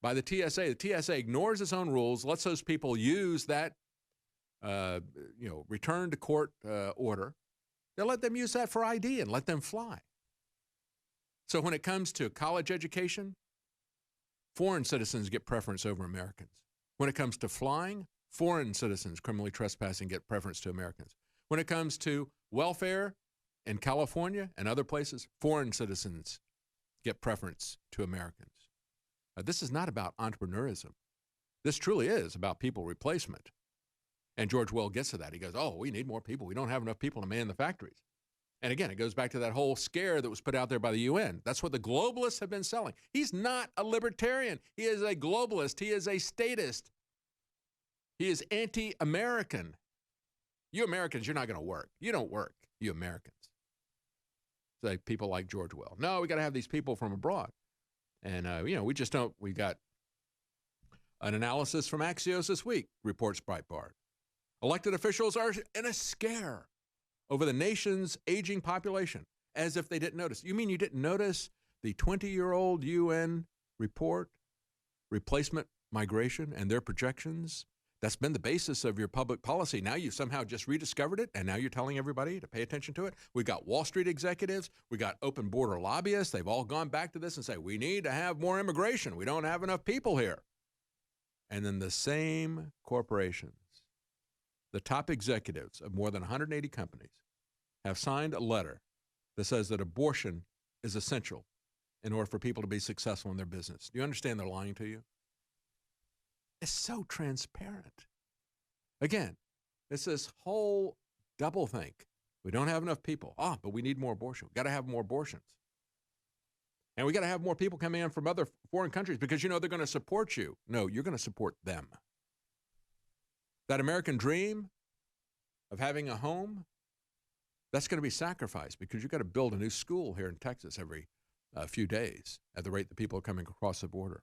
by the TSA. The TSA ignores its own rules, lets those people use that, return to court order. They'll let them use that for ID and let them fly. So when it comes to college education, foreign citizens get preference over Americans. When it comes to flying, foreign citizens criminally trespassing get preference to Americans. When it comes to welfare in California and other places, foreign citizens get preference to Americans. This is not about entrepreneurism. This truly is about people replacement. And George Will gets to that. He goes, oh, we need more people. We don't have enough people to man the factories. And again, it goes back to that whole scare that was put out there by the UN. That's what the globalists have been selling. He's not a libertarian. He is a globalist. He is a statist. He is anti-American. You Americans, you're not going to work. You don't work, you Americans. Say people like George Will. No, we got to have these people from abroad. And, we just don't. We got an analysis from Axios this week, reports Breitbart. Elected officials are in a scare over the nation's aging population, as if they didn't notice. You mean you didn't notice the 20-year-old UN report, replacement migration, and their projections? That's been the basis of your public policy. Now you've somehow just rediscovered it, and now you're telling everybody to pay attention to it. We got Wall Street executives. We got open border lobbyists. They've all gone back to this and say, we need to have more immigration. We don't have enough people here. And then the same corporations, the top executives of more than 180 companies, have signed a letter that says that abortion is essential in order for people to be successful in their business. Do you understand they're lying to you? It's so transparent. Again, it's this whole doublethink. We don't have enough people. But we need more abortion. We've got to have more abortions. And we got to have more people coming in from other foreign countries because, they're going to support you. No, you're going to support them. That American dream of having a home, that's going to be sacrificed because you've got to build a new school here in Texas every a few days at the rate that people are coming across the border.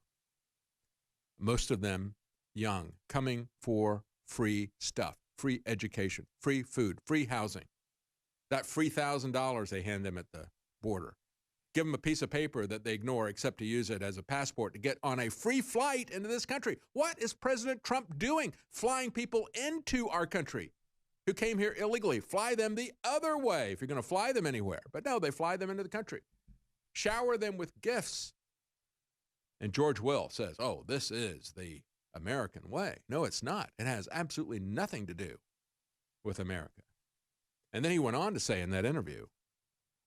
Most of them young, coming for free stuff, free education, free food, free housing. That free $1,000 they hand them at the border. Give them a piece of paper that they ignore except to use it as a passport to get on a free flight into this country. What is President Trump doing? Flying people into our country who came here illegally. Fly them the other way if you're going to fly them anywhere. But no, they fly them into the country. Shower them with gifts. And George Will says, oh, this is the American way. No, it's not. It has absolutely nothing to do with America. And then he went on to say in that interview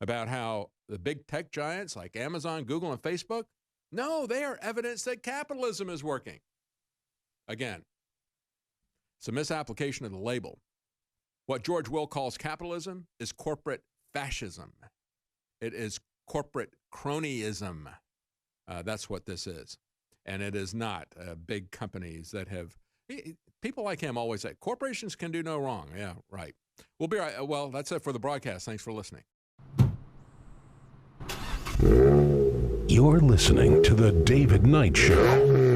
about how the big tech giants like Amazon, Google, and Facebook, no, they are evidence that capitalism is working. Again, it's a misapplication of the label. What George Will calls capitalism is corporate fascism. It is corporate cronyism. That's what this is. And it is not big companies that have, people like him always say, corporations can do no wrong. Yeah, right. We'll be right. Well, that's it for the broadcast. Thanks for listening. You're listening to The David Knight Show.